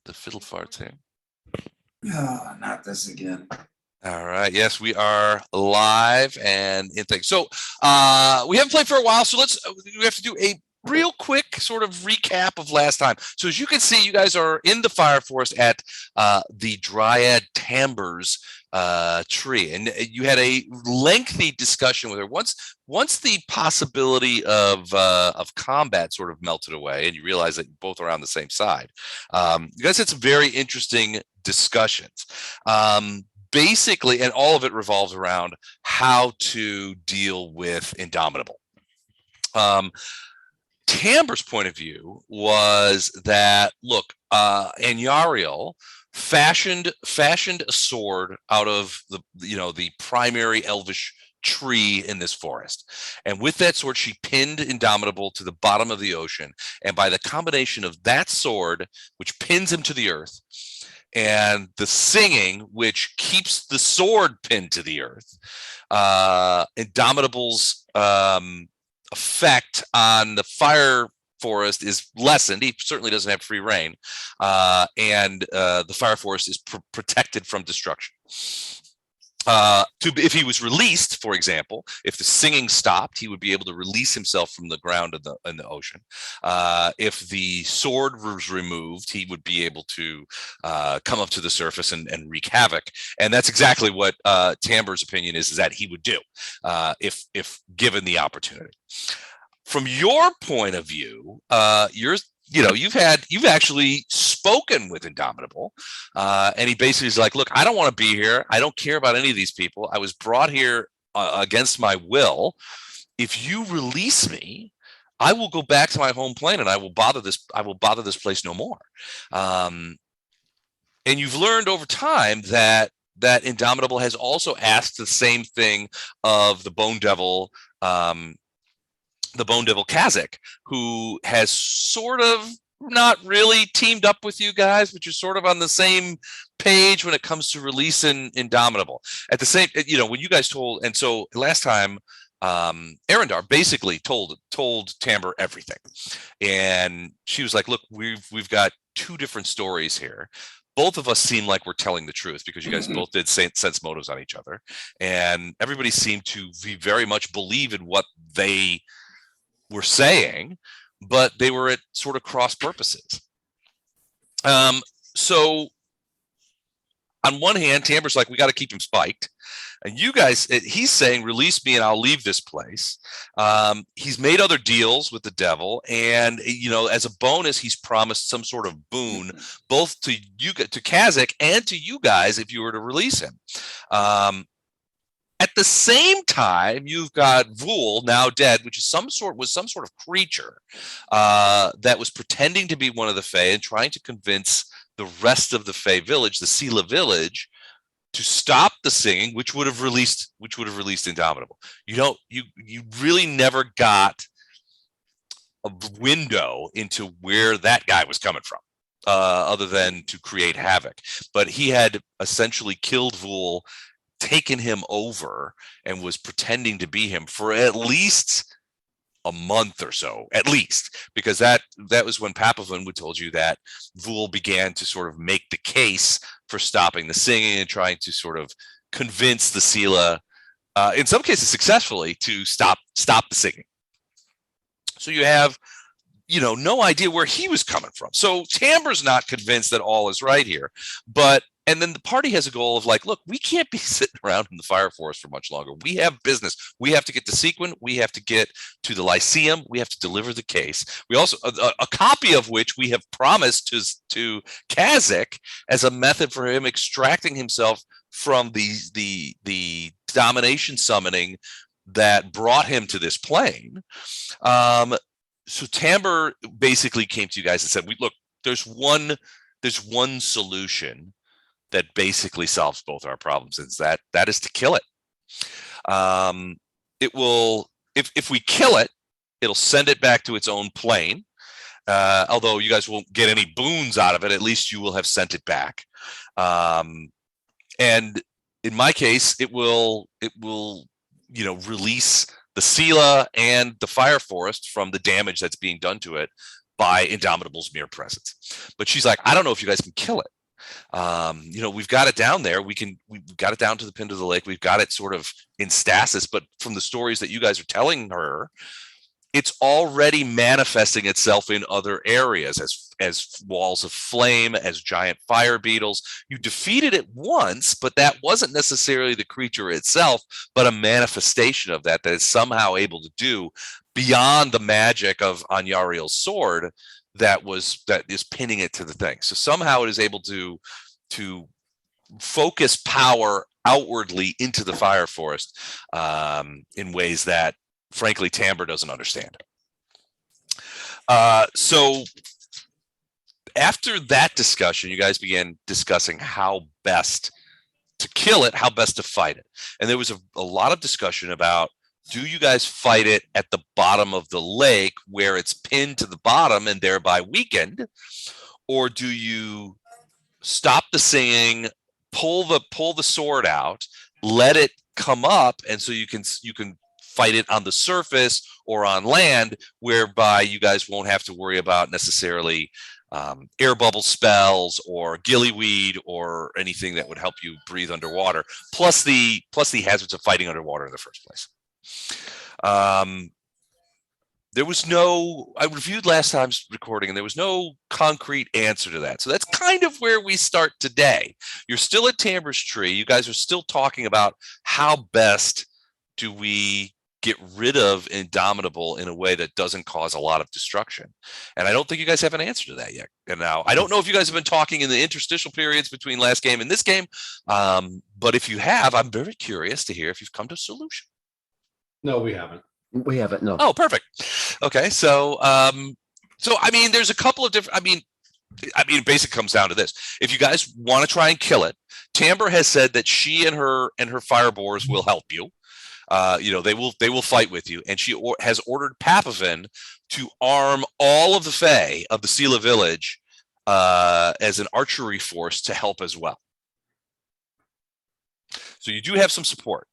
the fiddle farts here. Oh, not this again. All right. Yes, we are live and in things. So we haven't played for a while, so we have to do a real quick sort of recap of last time. So as you can see, you guys are in the fire forest at the Dryad Tamber's tree, and you had a lengthy discussion with her. Once the possibility of combat sort of melted away, and you realize that both are on the same side, you guys had some very interesting discussions. Basically, and all of it revolves around how to deal with Indomitable. Tamber's point of view was that, look, Anyariel fashioned a sword out of the primary elvish tree in this forest, and with that sword she pinned Indomitable to the bottom of the ocean, and by the combination of that sword, which pins him to the earth, and the singing, which keeps the sword pinned to the earth, Indomitable's effect on the fire forest is lessened. He certainly doesn't have free reign, and the fire forest is protected from destruction. If he was released, for example, if the singing stopped, he would be able to release himself from the ground in the ocean. If the sword was removed, he would be able to come up to the surface and wreak havoc. And that's exactly what Tamber's opinion is that he would do if given the opportunity. From your point of view, you've actually spoken with Indomitable, and he basically is like, look, I don't want to be here. I don't care about any of these people. I was brought here against my will. If you release me, I will go back to my home plane, and I will bother this place no more. And you've learned over time that Indomitable has also asked the same thing of the Bone Devil. The Bone Devil Kazakh, who has sort of not really teamed up with you guys, but you're sort of on the same page when it comes to releasing Indomitable. At the same, when you guys told, and so last time, Arendar basically told Tamber everything, and she was like, "Look, we've got two different stories here. Both of us seem like we're telling the truth because you guys both did sense motives on each other, and everybody seemed to very much believe in what they were saying, but they were at sort of cross purposes." So on one hand, Tamber's like, we got to keep him spiked. And you guys, he's saying, release me and I'll leave this place. He's made other deals with the devil. And, as a bonus, he's promised some sort of boon, both to Kazakh and to you guys if you were to release him. At the same time, you've got Vul, now dead, which is some sort of creature that was pretending to be one of the Fae and trying to convince the rest of the Fae village, the Seela village, to stop the singing, which would have released Indomitable. You really never got a window into where that guy was coming from, other than to create havoc. But he had essentially killed Vul, taken him over, and was pretending to be him for at least a month or so, at least, because that was when Papavan would told you that Vul began to sort of make the case for stopping the singing and trying to sort of convince the Seela, in some cases successfully, to stop the singing. So you have no idea where he was coming from. So Tamber's not convinced that all is right here, and then the party has a goal of like, look, we can't be sitting around in the fire forest for much longer. We have business. We have to get to Sequin. We have to get to the Lyceum. We have to deliver the case. We also, a copy of which we have promised to Kazakh as a method for him extracting himself from the domination summoning that brought him to this plane. So Tamber basically came to you guys and said, look, there's one solution that basically solves both our problems, is that is to kill it. It will, if we kill it, it'll send it back to its own plane. Although you guys won't get any boons out of it, at least you will have sent it back. And in my case, it will release the Seela and the fire forest from the damage that's being done to it by Indomitable's mere presence. But she's like, I don't know if you guys can kill it. We've got it down there. We've got it down to the pin of the lake. We've got it sort of in stasis, but from the stories that you guys are telling her, it's already manifesting itself in other areas as walls of flame, as giant fire beetles. You defeated it once, but that wasn't necessarily the creature itself, but a manifestation of that is somehow able to do beyond the magic of Anyariel's sword that is pinning it to the thing. So somehow it is able to focus power outwardly into the fire forest in ways that, frankly, Tamber doesn't understand. So after that discussion, you guys began discussing how best to kill it, how best to fight it. And there was a lot of discussion about, do you guys fight it at the bottom of the lake where it's pinned to the bottom and thereby weakened? Or do you stop the singing, pull the sword out, let it come up, and so you can fight it on the surface or on land, whereby you guys won't have to worry about necessarily air bubble spells or gillyweed or anything that would help you breathe underwater, plus the hazards of fighting underwater in the first place. There was I reviewed last time's recording, and there was no concrete answer to that. So that's kind of where we start today. You're still at Tamber's tree. You guys are still talking about how best do we get rid of Indomitable in a way that doesn't cause a lot of destruction. And I don't think you guys have an answer to that yet. And now, I don't know if you guys have been talking in the interstitial periods between last game and this game, but if you have, I'm very curious to hear if you've come to a solution. No, we haven't. We haven't, no. Oh, perfect. Okay, so I mean, there's a couple of different. I mean, basically comes down to this: if you guys want to try and kill it, Tamber has said that she and her fireboars will help you. They will fight with you, and she has ordered Papavin to arm all of the Fae of the Seela village as an archery force to help as well. So you do have some support.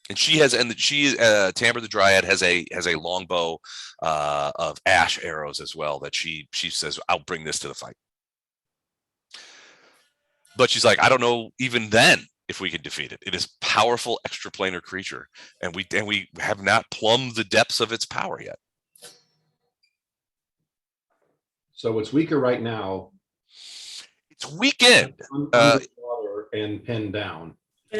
And Tamber the Dryad has a longbow of ash arrows as well that she says, I'll bring this to the fight. But she's like, I don't know even then if we can defeat it. It is a powerful extraplanar creature, and we have not plumbed the depths of its power yet. So it's weaker right now. It's weakened. Underwater and pinned down.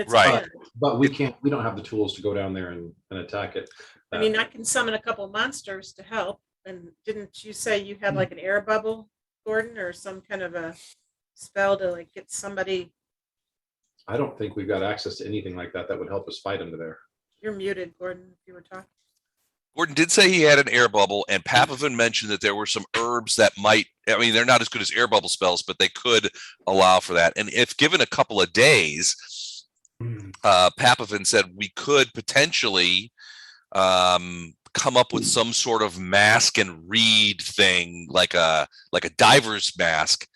Right. But we don't have the tools to go down there and attack it. I mean, I can summon a couple of monsters to help. And didn't you say you had like an air bubble, Gordon, or some kind of a spell to like get somebody? I don't think we've got access to anything like that would help us fight under there. You're muted, Gordon, if you were talking. Gordon did say he had an air bubble, and Papavin mentioned that there were some herbs that they're not as good as air bubble spells, but they could allow for that. And if given a couple of days, Papavin said we could potentially come up with some sort of mask and reed thing, like a diver's mask.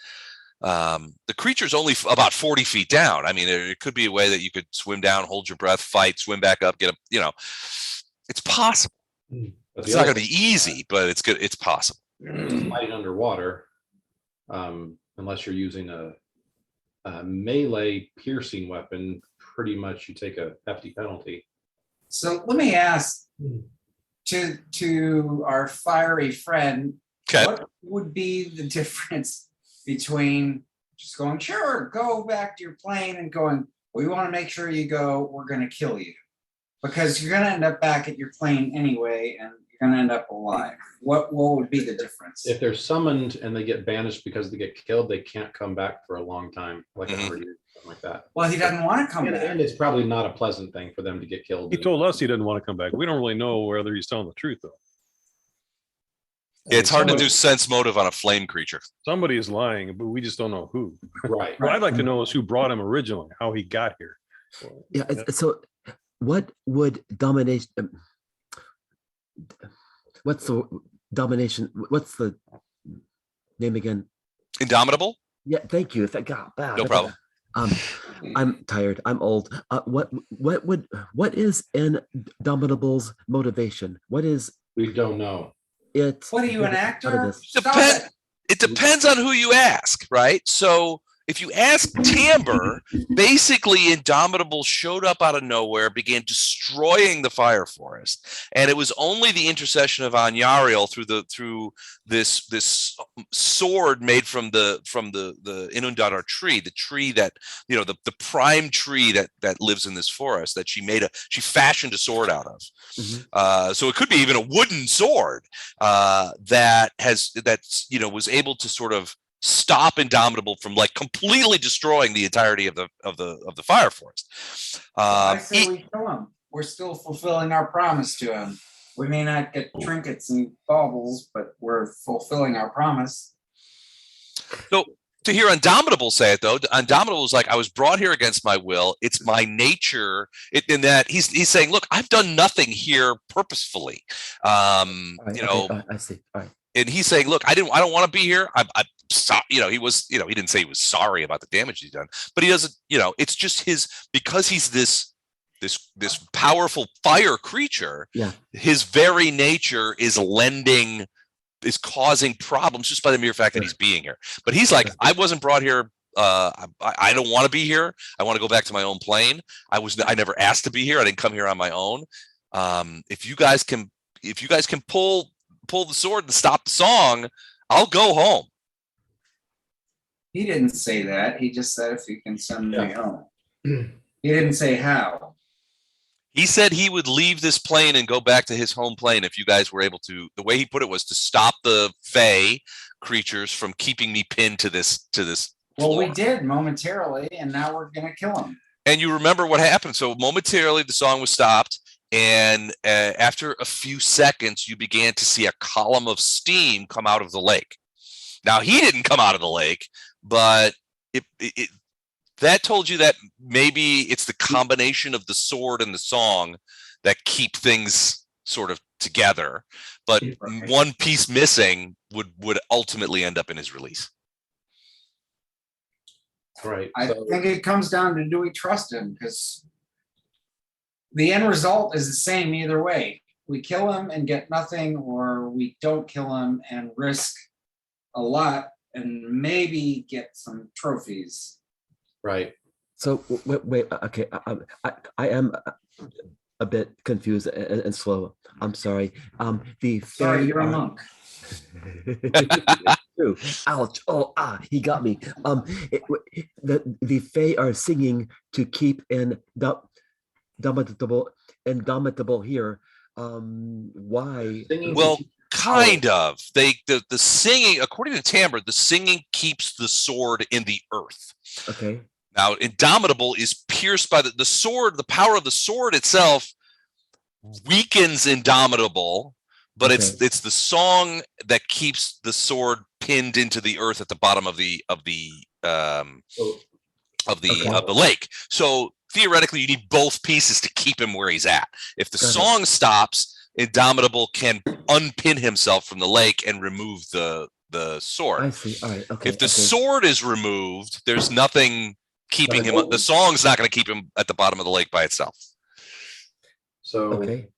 The creature's only about 40 feet down. I mean, it could be a way that you could swim down, hold your breath, fight, swim back up, get up. It's possible. It's not going to be easy, but it's good. It's possible. Fighting underwater, unless you're using a melee piercing weapon, pretty much you take a hefty penalty. So let me ask to our fiery friend, Okay. What would be the difference between just going, sure, go back to your plane, and going, we want to make sure you go, we're going to kill you? Because you're going to end up back at your plane anyway, and you're going to end up alive. What would be the difference? If they're summoned and they get banished because they get killed, they can't come back for a long time, like 100 years, something like that. Well, he doesn't want to come back. And it's probably not a pleasant thing for them to get killed. He told us he didn't want to come back. We don't really know whether he's telling the truth, though. Yeah, it's hard to do sense motive on a flame creature. Somebody is lying, but we just don't know who. Right. What I'd like to know is who brought him originally, how he got here. Yeah. So, what would domination? What's the domination? What's the name again? Indomitable? Yeah. Thank you. No problem. I'm tired. I'm old. What is Indomitable's motivation? What is? We don't know. it. What are you, an out of actor? this. Stop Depend- it. It depends on who you ask, right? So if you ask Tamber, basically Indomitable showed up out of nowhere, began destroying the fire forest, and it was only the intercession of Anyariel through this sword made from the Inundatar tree, the tree that the prime tree that lives in this forest, that she fashioned a sword out of. Mhm. So it could be even a wooden sword was able to sort of stop Indomitable from like completely destroying the entirety of the fire forest. I say we kill him. We're still fulfilling our promise to him. We may not get trinkets and baubles, but we're fulfilling our promise. So to hear Indomitable say it, though, Indomitable was like, I was brought here against my will. It's my nature. In that he's saying, look, I've done nothing here purposefully. All right, okay, I see. All right. And he's saying, look, I don't want to be here. I'm sorry. He didn't say he was sorry about the damage he's done, but he doesn't, it's just because he's this powerful fire creature. Yeah. His very nature is causing problems just by the mere fact that he's being here. But he's like, I wasn't brought here. I don't want to be here. I want to go back to my own plane. I never asked to be here. I didn't come here on my own. If you guys can pull the sword and stop the song, I'll go home. He didn't say that. He just said, if you can send me Yeah. home. He didn't say how. He said he would leave this plane and go back to his home plane if you guys were able to. The way he put it was to stop the Fae creatures from keeping me pinned to this. Well, we floor. did momentarily, and now we're going to kill him. And you remember what happened. So momentarily the song was stopped. And after a few seconds, you began to see a column of steam come out of the lake. Now, he didn't come out of the lake, but that told you that maybe it's the combination of the sword and the song that keep things sort of together. But Right. one piece missing would ultimately end up in his release. Right. I So, think it comes down to, do we trust him? Because the end result is the same either way. We kill him and get nothing, or we don't kill him and risk a lot and maybe get some trophies. right. So wait, okay, I am a bit confused and slow. I'm sorry. The Sorry, Fae you're a are- monk. Ooh, ouch! Oh, he got me. The Fae are singing to keep Indomitable here. Why? Singing Well, to- kind of. The singing, according to Tamber, the singing keeps the sword in the earth. Okay. Now, Indomitable is pierced by the sword. The power of the sword itself weakens Indomitable, but it's the song that keeps the sword pinned into the earth at the bottom of the lake. So theoretically, you need both pieces to keep him where he's at. If the Got it. song stops, Indomitable can unpin himself from the lake and remove the sword. I see. All right. Okay. If the okay. sword is removed, there's nothing keeping him. The song's not going to keep him at the bottom of the lake by itself. So, Okay.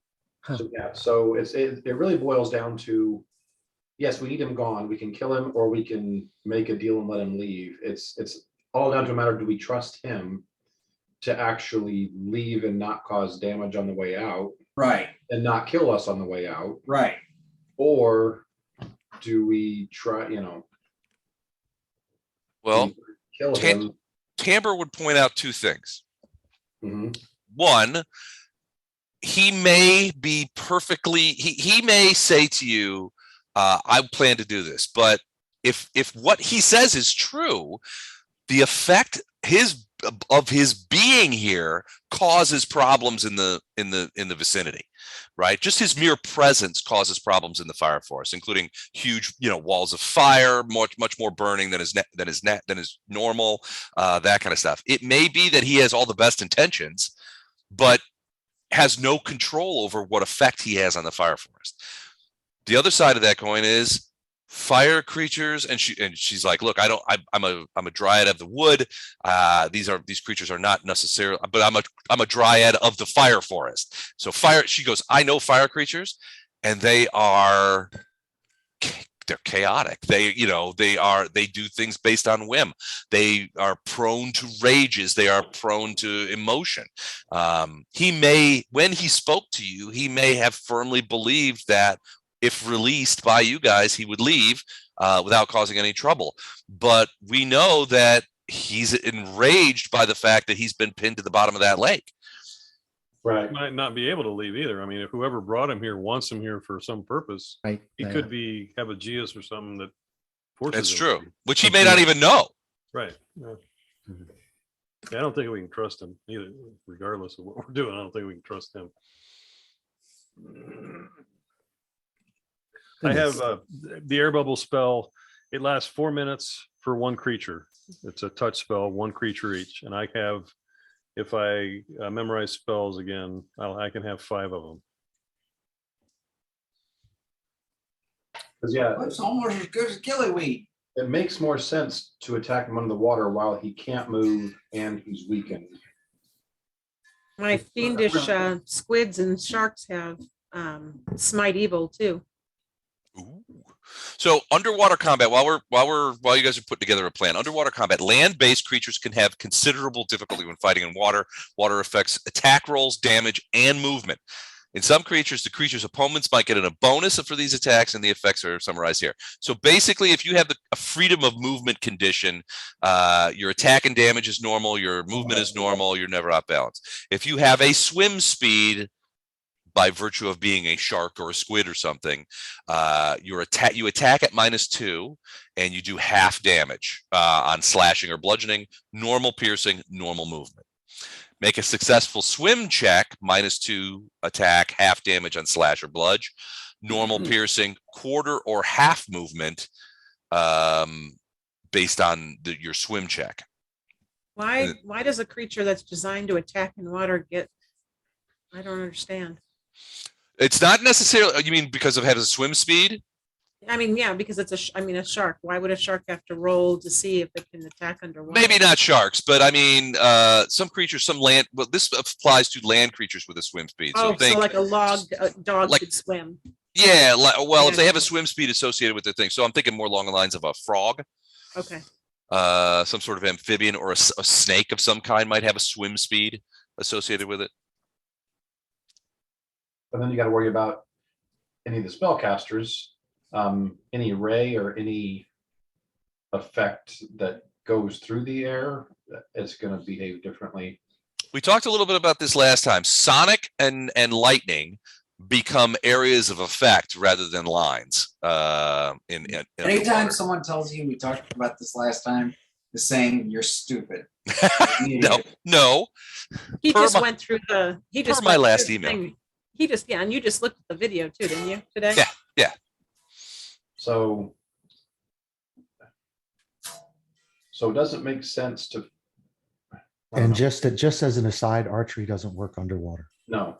Huh. so yeah, so it really boils down to, yes, we need him gone. We can kill him, or we can make a deal and let him leave. It's all down to a matter: do we trust him to actually leave and not cause damage on the way out, Right, and not kill us on the way out, right. or do we try? Well, kill Tam- him. Tamber would point out two things. Mhm. One, he may be perfectly, he may say to you, I plan to do this, but if what he says is true, the effect of his being here causes problems in the vicinity, right? Just his mere presence causes problems in the fire forest, including huge, walls of fire, much more burning than is normal, that kind of stuff. It may be that he has all the best intentions, but has no control over what effect he has on the fire forest. The other side of that coin is fire creatures, and she's like, look, I'm a dryad of the wood. These creatures are not necessarily, but I'm a dryad of the fire forest. So fire, she goes, I know fire creatures, and they are they're chaotic. They do things based on whim. They are prone to rages. They are prone to emotion. When he spoke to you, he may have firmly believed that if released by you guys, he would leave without causing any trouble. But we know that he's enraged by the fact that he's been pinned to the bottom of that lake. Right. Might not be able to leave either. I mean, if whoever brought him here wants him here for some purpose, Right. he yeah. could have a geas or something that forces That's him true, to. which he may not even know. Right. Yeah. Mhm. Yeah, I don't think we can trust him either, regardless of what we're doing. I don't think we can trust him. I have the air bubble spell. It lasts 4 minutes for one creature. It's a touch spell, one creature each. And I have, if I memorize spells again, I can have 5 of them. Because yeah, It's almost as good as gillyweed. it makes more sense to attack him under the water while he can't move and he's weakened. My fiendish squids and sharks have smite evil too. Ooh. So underwater combat, while you guys are putting together a plan, underwater combat, land-based creatures can have considerable difficulty when fighting in water. Water affects attack rolls, damage, and movement. In some creatures, the creature's opponents might get a bonus for these attacks, and the effects are summarized here. So basically, if you have a freedom of movement condition, your attack and damage is normal, your movement is normal, you're never off balance. If you have a swim speed, by virtue of being a shark or a squid or something, you attack at -2, and you do half damage on slashing or bludgeoning, normal piercing, normal movement. Make a successful swim check, -2 attack, half damage on slash or bludge, normal piercing, quarter or half movement based on your swim check. Why does a creature that's designed to attack in water get? I don't understand. It's not necessarily, you mean because of having a swim speed? I mean, yeah, because it's a shark. Why would a shark have to roll to see if it can attack underwater? Maybe not sharks, but I mean, some creatures, some land. Well, this applies to land creatures with a swim speed. Oh, So think, so like a dog like- could swim. yeah. Well, if Yeah. they have a swim speed associated with their thing, so I'm thinking more along the lines of a frog, Okay. some sort of amphibian, or a snake of some kind might have a swim speed associated with it. But then you got to worry about any of the spellcasters, any ray or any effect that goes through the air, it's going to behave differently. We talked a little bit about this last time. Sonic and lightning become areas of effect rather than lines. In Anytime someone tells you, we talked about this last time, is saying you're stupid. no. He Per just my- went through the. He just my went through last the email. thing. He just and you just looked at the video too, didn't you today? Yeah. So it doesn't make sense to. I don't And know. just as an aside, archery doesn't work underwater. No,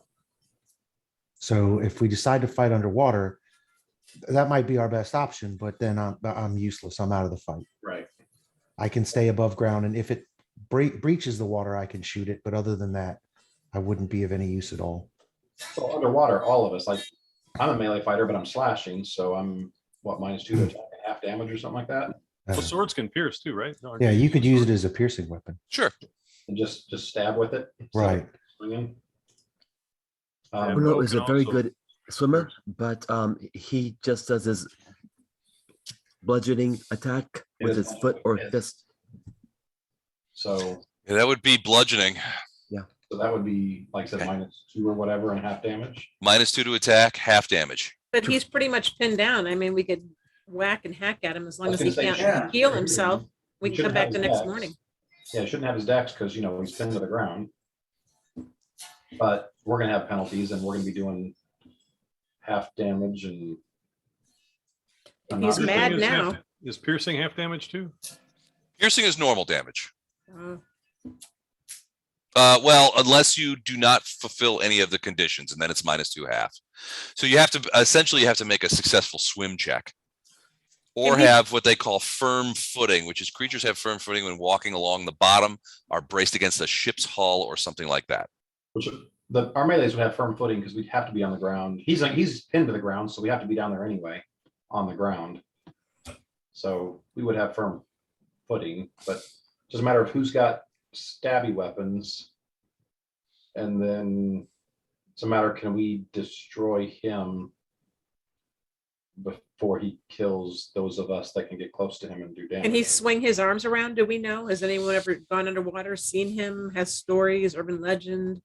So if we decide to fight underwater, that might be our best option, but then I'm useless. I'm out of the fight. right. I can stay above ground, and if it breaches the water, I can shoot it. But other than that, I wouldn't be of any use at all. So underwater, all of us, like, I'm a melee fighter, but I'm slashing, so I'm what, -2 to attack and half damage or something like that, Well, swords can pierce too, right? No, Yeah, you could use it as a piercing weapon. Sure. and just stab with it. instead of Right. swinging. Yeah, Bruno bow is a can very also- good swimmer, but he just does his bludgeoning attack with his foot or fist. So Yeah, that would be bludgeoning. that would be, like I said, -2 or whatever and half damage. -2 to attack, half damage. But he's pretty much pinned down. I mean, we could whack and hack at him as long I as was he gonna say, can't yeah. heal himself. We He can come shouldn't back have the his next dex. morning. Yeah, he shouldn't have his dex because, he's pinned to the ground. But we're gonna have penalties and we're gonna be doing half damage and. I'm He's not- mad Piercing is now. Is piercing half damage too? Piercing is normal damage. Uh, Well, unless you do not fulfill any of the conditions, and then it's -2 half. So you have to essentially make a successful swim check, or Can he- have what they call firm footing, which is creatures have firm footing when walking along the bottom, are braced against a ship's hull or something like that. Which our melees would have firm footing because we'd have to be on the ground. He's pinned to the ground, so we have to be down there anyway. on the ground. So we would have firm footing, but it's just a matter of who's got stabby weapons. And then it's a matter, can we destroy him before he kills those of us that can get close to him and do damage? Can he swing his arms around? Do we know? Has anyone ever gone underwater, seen him, has stories, urban legend?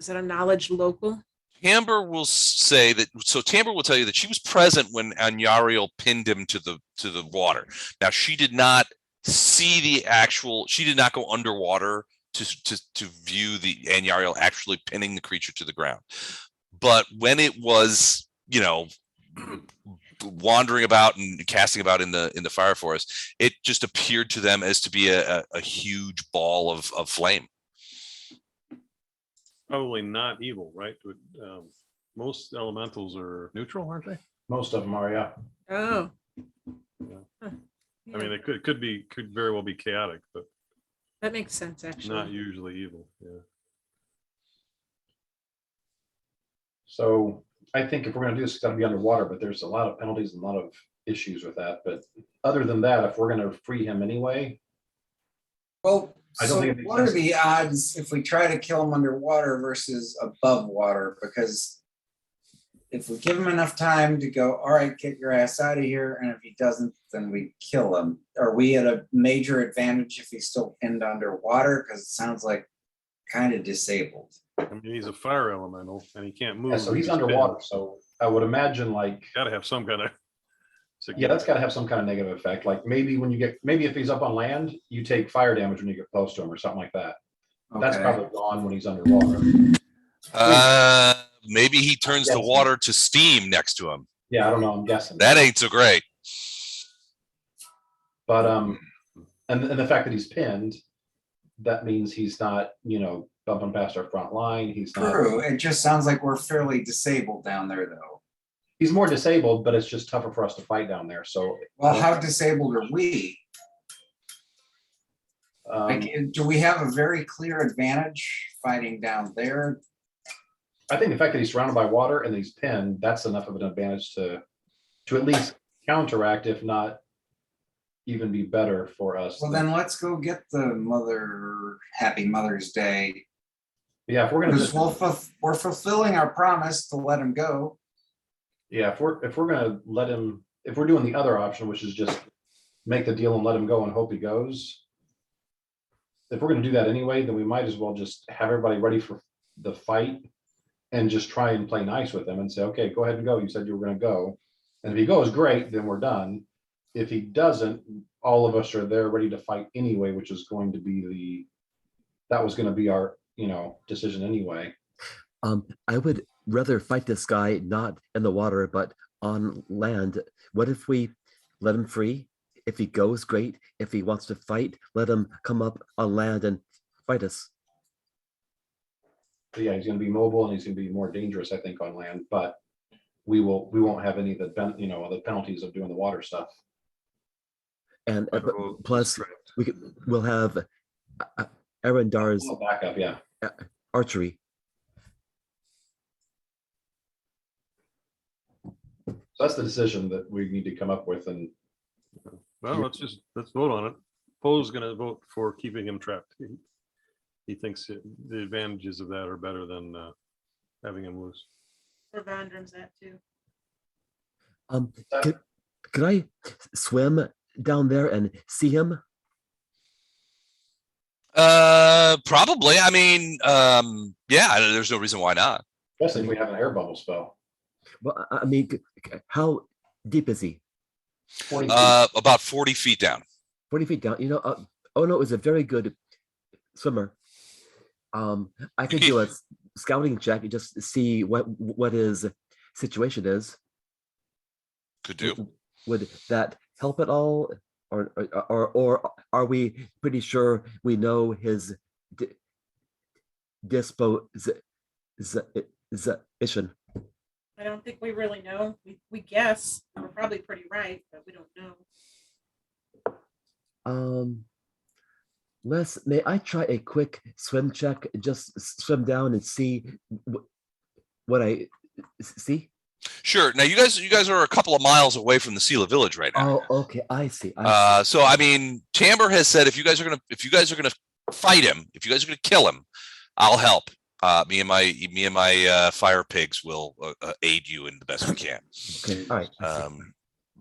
Is that a knowledge local? Tamber will say that. So Tamber will tell you that she was present when Anyariel pinned him to the water. Now she did not see the actual. She did not go underwater to view the Anyariel actually pinning the creature to the ground. But when it was, wandering about and casting about in the fire forest, it just appeared to them as to be a huge ball of flame. Probably not evil, right? Most elementals are neutral, aren't they? Most of them are, yeah. Oh. Yeah. Huh. I mean, it could very well be chaotic, but That makes sense, actually. not usually evil. Yeah. So I think if we're gonna do this, it's gotta be underwater, but there's a lot of penalties and a lot of issues with that. But other than that, if we're gonna free him anyway, Well, I don't so think it makes what are sense. the odds if we try to kill him underwater versus above water? Because if we give him enough time to go, all right, get your ass out of here, and if he doesn't, then we kill him. Are we at a major advantage if he's still pinned underwater? Because it sounds like kind of disabled. I mean, he's a fire elemental and he can't move. yeah, so he's underwater, so I would imagine like, Got to have some kind of. yeah, that's gotta have some kind of negative effect. Like maybe if he's up on land, you take fire damage when you get close to him or something like that. That's Okay. probably gone when he's underwater. Maybe he turns the guessing. water to steam next to him. Yeah, I don't know, I'm guessing. That ain't so great. But and the fact that he's pinned, that means he's not, bumping past our front line. He's not. True. It just sounds like we're fairly disabled down there, though. He's more disabled, but it's just tougher for us to fight down there. So Well, how disabled are we? Like, do we have a very clear advantage fighting down there? I think the fact that he's surrounded by water and he's pinned, that's enough of an advantage to at least counteract, if not even be better for us. Well, then let's go get the Happy Mother's Day. Yeah, if we're gonna Because we're fulfilling our promise to let him go. yeah, if we're gonna let him, if we're doing the other option, which is just make the deal and let him go and hope he goes. If we're gonna do that anyway, then we might as well just have everybody ready for the fight and just try and play nice with him and say, okay, go ahead and go. You said you were gonna go. And if he goes, great, then we're done. If he doesn't, all of us are there ready to fight anyway, which is going to be that was gonna be our, decision anyway. I would rather fight this guy not in the water, but on land. What if we let him free? If he goes, great. If he wants to fight, let him come up on land and fight us. So yeah, he's gonna be mobile and he's gonna be more dangerous, I think, on land, but we won't have any of the penalties of doing the water stuff. And plus, we'll have Arendar's Oh, backup, yeah. archery. So that's the decision that we need to come up with, and Well, let's vote on it. Poe's going to vote for keeping him trapped. He thinks the advantages of that are better than having him loose. Where Vandrum's at too. Could I swim down there and see him? Probably. I mean, yeah, there's no reason why not. especially if we have an air bubble spell. Well, I mean, how deep is he? 20 feet. About 40 feet down. 40 feet down. Ono is a very good swimmer. I could do a scouting check and just see what his situation is. Could do. Would that help at all, or are we pretty sure we know his disposition? I don't think we really know. We guess. We're probably pretty right, but we don't know. Les, may I try a quick swim check? Just swim down and see what I see. Sure. Now you guys are a couple of miles away from the Seela village right now. Oh, okay. I see. I see. So I mean, Tamber has said if you guys are gonna fight him, if you guys are gonna kill him, I'll help. Me and my fire pigs will aid you in the best we can. Okay. All right. I see.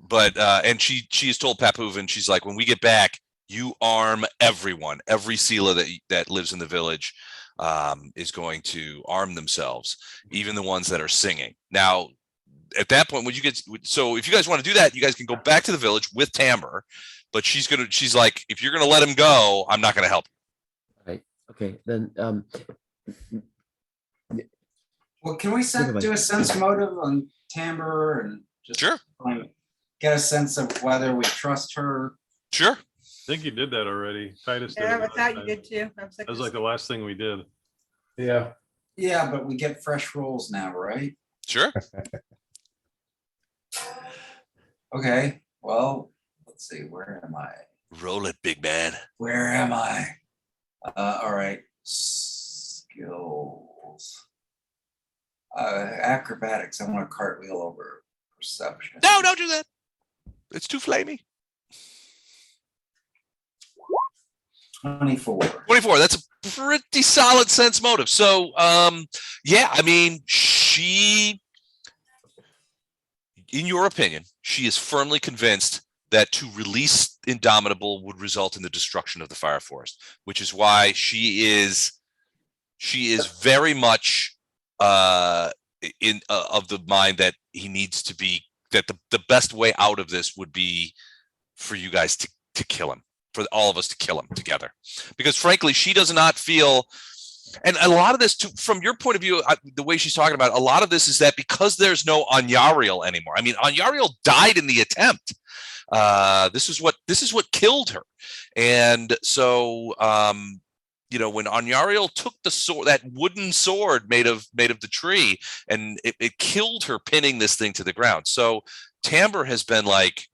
But and she has told Papuvan, she's like, when we get back, you arm everyone. Every Seela that lives in the village is going to arm themselves, even the ones that are singing. Now, at that point, so if you guys want to do that, you guys can go back to the village with Tamber. But she's like, if you're gonna let him go, I'm not gonna help. Right. Okay. Then Well, can we do a sense motive on Tamber and just Sure. Get a sense of whether we trust her? Sure. I think you did that already. Titus did. Yeah, it but that you last did time. too. That was like the last thing we did. Yeah. Yeah, but we get fresh rolls now, right? Sure. Okay, well, let's see, where am I? Roll it, big man. Where am I? All right, skills. Acrobatics, I want to cartwheel over perception. No, don't do that. It's too flamey. 24. 24. That's a pretty solid sense motive. So, yeah, I mean, in your opinion, she is firmly convinced that to release Indomitable would result in the destruction of the fire forest, which is why she is very much of the mind that he needs to be, that the best way out of this would be for you guys to kill him, for all of us to kill him together, because frankly, she does not feel. And a lot of this, from your point of view, the way she's talking about it, a lot of this is that because there's no Anyariel anymore. I mean, Anyariel died in the attempt. This is what killed her. And so, when Anyariel took the sword, that wooden sword made of the tree, and it killed her, pinning this thing to the ground. So Tamber has been like,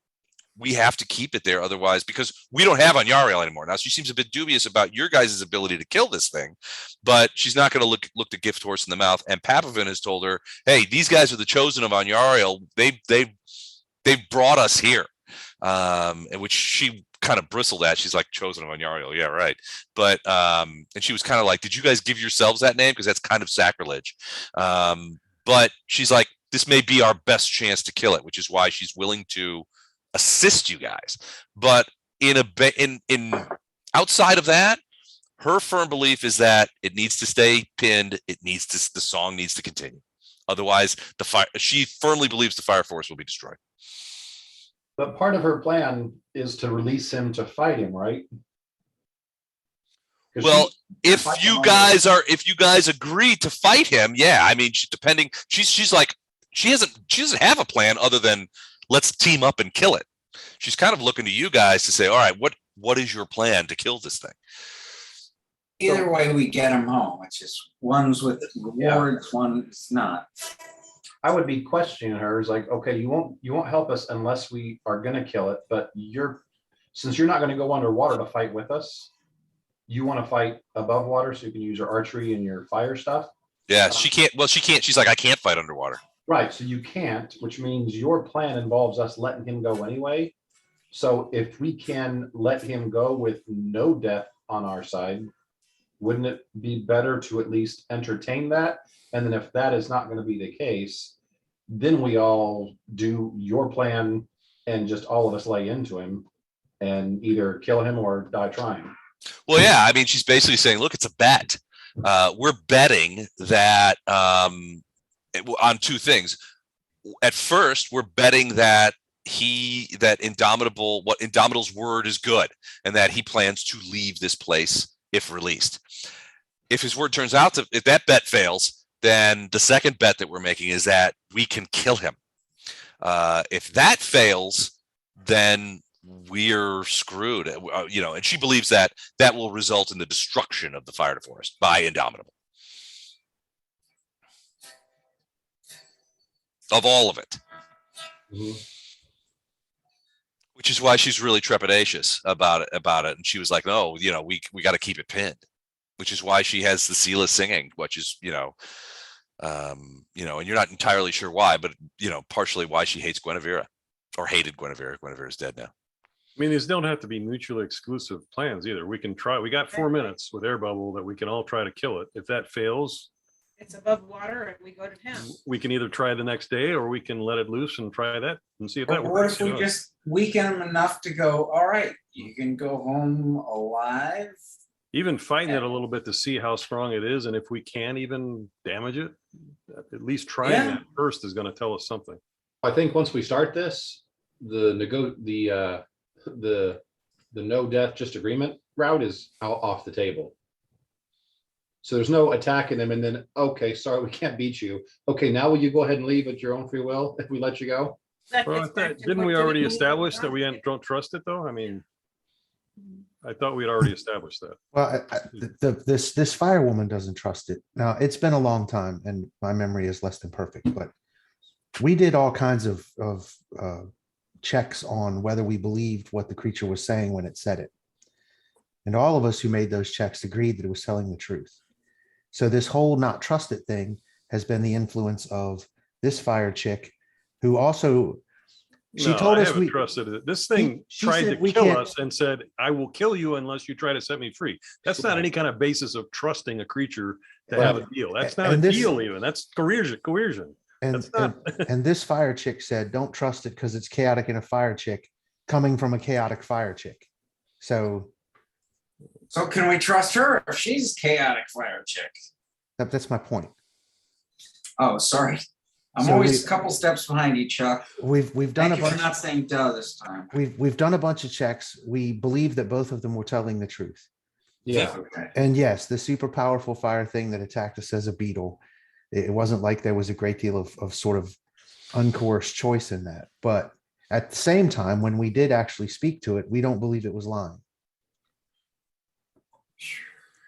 we have to keep it there, otherwise, because we don't have Anyariel anymore. Now she seems a bit dubious about your guys' ability to kill this thing, but she's not going to look the gift horse in the mouth. And Papuvan has told her, "Hey, these guys are the chosen of Anyariel. They brought us here," and which she kind of bristled at. She's like, "Chosen of Anyariel, yeah, right." But and she was kind of like, "Did you guys give yourselves that name? Because that's kind of sacrilege." But she's like, "This may be our best chance to kill it," which is why she's willing to assist you guys. But in outside of that, her firm belief is that it needs to stay pinned. The song needs to continue. Otherwise, she firmly believes the fire force will be destroyed. But part of her plan is to release him to fight him, right? Well, if you guys agree to fight him, yeah. I mean, she's like, she doesn't have a plan other than let's team up and kill it. She's kind of looking to you guys to say, all right, what is your plan to kill this thing? Either way, we get him home. It's just one's with rewards, one is not. I would be questioning her. Is like, okay, you won't help us unless we are going to kill it. But since you're not going to go underwater to fight with us, you want to fight above water so you can use your archery and your fire stuff. Yeah, she can't. Well, she can't. She's like, I can't fight underwater. Right. So you can't, which means your plan involves us letting him go anyway. So if we can let him go with no death on our side, wouldn't it be better to at least entertain that? And then if that is not going to be the case, then we all do your plan and just all of us lay into him and either kill him or die trying. Well, yeah. I mean, she's basically saying, look, it's a bet. We're betting that on two things. At first, we're betting that Indomitable's word is good and that he plans to leave this place if released. If his word turns out if that bet fails, then the second bet that we're making is that we can kill him. If that fails, then we're screwed, and she believes that will result in the destruction of the fire forest by Indomitable. Of all of it. Mm-hmm. Which is why she's really trepidatious about it. And she was like, no, we got to keep it pinned, which is why she has the Seela singing, which is, You know, and you're not entirely sure why, but you know, partially why she hates Guinevere or hated Guinevere. Guinevere's dead now. I mean, these don't have to be mutually exclusive plans either. We can try, we got 4 minutes with air bubble that we can all try to kill it. If that fails, It's above water and we go to town. we can either try the next day or we can let it loose and try that and see if that But what works. if we you know? just weaken them enough to go, all right, you can go home alive? Even fighting it a little bit to see how strong it is, and if we can even damage it, at least trying Yeah. that first is going to tell us something. I think once we start this, the no death just agreement route is out off the table. So there's no attacking them and then, okay, sorry, we can't beat you. Okay, now will you go ahead and leave at your own free will if we let you go? That Well, gets back to didn't what we did it already mean establish that we last don't trust it though? I mean, I thought we had already established that. Well, this firewoman doesn't trust it. Now, it's been a long time and my memory is less than perfect, but we did all kinds of checks on whether we believed what the creature was saying when it said it. And all of us who made those checks agreed that it was telling the truth. So this whole not trusted thing has been the influence of this fire chick who also, she No, told I us haven't we trusted it. This thing she tried said to we kill can't- us and said, I will kill you unless you try to set me free. That's not any kind of basis of trusting a creature to have a deal. That's not a and this- deal even. That's coercion. and, That's not- and this fire chick said, don't trust it because it's chaotic in a fire chick coming from a chaotic fire chick. So So can we trust her if she's chaotic fire chick? that's my point. Oh, sorry. I'm So always we- a couple steps behind you, Chuck. We've done Thank a you for bunch. not saying duh this time. We've done a bunch of checks. We believe that both of them were telling the truth. Yeah. Okay. And yes, the super powerful fire thing that attacked us as a beetle, it wasn't like there was a great deal of sort of uncoerced choice in that. But at the same time, when we did actually speak to it, we don't believe it was lying.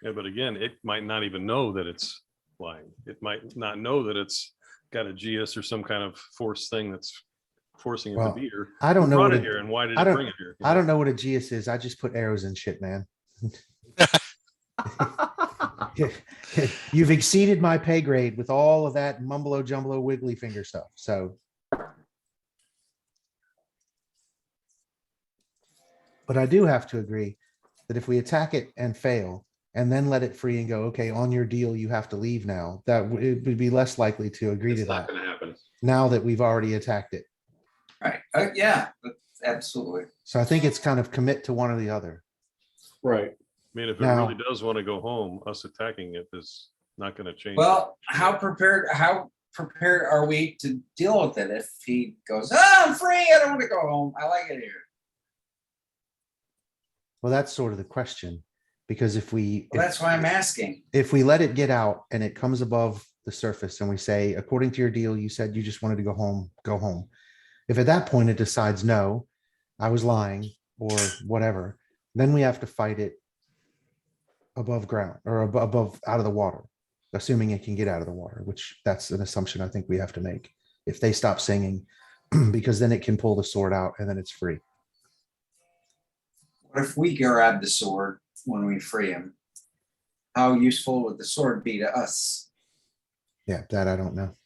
Yeah, but again, it might not even know that it's lying. It might not know that it's got a GS or some kind of force thing that's forcing it Well, to be here. I don't Who know brought what it here and why did I it don't- bring it here? I don't know what a GS is. I just put arrows in shit, man. You've exceeded my pay grade with all of that mumbo jumbo wiggly finger stuff. So. But I do have to agree that if we attack it and fail and then let it free and go, okay, on your deal, you have to leave now, that it would be less likely to agree to It's not that gonna happen. now that we've already attacked it. Right. Yeah, absolutely. So I think it's kind of commit to one or the other. Right. I mean, if it Now- really does want to go home, us attacking it is not going to change. Well, how prepared are we to deal with it if he goes, oh, I'm free, I don't want to go home. I like it here. Well, that's sort of the question, because if we, Well, that's why I'm asking. if we let it get out and it comes above the surface and we say, according to your deal, you said you just wanted to go home, go home. If at that point it decides, no, I was lying or whatever, then we have to fight it above ground or above out of the water, assuming it can get out of the water, which that's an assumption I think we have to make. If they stop singing, because then it can pull the sword out and then it's free. What if we grab the sword when we free him? How useful would the sword be to us? Yeah, that I don't know.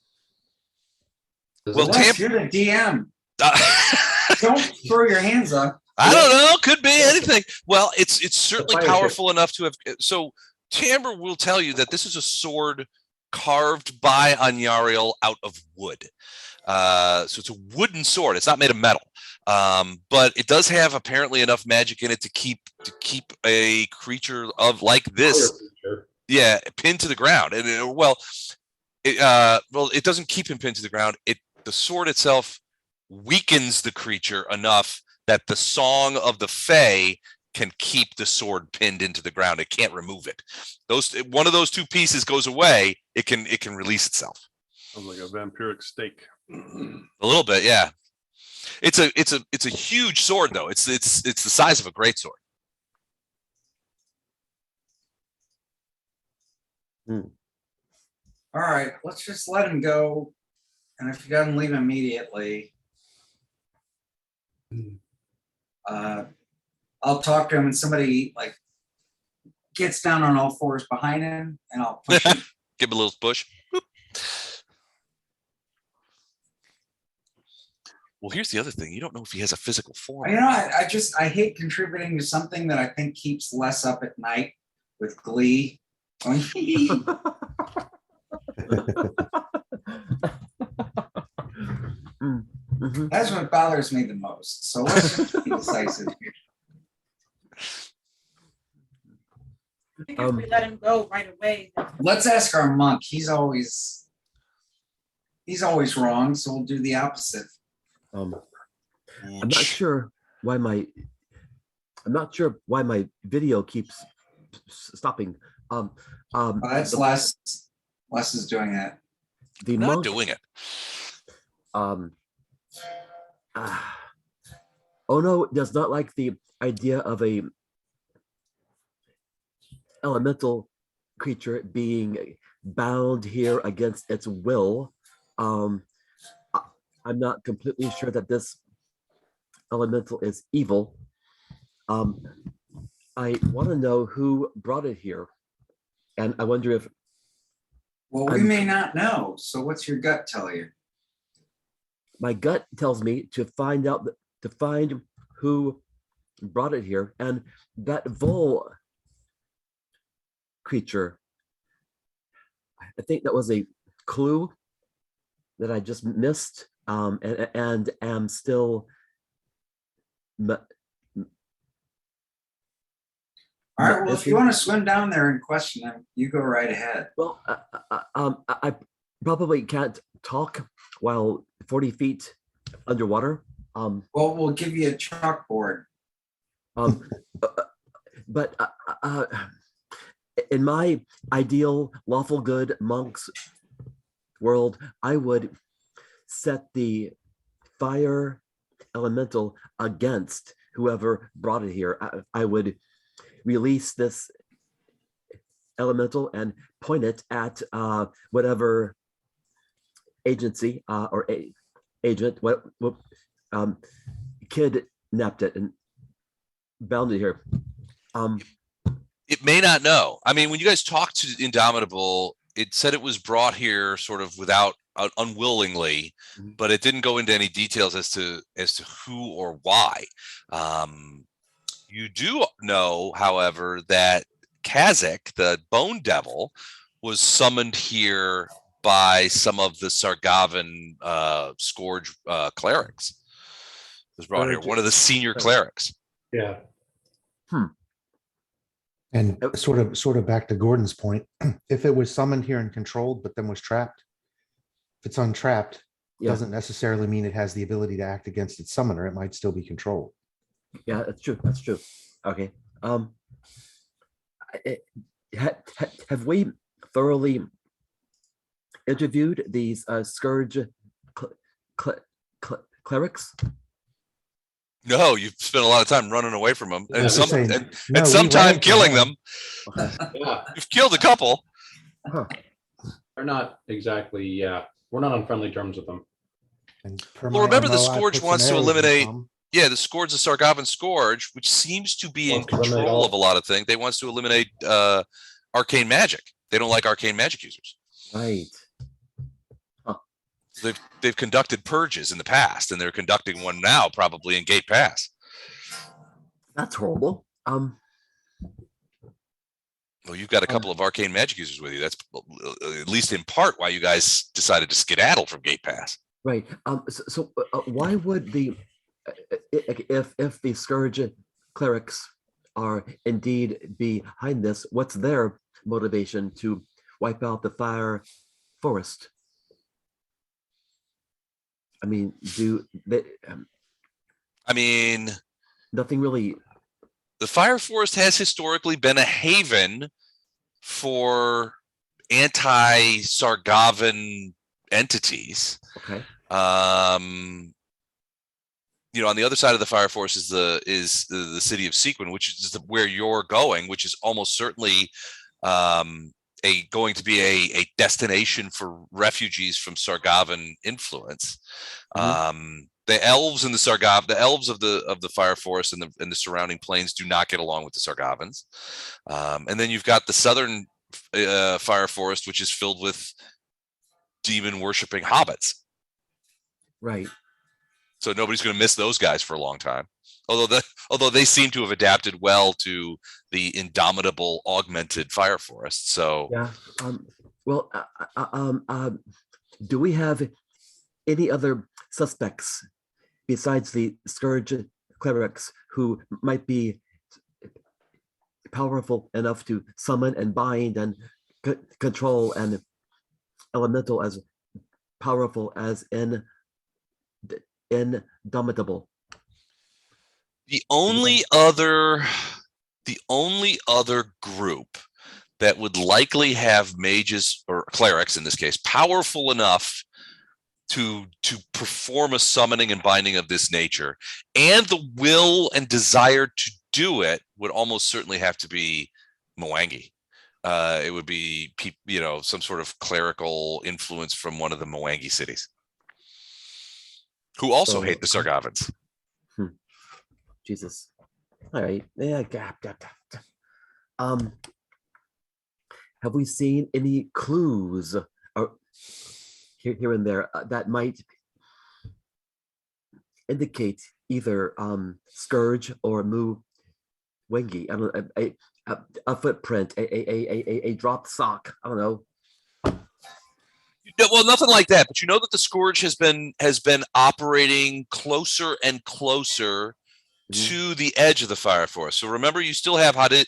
Well, Unless you're the DM, I don't throw your hands up. don't know. Could be anything. Well, it's certainly fire ship. powerful enough to have. So Tamber will tell you that this is a sword carved by Anyariel out of wood. So it's a wooden sword. It's not made of metal, but it does have apparently enough magic in it to keep a creature of like this, yeah, pinned to the ground. And it doesn't keep him pinned to the ground. The sword itself weakens the creature enough that the song of the Fae can keep the sword pinned into the ground. It can't remove it. One of those two pieces goes away, it can release itself. Sounds like a vampiric steak. A little bit, yeah. It's a huge sword though. It's the size of a great sword. All right, let's just let him go. And if he doesn't leave immediately, I'll talk to him and somebody like gets down on all fours behind him and I'll push him. Give him a little push. Boop. Well, here's the other thing. You don't know if he has a physical form. You know, I hate contributing to something that I think keeps Les up at night with glee. Mhm. That's what bothers me the most. So let's just be decisive here. I think if we let him go right away, then Let's ask our monk. He's always wrong, so we'll do the opposite. I'm not sure why my video keeps stopping. Oh, that's Les. Les is doing that. The I'm not monk, doing it. Ono does not like the idea of a elemental creature being bound here against its will. I'm not completely sure that this elemental is evil. I want to know who brought it here, and I wonder if Well, we may not know. So what's your gut tell you? my gut tells me to find who brought it here, and that vole creature. I think that was a clue that I just missed, and am still. All right. Well, if you want to swim down there and question him, you go right ahead. Well, I probably can't talk while 40 feet underwater. Well, we'll give you a chalkboard. But in my ideal lawful good monk's world, I would set the fire elemental against whoever brought it here. I would release this elemental and point it at whatever agency or agent what kidnapped it and bound it here. It may not know. I mean, when you guys talked to Indomitable, it said it was brought here sort of without unwillingly, but it didn't go into any details as to who or why. You do know, however, that Kazakh, the Bone Devil, was summoned here by some of the Sargavan Scourge clerics. Was brought here, one of the senior clerics. Yeah. And sort of back to Gordon's point, if it was summoned here and controlled, but then was trapped, if it's untrapped, Yeah. doesn't necessarily mean it has the ability to act against its summoner. It might still be controlled. Yeah, that's true. That's true. Okay. Have we thoroughly interviewed these Scourge clerics? No, you've spent a lot of time running away from them, Yeah, and some saying, and no, we some time ran killing from them. Yeah. You've killed a couple. They're not exactly, yeah. We're not on friendly terms with them. And per Well, my remember the MO, I Scourge put some wants to arrows in eliminate- some. Yeah, the Scourge, the Sargavan Scourge, which seems to be in Wants to eliminate control all- of a lot of things. They wants to eliminate arcane magic. They don't like arcane magic users. Right. They've conducted purges in the past, and they're conducting one now, probably in Gate Pass. That's horrible. Well, you've got a couple of arcane magic users with you. That's at least in part why you guys decided to skedaddle from Gate Pass. Right. So why would the if the Scourge clerics are indeed behind this, what's their motivation to wipe out the fire forest? I mean, do they? I mean, Nothing really. the Fire Forest has historically been a haven for anti-Sargavan entities. Okay. You know, on the other side of the Fire Forest is the city of Sequin, which is where you're going, which is almost certainly going to be a destination for refugees from Sargavan influence. The elves and the elves of the Fire Forest and the surrounding plains do not get along with the Sargavans. And then you've got the southern Fire Forest, which is filled with demon worshipping hobbits. Right. So nobody's going to miss those guys for a long time. Although they seem to have adapted well to the Indomitable augmented fire forest. So Yeah. Well, do we have any other suspects besides the Scourge clerics who might be powerful enough to summon and bind and control an elemental as powerful as Indomitable? the only other group that would likely have mages or clerics in this case powerful enough to perform a summoning and binding of this nature and the will and desire to do it would almost certainly have to be Mwangi. It would be some sort of clerical influence from one of the Mwangi cities who also hate the Sargavans. Jesus. All right. Yeah. Have we seen any clues or here and there that might indicate either Scourge or Wengi? I don't know, a footprint, a dropped sock. I don't know. Well, nothing like that. But you know that the Scourge has been operating closer and closer to the edge of the fire forest. So remember, you still have Hadid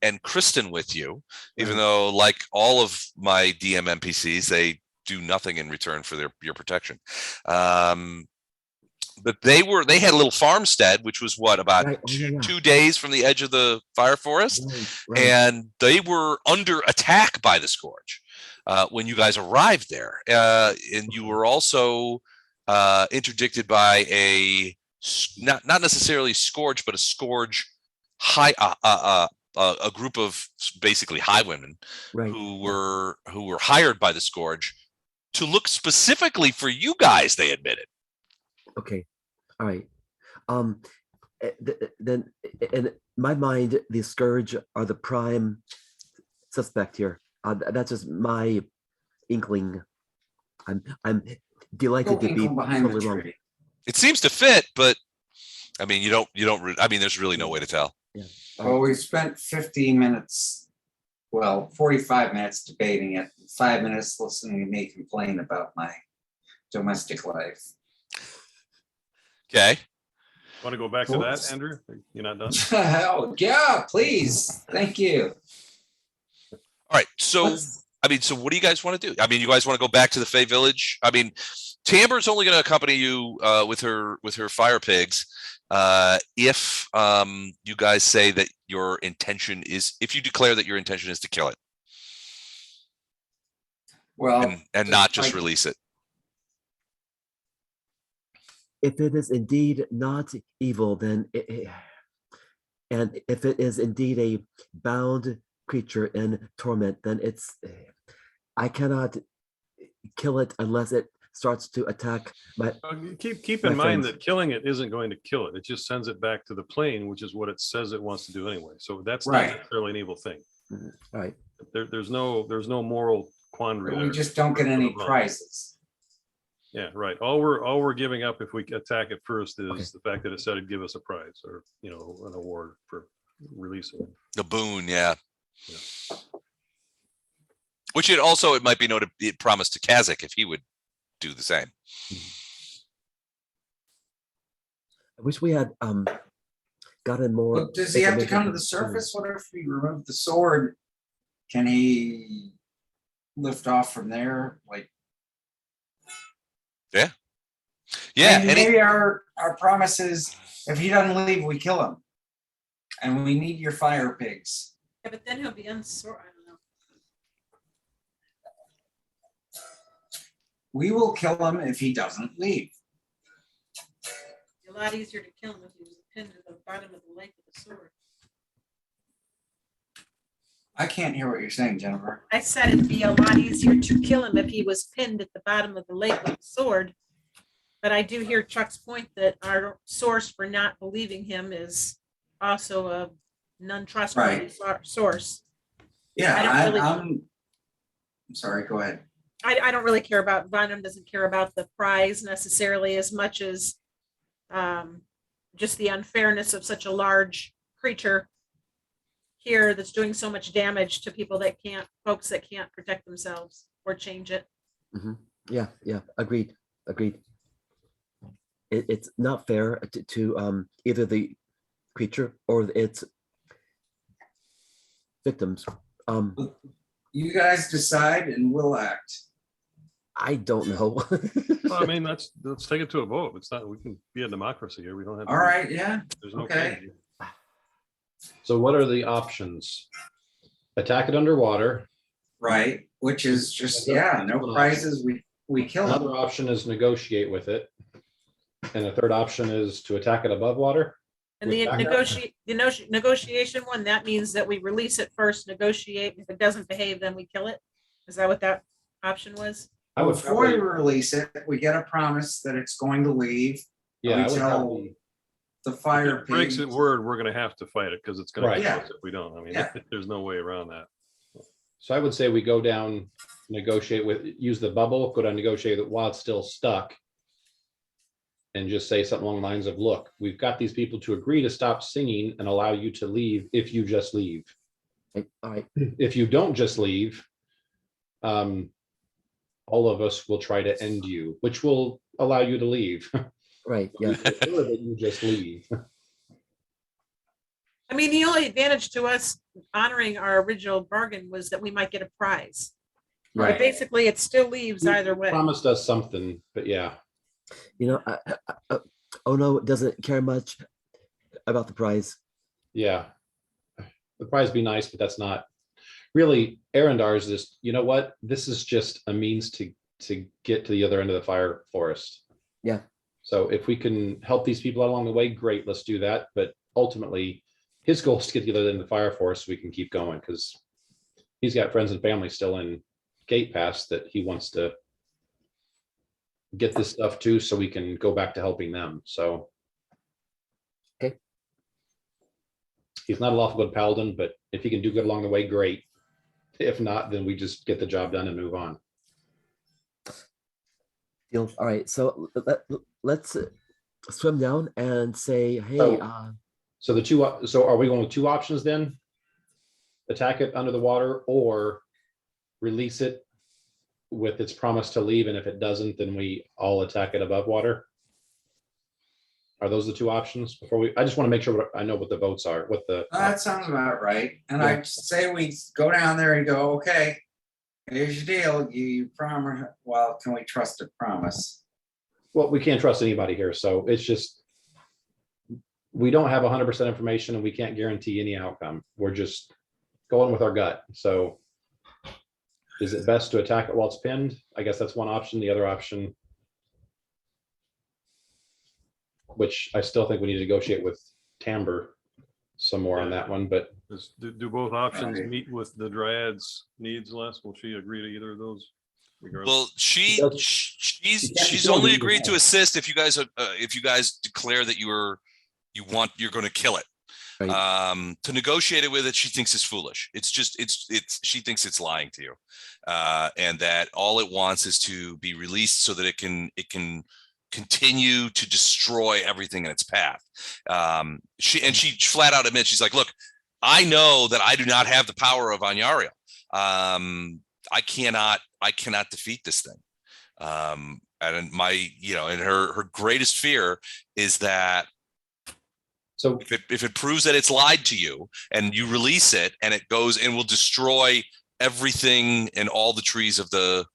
and Kristen with you, even though, like all of my DM NPCs, they do nothing in return for your protection. But they had a little farmstead, which was about 2 days from the edge of the fire forest, and they were under attack by the Scourge when you guys arrived there, and you were also interdicted by a not necessarily Scourge, but a Scourge a group of basically highwaymen who were hired by the Scourge to look specifically for you guys. They admitted. Okay, all right. Then in my mind, the Scourge are the prime suspect here. That's just my inkling. I'm delighted to be totally wrong. It seems to fit, but I mean, you don't. I mean, there's really no way to tell. Yeah. Well, we spent 50 minutes, 45 minutes debating it, 5 minutes listening to me complain about my domestic life. Okay. Want to go back to that, Andrew? You're not done? Oh, yeah, please. Thank you. All right. So, so what do you guys want to do? I mean, you guys want to go back to the Fey Village? I mean, Tamber's only going to accompany you with her fire pigs if you guys say that your intention is, if you declare that your intention is to kill it. Well, and not just release it. If it is indeed not evil, then and if it is indeed a bound creature in torment, then I cannot kill it unless it starts to attack my. Keep in mind that killing it isn't going to kill it. It just sends it back to the plane, which is what it says it wants to do anyway. So that's not necessarily an evil thing. All right. There's no moral quandary. We just don't get any prizes. Yeah, right. All we're giving up if we attack it first is the fact that it said it'd give us a prize or an award for releasing it. The boon, yeah. Which it might be noted it promised to Kazakh if he would do the same. I wish we had gotten more. Well, does he have to come to the surface? What if we remove the sword? Can he lift off from there? Yeah. Maybe our promise is if he doesn't leave, we kill him. And we need your fire pigs. Yeah, but then he'll be unsore. I don't know. We will kill him if he doesn't leave. It'd be a lot easier to kill him if he was pinned to the bottom of the lake with a sword. I can't hear what you're saying, Jennifer. I said it'd be a lot easier to kill him if he was pinned at the bottom of the lake with a sword. But I do hear Chuck's point that our source for not believing him is also a non-trustworthy source. Yeah, I don't really I'm sorry, go ahead. I don't really care about, Bynum doesn't care about the prize necessarily as much as just the unfairness of such a large creature here that's doing so much damage to people that can't, folks that can't protect themselves or change it. Yeah, agreed. It's not fair to either the creature or its victims. You guys decide and we'll act. I don't know. Well, I mean, let's take it to a vote. It's not, we can be a democracy here. We don't have. All right, yeah, There's no. okay. change. So what are the options? Attack it underwater. right, which is just, yeah, no prizes, we kill them. Another option is negotiate with it. And the third option is to attack it above water. And the With negotiation one, that means that we release it first, negotiate. If it doesn't behave, then we kill it. Is that what that option was? I would Before we probably, release it, we get a promise that it's going to leave. yeah, I would tell probably, the If fire it breaks pig. its word, we're gonna have to fight it because it's gonna Right. kill Yeah. us if we don't. I mean, Yeah. there's no way around that. so I would say we go down, negotiate with, use the bubble, go down, negotiate it while it's still stuck. And just say something along the lines of, look, we've got these people to agree to stop singing and allow you to leave if you just leave. All right. If you don't just leave, all of us will try to end you, which will allow you to leave. Right. Yeah. Prefer that you just leave. I mean, the only advantage to us honoring our original bargain was that we might get a prize. But Right. basically, it still leaves either way. Promised us something, but yeah. You know, Ono doesn't care much about the prize. Yeah. The prize be nice, but that's not really Arendar's is, you know what? This is just a means to get to the other end of the fire forest. Yeah. So if we can help these people out along the way, great, let's do that. But ultimately, his goal is to get to the other end of the fire forest so we can keep going because he's got friends and family still in Gate Pass that he wants to get this stuff to so we can go back to helping them. So. Okay. He's not a lawful good paladin, but if he can do good along the way, great. If not, then we just get the job done and move on. Deal. All right. So let's swim down and say, hey, Oh. So the two, so are we going with two options then? Attack it under the water or release it with its promise to leave, and if it doesn't, then we all attack it above water? Are those the two options before we, I just want to make sure I know what the votes are, what the. That sounds about right. And Yeah. I say we go down there and go, okay, here's your deal. You promise, well, can we trust a promise? Well, we can't trust anybody here, so it's just, we don't have 100% information and we can't guarantee any outcome. We're just going with our gut. So is it best to attack it while it's pinned? I guess that's one option. The other option, which I still think we need to negotiate with Tamber some more on that one, but Do both options Right. meet with the Dryad's needs, Les? Will she agree to either of those? regardless? Well, She doesn't- she's don't only agree to agreed to that. assist if you guys declare that you're going to kill it. Right. To negotiate it with it, she thinks is foolish. It's she thinks it's lying to you, and that all it wants is to be released so that it can continue to destroy everything in its path. She flat out admits, she's like, look, I know that I do not have the power of Anyariel. I cannot defeat this thing. And and her greatest fear is that so if it proves that it's lied to you and you release it and it goes and will destroy everything and all the trees of the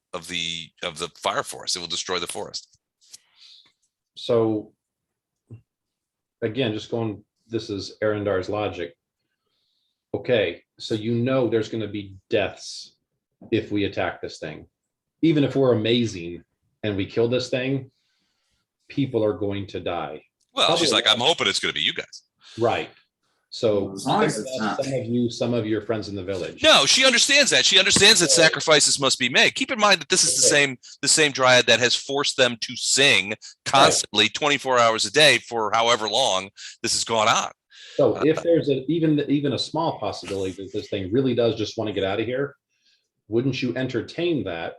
fire forest, it will destroy the forest. So again, just going, this is Arendar's logic. Okay, so there's going to be deaths if we attack this thing. Even if we're amazing and we kill this thing, people are going to die. Well, she's like, I'm hoping it's going to be you guys. Right. So As long as it's not. some of your friends in the village. No, she understands that. She understands that sacrifices must be made. Keep in mind that this is the same dryad that has forced them to sing constantly 24 hours a day for however long this has gone on. So if there's even a small possibility that this thing really does just want to get out of here, wouldn't you entertain that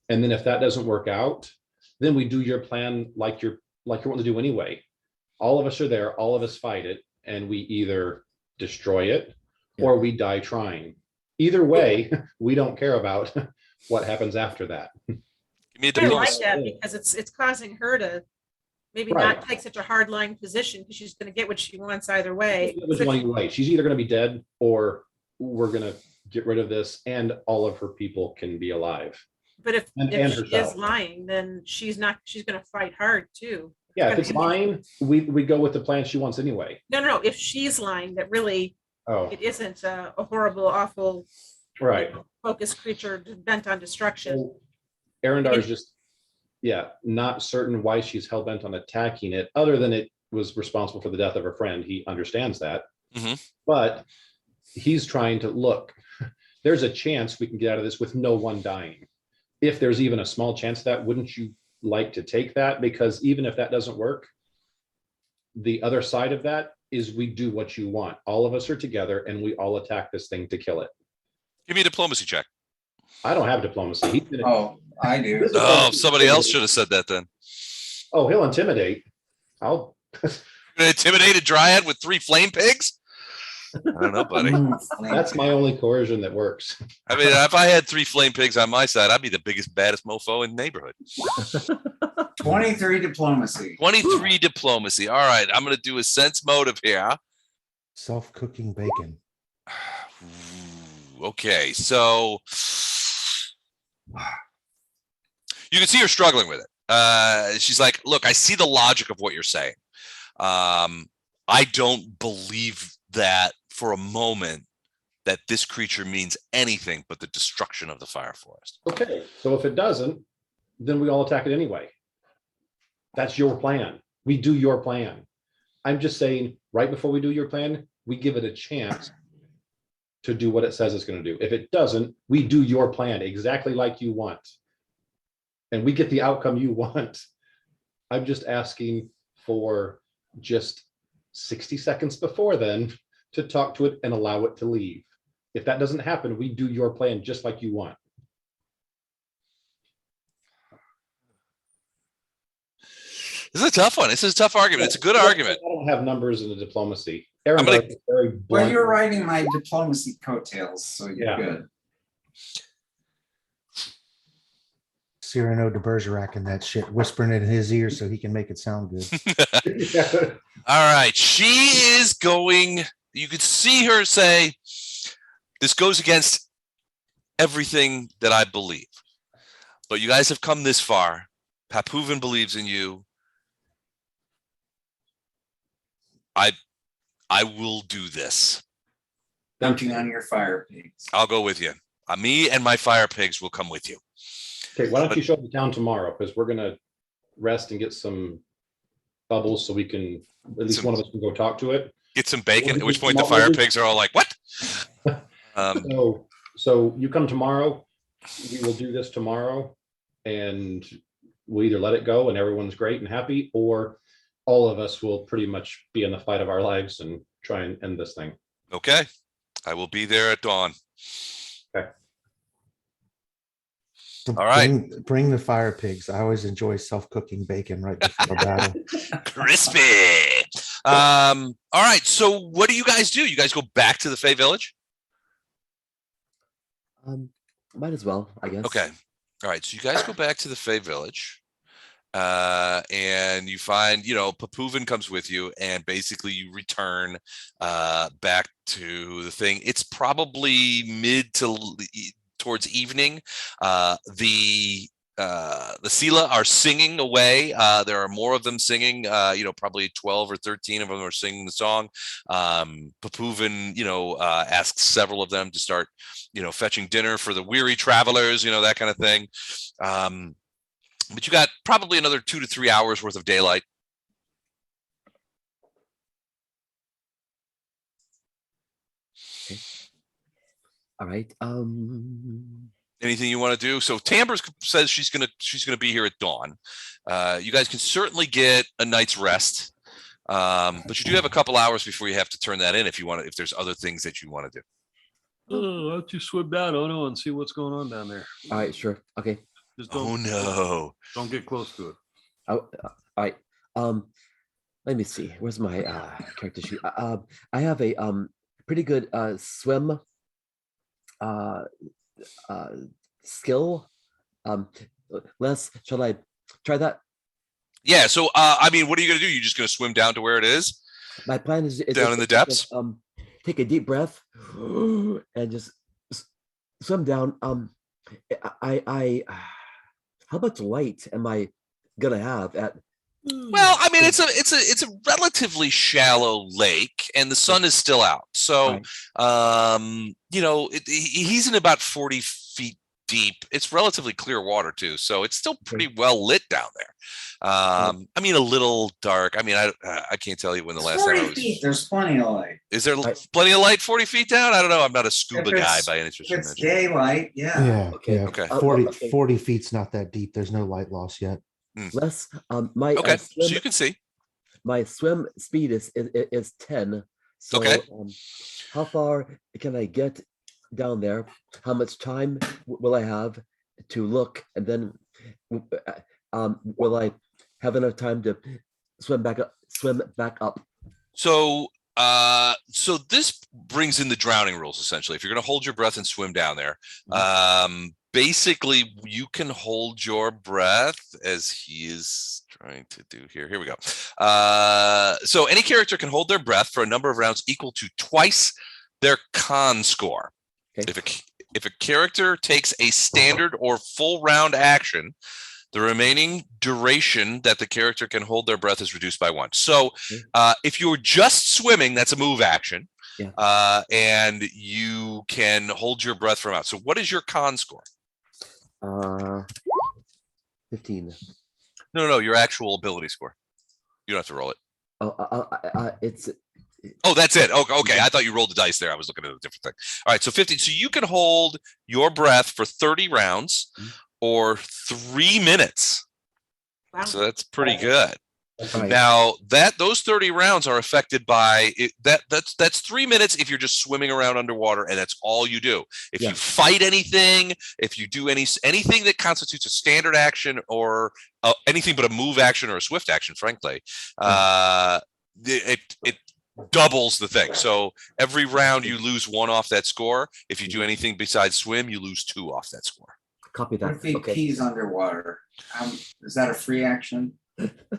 And then if that doesn't work out, then we do your plan like you're wanting to do anyway. All of us are there, all of us fight it, and we either destroy it or we die trying. Either way, we don't care about what happens after that. Give me a I like diplomacy. that because it's causing her to maybe Right. not take such a hard line position because she's going to get what she wants either way. Which one you like? She's either going to be dead or we're going to get rid of this and all of her people can be alive. But if And she is herself. lying, then she's going to fight hard too. Yeah, if it's lying, we go with the plan she wants anyway. No. If she's lying, that really Oh, it isn't a horrible, awful, right. focused creature bent on destruction. So Arendar is just, not certain why she's hell bent on attacking it, other than it was responsible for the death of her friend. He understands that. Mhm. But he's trying to look, there's a chance we can get out of this with no one dying. If there's even a small chance of that, wouldn't you like to take that? Because even if that doesn't work, the other side of that is we do what you want. All of us are together and we all attack this thing to kill it. Give me a diplomacy check. I don't have diplomacy. He's gonna, Oh, I do. Oh, somebody else should have said that then. he'll intimidate. I'll An intimidated dryad with 3 flame pigs? I don't know, buddy. that's my only coercion that works. I mean, if I had 3 flame pigs on my side, I'd be the biggest, baddest mofo in the neighborhood. 23 diplomacy. 23 diplomacy. All right, I'm going to do a sense motive here. Self-cooking bacon. Okay, so you can see her struggling with it. She's like, look, I see the logic of what you're saying. I don't believe that for a moment that this creature means anything but the destruction of the fire forest. Okay, so if it doesn't, then we all attack it anyway. That's your plan. We do your plan. I'm just saying, right before we do your plan, we give it a chance to do what it says it's going to do. If it doesn't, we do your plan exactly like you want. And we get the outcome you want. I'm just asking for just 60 seconds before then to talk to it and allow it to leave. If that doesn't happen, we do your plan just like you want. This is a tough one. This is a tough argument. It's a good argument. I don't have numbers in the diplomacy. gonna- Aaron, very Well, blunt. you're writing my diplomacy coattails, so you're Yeah. good. Cyrano de Bergerac and that shit, whispering in his ear so he can make it sound good. All right. She is going, you could see her say, this goes against everything that I believe. But you guys have come this far. Papuvan believes in you. I will do this. Dumping on your fire pigs. I'll go with you. Me and my fire pigs will come with you. Okay, why don't you show up in town tomorrow? Because we're gonna rest and get some bubbles so we can, at least one of us can go talk to it. Get some bacon, at Well, which point the tomorrow- fire pigs are all like, what? So you come tomorrow, we will do this tomorrow, and we'll either let it go and everyone's great and happy, or all of us will pretty much be in the fight of our lives and try and end this thing. Okay. I will be there at dawn. All right. Bring the fire pigs. I always enjoy self-cooking bacon right before battle. Crispy. All right. So what do you guys do? You guys go back to the Fey Village? Might as well, I guess. Okay. All right. So you guys go back to the Fey Village. And you find, Papuvan comes with you, and basically you return back to the thing. It's probably mid to towards evening. The seela are singing away. There are more of them singing. Probably 12 or 13 of them are singing the song. Papuvan, asks several of them to start, fetching dinner for the weary travelers, that kind of thing. But you got probably another 2 to 3 hours worth of daylight. Okay. All right. Anything you want to do? So Tamber says she's gonna be here at dawn. You guys can certainly get a night's rest, but you do have a couple hours before you have to turn that in if there's other things that you want to do. Oh, why don't you swim down, Ono, and see what's going on down there? All right, sure. Okay. Just Oh don't, no. don't get close to it. All right. Let me see. Where's my character sheet? I have a pretty good swim skill. Les, shall I try that? Yeah. So I mean, what are you gonna do? You just gonna swim down to where it is? My plan is Down in the depths? Take a deep breath and just swim down. I how much light am I gonna have at? Well, I mean, it's a relatively shallow lake, and the sun is still out. So, Right. you know, he's in about 40 feet deep. It's relatively clear water too, so it's still pretty well lit down there. I mean, a little dark. I mean, I can't tell you when the last time 40 I was. feet, there's plenty of light. Is there Right. plenty of light 40 feet down? I don't know. I'm not a scuba If guy it's- by any stretch If of it's imagination. daylight, yeah. Yeah, Okay. yeah. Okay. 40, Okay. 40 feet's not that deep. There's no light loss yet. Les, my Okay, so swim, you can see. my swim speed is 10. So Okay. How far can I get down there? How much time will I have to look, and then will I have enough time to swim back up? So so this brings in the drowning rules essentially. If you're going to hold your breath and swim down there, basically you can hold your breath, as he is trying to do here. Here we go. So any character can hold their breath for a number of rounds equal to twice their con score. Okay. If a character takes a standard or full round action, the remaining duration that the character can hold their breath is reduced by 1. So if you're just swimming, that's a move action. Yeah. And you can hold your breath for a minute. So what is your con score? 15. No, your actual ability score. You don't have to roll it. It's Oh, that's it. Okay. I thought you rolled the dice there. I was looking at a different thing. All right. So 15. So you can hold your breath for 30 rounds or 3 minutes. Wow. So that's pretty good. right. Now those 30 rounds are affected by it, that's 3 minutes if you're just swimming around underwater and that's all you do. If Yeah. you fight anything, if you do anything that constitutes a standard action or anything but a move action or a swift action, frankly, it doubles the thing. So every round you lose 1 off that score. If you do anything besides swim, you lose 2 off that score. Copy What that. if he Okay. pees underwater? Is that a free action?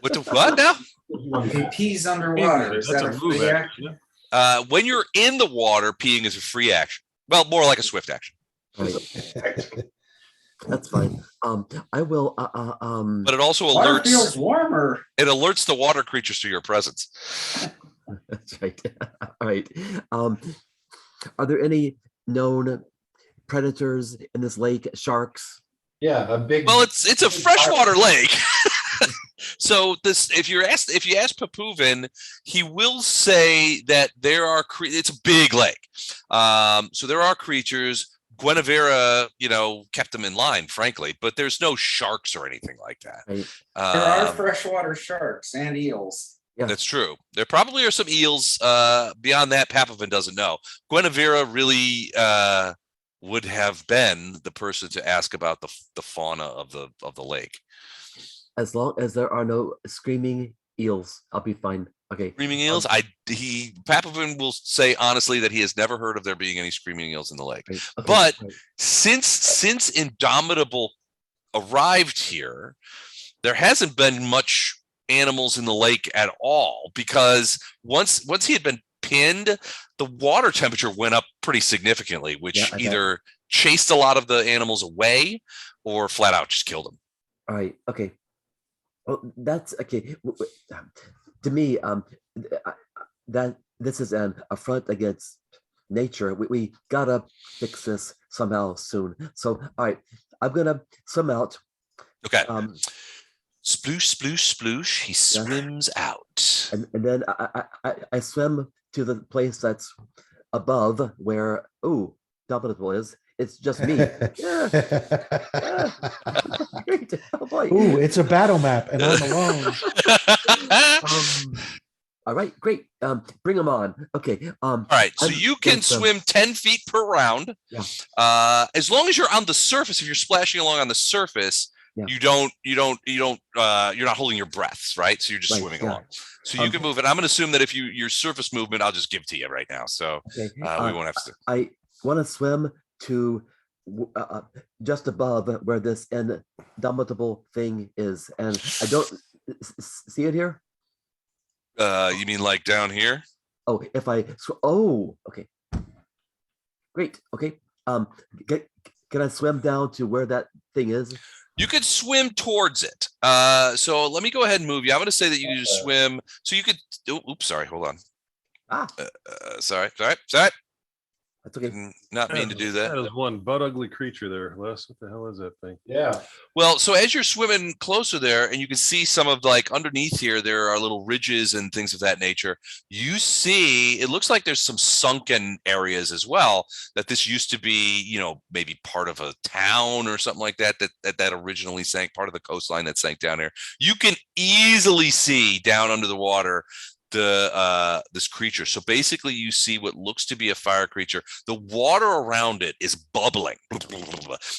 What now? If he pees underwater, is That's that a a move free action. action? When you're in the water, peeing is a free action. Well, more like a swift action. Right. That's fine. I will. But it also Water feels alerts. warmer. It alerts the water creatures to your presence. That's right. All right. Are there any known predators in this lake? Sharks? Yeah, a big. Well, it's a freshwater lake. So if you ask Papuvin, he will say that there are it's a big lake. So there are creatures. Guinevere, kept them in line, frankly, but there's no sharks or anything like that. Right. There are freshwater sharks and eels. Yeah. That's true. There probably are some eels. Beyond that, Papuvin doesn't know. Guinevere really would have been the person to ask about the fauna of the lake. As long as there are no screaming eels, I'll be fine. Okay. Screaming eels? Papuvin will say honestly that he has never heard of there being any screaming eels in the lake. Right, okay, But right. since Indomitable arrived here, there hasn't been much animals in the lake at all, because once he had been pinned, the water temperature went up pretty significantly, which Yeah, I bet. either chased a lot of the animals away or flat out just killed them. All right. Okay. Well, that's okay. To me, that this is an affront against nature. We gotta fix this somehow soon. So, all right, I'm gonna swim out. Okay. Sploosh, sploosh, sploosh. He swims out. And then I swim to the place that's above where Dominable is. It's just me. Great. Oh boy. Ooh, it's a battle map, and I'm alone. All right, great. Bring them on. Okay. All right, so I'm you can gonna swim 10 feet per round. Yeah. As long as you're on the surface, if you're splashing along on the surface, Yeah. you're not holding your breaths, right? So you're just Right, swimming yeah. along. So you can move it. I'm going to assume that if your surface movement, I'll just give to you right now. So Okay. we won't have to. I want to swim to just above where this indomitable thing is, and I don't see it here. You mean like down here? Oh, if I oh, okay, great. Okay, can I swim down to where that thing is? You could swim towards it. So let me go ahead and move you. I'm going to say that you can just swim. So you could. Oops, sorry. Hold on. Sorry. That's okay. Didn't not mean to do that. That is one butt ugly creature there, Les. What the hell is that thing? Yeah. Well, so as you're swimming closer there, and you can see some of like underneath here, there are little ridges and things of that nature. You see, it looks like there's some sunken areas as well. That this used to be, maybe part of a town or something like that. That originally sank, part of the coastline that sank down there. You can easily see down under the water this creature. So basically you see what looks to be a fire creature. The water around it is bubbling,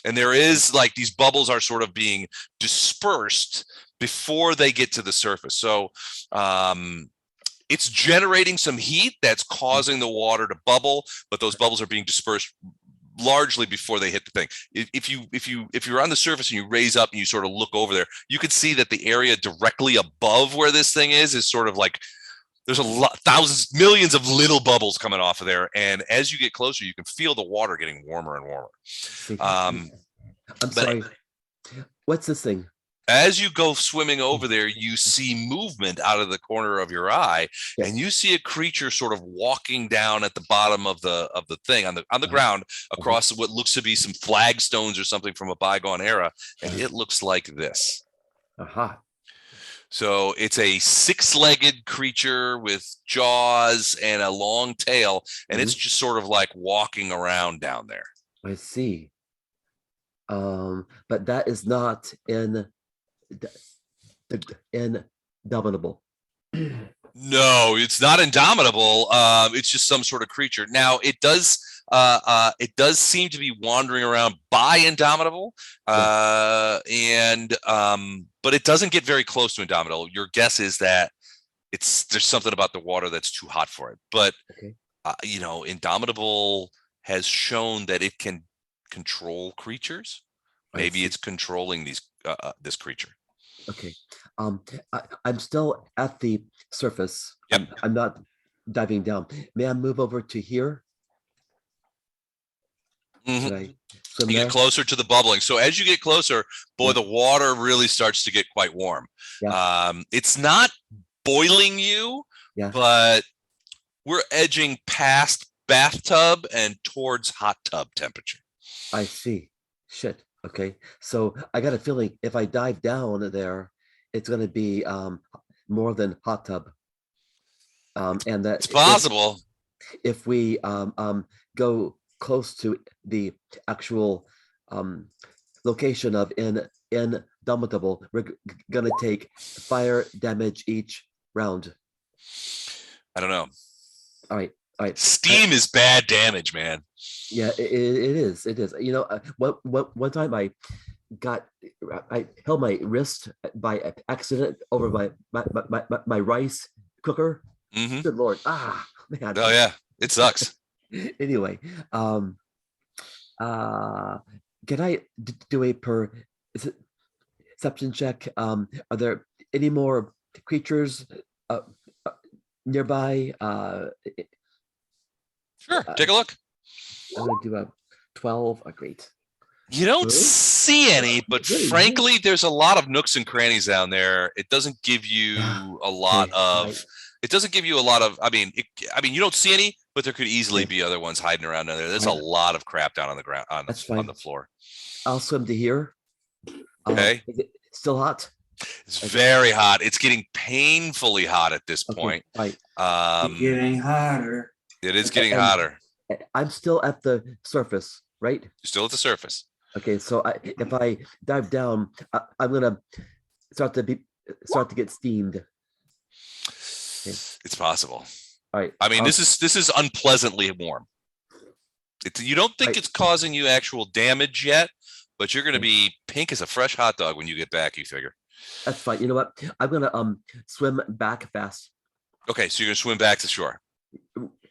and there is like these bubbles are sort of being dispersed before they get to the surface. So it's generating some heat that's causing the water to bubble, but those bubbles are being dispersed largely before they hit the thing. If you're on the surface and you raise up and you sort of look over there, you can see that the area directly above where this thing is sort of like there's a lot, thousands, millions of little bubbles coming off of there. And as you get closer, you can feel the water getting warmer and warmer. I'm sorry. What's this thing? As you go swimming over there, you see movement out of the corner of your eye, and you see a creature sort of walking down at the bottom of the thing on the ground across what looks to be some flagstones or something from a bygone era, and it looks like this. Aha. So it's a 6-legged creature with jaws and a long tail, and it's just sort of like walking around down there. I see. But that is not indomitable. No, it's not indomitable. It's just some sort of creature. Now it does seem to be wandering around by Indomitable, but it doesn't get very close to Indomitable. Your guess is that there's something about the water that's too hot for it. But Indomitable has shown that it can control creatures. Maybe it's controlling this creature. Okay. I'm still at the surface. Yep. I'm not diving down. May I move over to here? Can I swim You there? get closer to the bubbling. So as you get closer, boy, the water really starts to get quite warm. It's not boiling you, but we're edging past bathtub and towards hot tub temperature. I see. Shit. Okay. So I got a feeling if I dive down there, it's going to be more than hot tub. And that it's possible. If we go close to the actual location of Indomitable, we're going to take fire damage each round. I don't know. All right. Steam is bad damage, man. Yeah, it is. It is. One time I held my wrist by accident over my rice cooker. Mm-hmm. Good Lord. Man. Oh yeah, it sucks. Anyway, can I do a perception check? Are there any more creatures nearby? Sure, take a look. I'm gonna do a 12. Great. You don't see any, but frankly, there's a lot of nooks and crannies down there. It doesn't give you a lot of. It doesn't give you a lot of. I mean, you don't see any, but there could easily be other ones hiding around down there. There's a lot of crap down on the ground on the floor. I'll swim to here. Okay. Is it still hot? It's very hot. It's getting painfully hot at this point. Right. It's getting hotter. It is getting hotter. I'm still at the surface, right? You're still at the surface. Okay, so if I dive down, I'm gonna start to get steamed. It's possible. All right. I mean, this is unpleasantly warm. You don't think Right. it's causing you actual damage yet, but you're going to Okay. be pink as a fresh hot dog when you get back, you figure. That's fine. You know what? I'm gonna swim back fast Okay, so you're going to swim back to shore.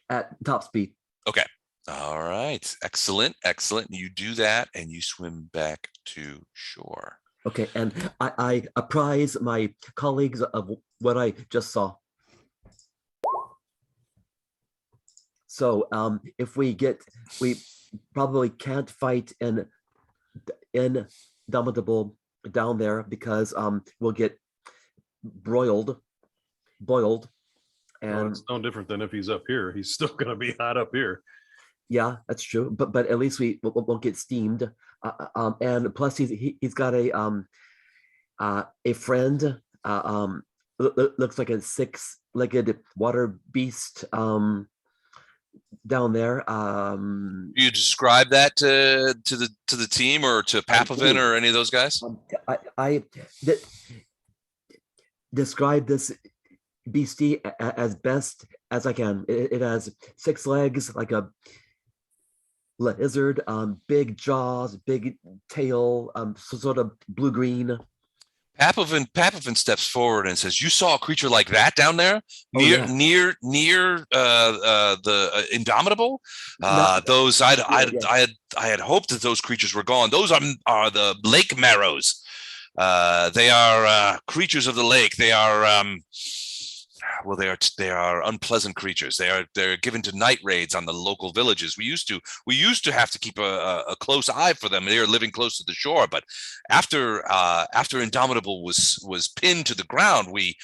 at top speed. Okay. All right. Excellent. Excellent. You do that and you swim back to shore. Okay, and I apprise my colleagues of what I just saw. So if we probably can't fight in Indomitable down there because we'll get boiled, Well, and it's no different than if he's up here. He's still going to be hot up here. yeah, that's true. But at least we won't get steamed. And plus he's got a friend. Looks like a six-legged water beast down there. You describe that to the team or to Papovin do. or any of those guys? I describe this beastie as best as I can. It has 6 legs, like a lizard, big jaws, big tail, sort of blue-green. Papovin steps forward and says, "You saw a creature like that down there near the Indomitable? Those I had hoped that those creatures were gone. Those are the lake marrows. They are creatures of the lake. They are they are unpleasant creatures. They're given to night raids on the local villages. We used to have to keep a close eye for them. They are living close to the shore, but after Indomitable was pinned to the ground, we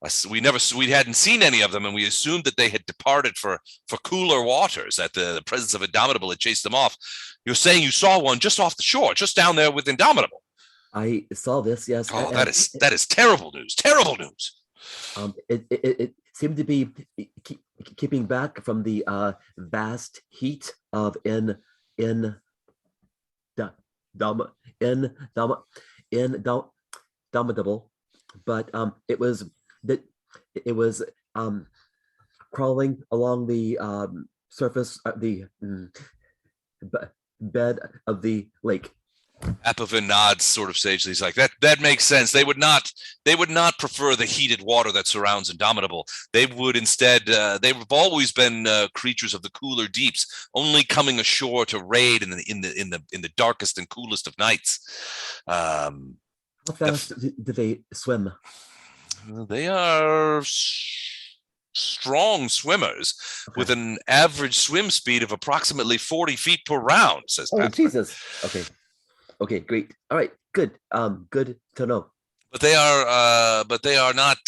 hadn't seen any of them, and we assumed that they had departed for cooler waters. That the presence of Indomitable had chased them off. You're saying you saw one just off the shore, just down there with Indomitable? I saw this, yes. Oh, that is terrible news. Terrible news. It seemed to be keeping back from the vast heat of Indomitable, but it was crawling along the surface, the bed of the lake. Papovin nods sort of sagely. He's like, that makes sense. They would not prefer the heated water that surrounds Indomitable. They would instead, they've always been creatures of the cooler deeps, only coming ashore to raid in the darkest and coolest of nights. How fast do they swim? They are strong swimmers with an average swim speed of approximately 40 feet per round, says Oh, Papovin. Jesus. Okay, great. All right, good. Good to know. But they are not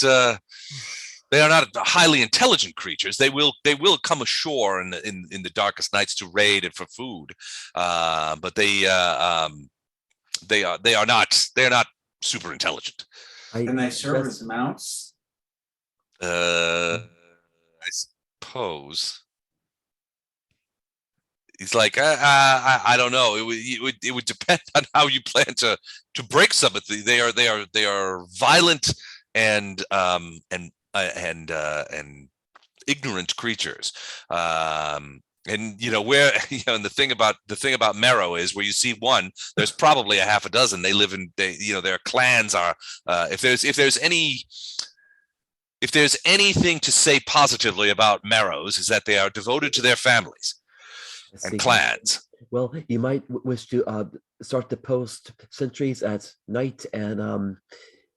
highly intelligent creatures. They will come ashore in the darkest nights to raid and for food. But they are not super intelligent. Can they serve as mounts? I suppose. He's like, I don't know. It would depend on how you plan to break some of the. They are violent and ignorant creatures. And and the thing about Marrow is where you see one, there's probably a half a dozen. They live in their clans are. If there's anything to say positively about Marrows is that they are devoted to their families and clans. Well, you might wish to start to post sentries at night and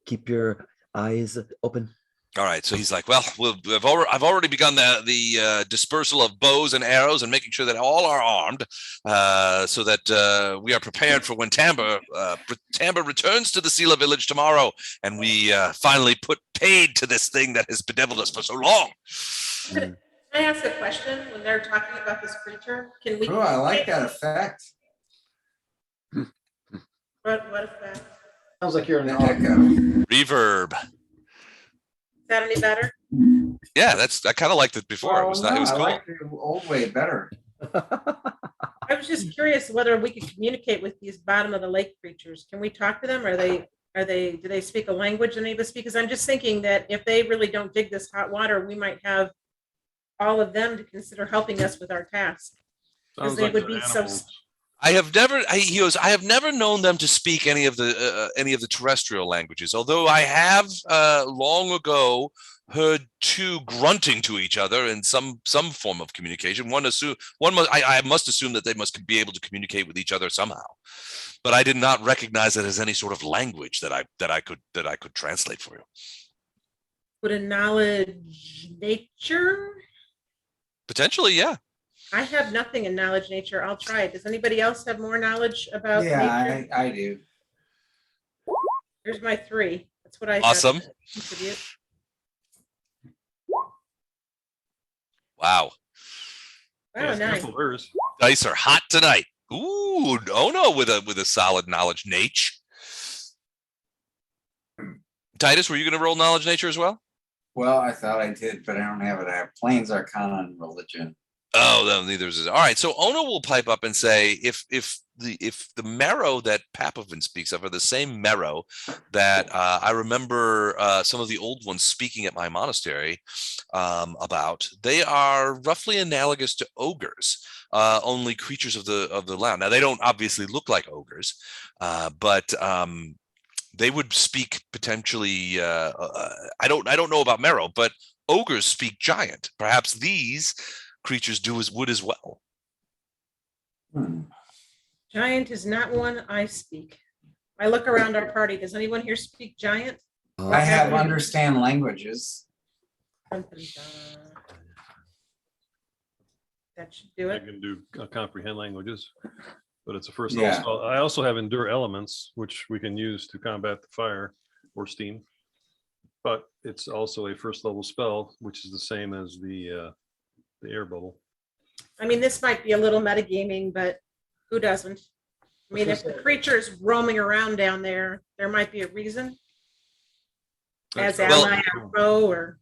keep your eyes open. All right, so he's like, well, I've already begun the dispersal of bows and arrows and making sure that all are armed, so that we are prepared for when Tamber returns to the Seela village tomorrow, and we finally put paid to this thing that has bedeviled us for so long. Can I ask a question when they're talking about this creature? Can we? Oh, I like that effect. What effect? Sounds like you're in The an echo. Reverb. Is that any better? Yeah, I kind of liked it before. It was I cool. like the old way better. I was just curious whether we could communicate with these bottom of the lake creatures. Can we talk to them? Or are they do they speak a language that any of us speak? Because I'm just thinking that if they really don't dig this hot water, we might have all of them to consider helping us with our task. Sounds they like would the be so- animals. I have never. He goes. I have never known them to speak any of the terrestrial languages. Although I have long ago heard two grunting to each other in some form of communication. I must assume that they must be able to communicate with each other somehow, but I did not recognize it as any sort of language that I could translate for you. Would a knowledge nature? Potentially, yeah. I have nothing in knowledge nature. I'll try it. Does anybody else have more knowledge about nature? Yeah, I do. Here's my 3. That's what I got Awesome. to contribute. Wow. Wow, Yeah, nice. careful hers. Dice are hot tonight. Ooh, no, with a solid knowledge nature. Titus, were you going to roll knowledge nature as well? Well, I thought I did, but I don't have it. I have planes, arcana, and religion. Oh, no, neither is. All right. So Ono will pipe up and say, if the marrow that Papovin speaks of are the same marrow that I remember some of the old ones speaking at my monastery about, they are roughly analogous to ogres, only creatures of the land. Now they don't obviously look like ogres, but they would speak potentially. I don't know about marrow, but ogres speak giant. Perhaps these creatures would as well. Giant is not one I speak. I look around our party. Does anyone here speak giant? I have understand languages. That should do I it. can do comprehend languages, but it's a first Yeah. level spell. I also have endure elements, which we can use to combat the fire or steam. But it's also a first level spell, which is the same as the air bubble. I mean, this might be a little metagaming, but who doesn't? I mean, if the creature is roaming around down there, there might be a reason. As Well- ally pro or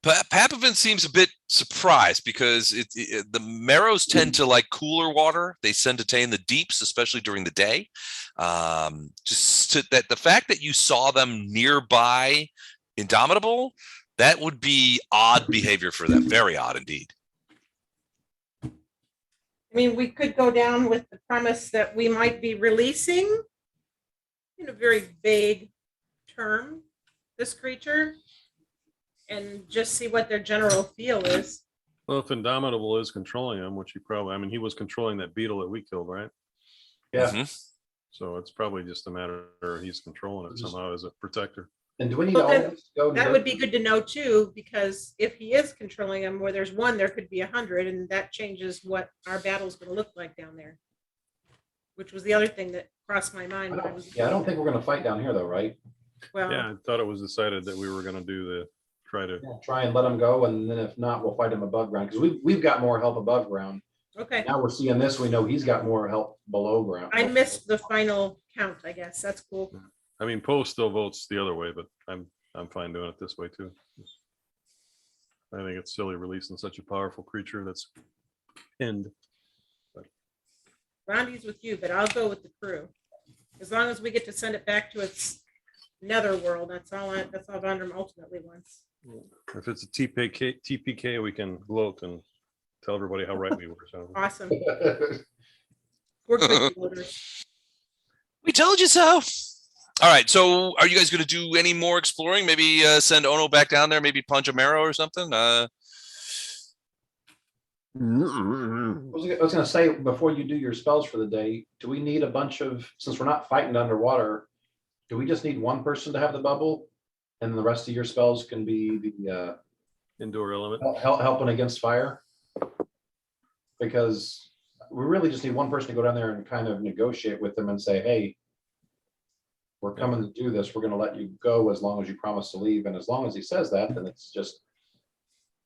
Papovin seems a bit surprised because the marrows tend to like cooler water. They tend to stay in the deeps, especially during the day. That the fact that you saw them nearby Indomitable, that would be odd behavior for them. Very odd indeed. I mean, we could go down with the premise that we might be releasing, in a very vague term, this creature and just see what their general feel is. Well, if Indomitable is controlling him, which he probably, I mean, he was controlling that beetle that we killed, right? Yeah. Mhm. So it's probably just a matter of he's controlling it somehow as a protector. And do we need Well, to then, always go? That would be good to know too, because if he is controlling them, where there's one, there could be 100, and that changes what our battle's gonna look like down there. Which was the other thing that crossed my mind when I was. Yeah, I don't think we're gonna fight down here though, right? Well, Yeah, I thought it was decided that we were gonna try to, Yeah, try and let him go, and then if not, we'll fight him above ground, because we've got more help above ground. okay. Now we're seeing this, we know he's got more help below ground. I missed the final count, I guess. That's cool. I mean, Poe still votes the other way, but I'm fine doing it this way too. I think it's silly releasing such a powerful creature that's pinned. Rondi's with you, but I'll go with the crew. As long as we get to send it back to its nether world, that's all Vondram ultimately wants. If it's a TPK, we can gloat and tell everybody how right we were. So Awesome. We're good voters. We told you so. All right. So, are you guys going to do any more exploring? Maybe send Ono back down there. Maybe punch a marrow or something. I was gonna say, before you do your spells for the day, do we need a bunch of, since we're not fighting underwater, do we just need one person to have the bubble? And the rest of your spells can be the indoor element. helping against fire? Because we really just need one person to go down there and kind of negotiate with them and say, hey, we're coming to do this. We're gonna let you go as long as you promise to leave. And as long as he says that, then it's just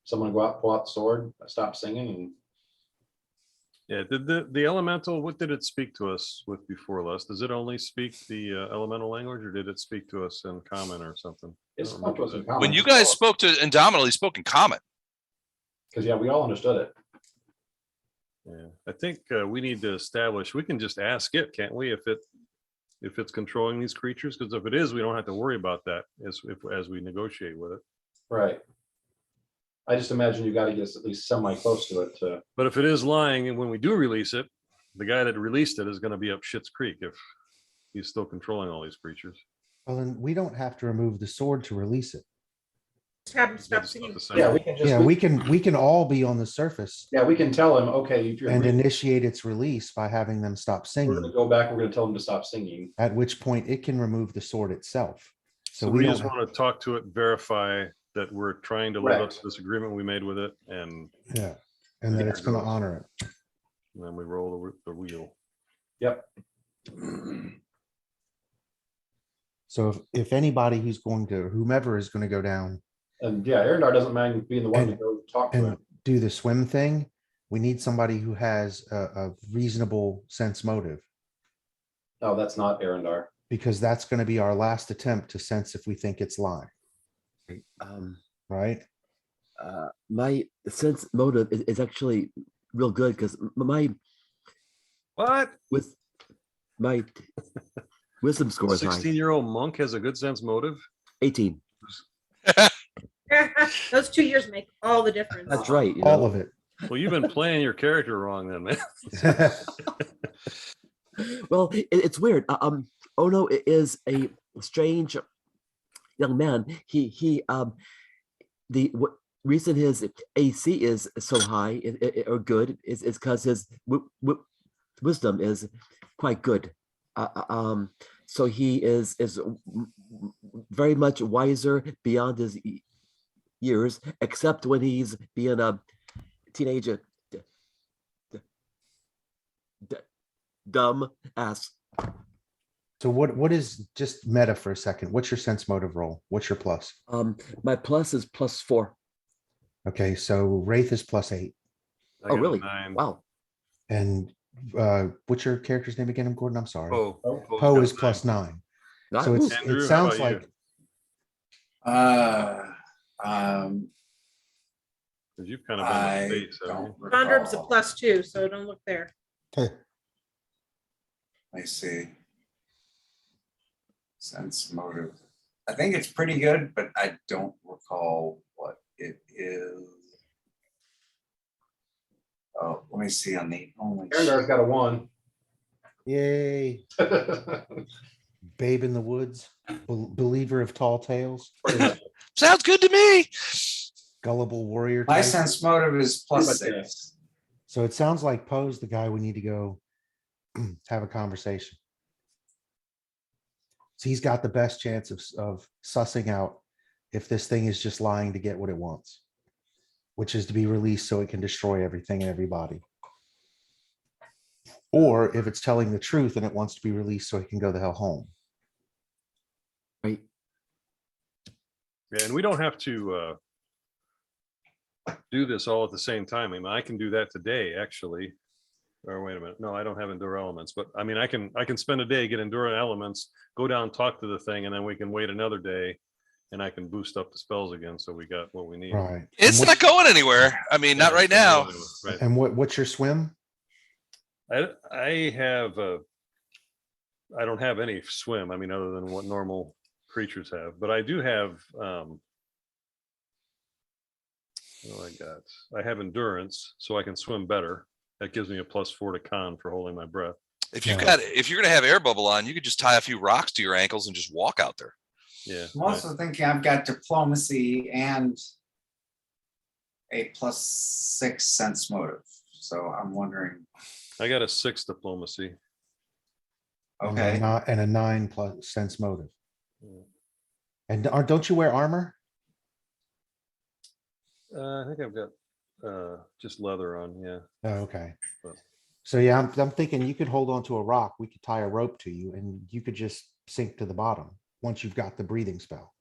someone go out, pull out the sword, stop singing, and Yeah, did the elemental, what did it speak to us with before, Les? Does it only speak the elemental language, or did it speak to us in common or something? it's I don't remember that. When you guys spoke to Indomitable, he spoke in common. because yeah, we all understood it. Yeah, I think we need to establish, we can just ask it, can't we? If it if it's controlling these creatures, because if it is, we don't have to worry about that as we negotiate with it. Right. I just imagine you gotta get us at least semi close to it to, But if it is lying, and when we do release it, the guy that released it is going to be up Shit's Creek if he's still controlling all these creatures. Well, then we don't have to remove the sword to release it. Just have them stop That's not singing. the same. yeah, we can just, Yeah, we can all be on the surface yeah, we can tell him, okay, if you're, and we're initiate its release by having them stop gonna singing, go back, we're gonna tell him to stop singing. at which point it can remove the sword itself. So we don't just have- want to talk to it, verify that we're trying to live up Correct. to this agreement we made with it, and Yeah, and that There it's gonna goes. honor it. then we roll the wheel. Yep. So if anybody who's going to, whomever is gonna go down And yeah, Arendar doesn't mind being the one to And- go talk to and him. do the swim thing, we need somebody who has a reasonable sense motive, Oh, that's not Arendar. because that's gonna be our last attempt to sense if we think it's lying, Um, right? my sense motive is actually real good because my What? with my wisdom score is high. 16-year-old monk has a good sense motive. 18. Those 2 years make all the difference. That's right. You All know? of it. Well, you've been playing your character wrong then, man. Well, it's weird. Ono is a strange young man. Reason his AC is so high or good is because his wisdom is quite good. So he is very much wiser beyond his years, except when he's being a teenager. Dumb ass. So what is, just meta for a second, what's your sense motive roll? What's your plus? My plus is +4. Okay, so Wraith is +8. I Oh, got a really? 9. Wow. And what's your character's name again, Gordon? I'm sorry. Poe. Oh, Poe got is a 9. +9. Not- So it's, Andrew, it how sounds about you? like, Because you've kind of been in I the States, haven't don't you? Condurb's a recall. +2, so don't look there. Let me see. Sense motive. I think it's pretty good, but I don't recall what it is. Oh, let me see on the only. Arendar's got a 1. yay, babe in the woods, believer of tall tales, Sounds good to me. gullible warrior My type. sense motive is Pretty much, +6. So it sounds like Poe's the guy we need to go have a conversation. So he's got the best chance of sussing out if this thing is just lying to get what it wants, which is to be released so it can destroy everything and everybody. Or if it's telling the truth and it wants to be released so it can go the hell home. Right. Yeah, and we don't have to do this all at the same time. I mean, I can do that today, actually. Or wait a minute. No, I don't have endure elements, but I mean, I can spend a day, get endure elements, go down, talk to the thing, and then we can wait another day and I can boost up the spells again. So we got what we need. Right. It's not going anywhere. I mean, not Yeah, right now. Right. And what's your swim? I have I don't have any swim. I mean, other than what normal creatures have, but I do have I have endurance, so I can swim better. That gives me a +4 to con for holding my breath. If you've Yeah. got, if you're gonna have air bubble on, you could just tie a few rocks to your ankles and just walk out there. Yeah. I'm also thinking I've got diplomacy and a +6 sense motive. So I'm wondering, I got a 6 diplomacy. okay, And a 9 plus sense motive. Yeah. And don't you wear armor? I think I've got just leather on. Yeah. Oh, okay. But- So yeah, I'm thinking you could hold on to a rock. We could tie a rope to you and you could just sink to the bottom once you've got the breathing spell.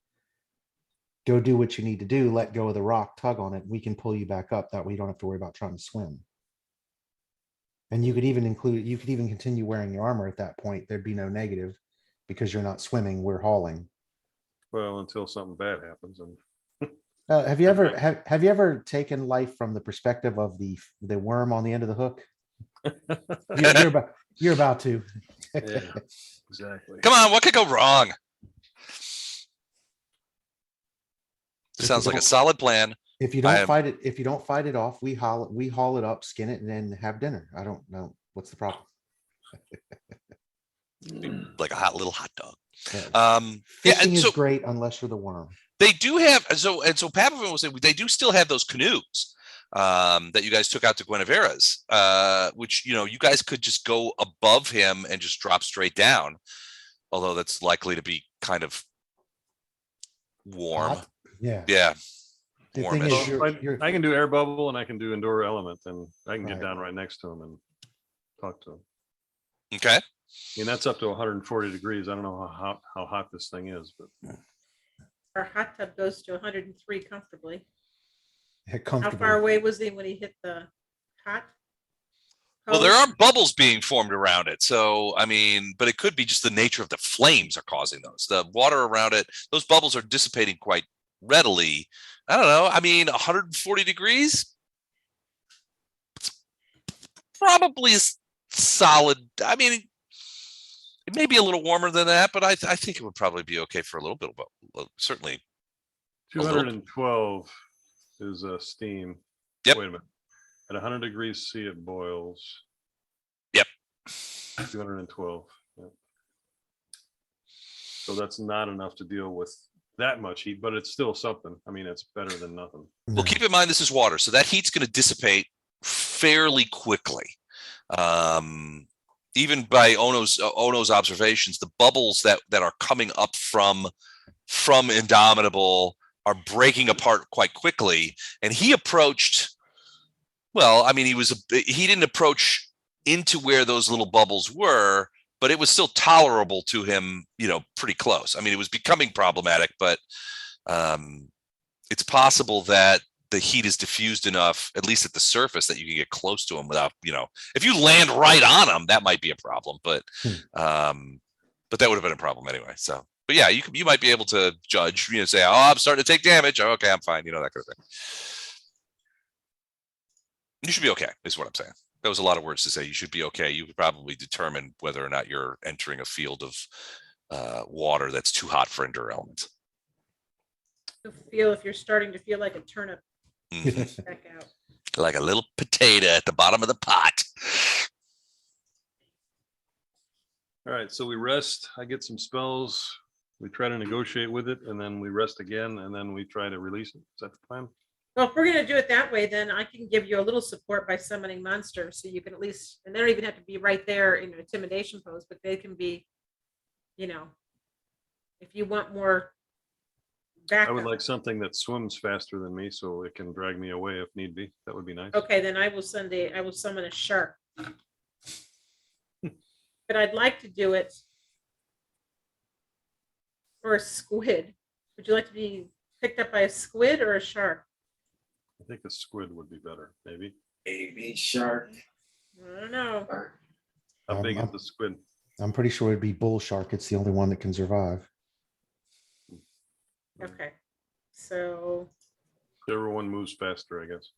Go do what you need to do, let go of the rock, tug on it. We can pull you back up. That way you don't have to worry about trying to swim. And you could even continue wearing your armor at that point. There'd be no negative because you're not swimming, we're hauling. Well, until something bad happens, and Have you ever taken life from the perspective of the worm on the end of the hook? You're about to. yeah. Exactly. Come on, what could go wrong? Sounds like a solid plan. If you I don't am- fight it, if you don't fight it off, we haul it up, skin it, and then have dinner. I don't know. What's the problem? Like a little hot dog. Yeah. Yeah, Fishing and is so great unless you're the worm. they do have so Papavin was saying they do still have those canoes that you guys took out to Guinevere's, which you guys could just go above him and just drop straight down. Although that's likely to be kind of warm. Hot? Yeah. Yeah. The thing Warmish. is, Well, you're, I can do air bubble and I can do indoor element, and I can get Right. down right next to him and talk to him. Okay. I mean, that's up to 140 degrees. I don't know how hot this thing is, but Our hot tub goes to 103 comfortably. How comfortable. far away was he when he hit the hot? Well, there coast? are bubbles being formed around it. So, I mean, but it could be just the nature of the flames are causing those. The water around it, those bubbles are dissipating quite readily. I don't know. I mean, 140 degrees? Probably solid. I mean, it may be a little warmer than that, but I think it would probably be okay for a little bit. But certainly, A little- 212 is steam. Yep. Wait a minute. At 100 degrees C, it boils. Yep. 212. Yep. So that's not enough to deal with that much heat, but it's still something. I mean, it's better than nothing. well, keep in mind this is water, so that heat's going to dissipate fairly quickly. Even by Ono's observations, the bubbles that are coming up from Indomitable are breaking apart quite quickly. And he approached. Well, I mean, he didn't approach into where those little bubbles were, but it was still tolerable to him, pretty close. I mean, it was becoming problematic, but it's possible that the heat is diffused enough, at least at the surface, that you can get close to him without, if you land right on him, that might be a problem, but that would have been a problem anyway. So, but yeah, you might be able to judge, say, oh, I'm starting to take damage. Oh, okay, I'm fine. That kind of thing. You should be okay, is what I'm saying. That was a lot of words to say. You should be okay. You could probably determine whether or not you're entering a field of water that's too hot for indoor elements. You'll feel if you're starting to feel like a turnip Mhm. back out. Like a little potato at the bottom of the pot. All right, so we rest. I get some spells. We try to negotiate with it, and then we rest again, and then we try to release it. Is that the plan? Well, if we're gonna do it that way, then I can give you a little support by summoning monsters, so you can at least, and they don't even have to be right there in an intimidation pose, but they can be, if you want more I backup. would like something that swims faster than me, so it can drag me away if need be. That would be nice. Okay, then I will summon a shark. But I'd like to do it for a squid. Would you like to be picked up by a squid or a shark? I think a squid would be better, maybe. Baby shark. I don't know. How big is I'm- the squid? I'm pretty sure it'd be bull shark. It's the only one that can survive. Okay, so, Whichever one moves faster, I guess.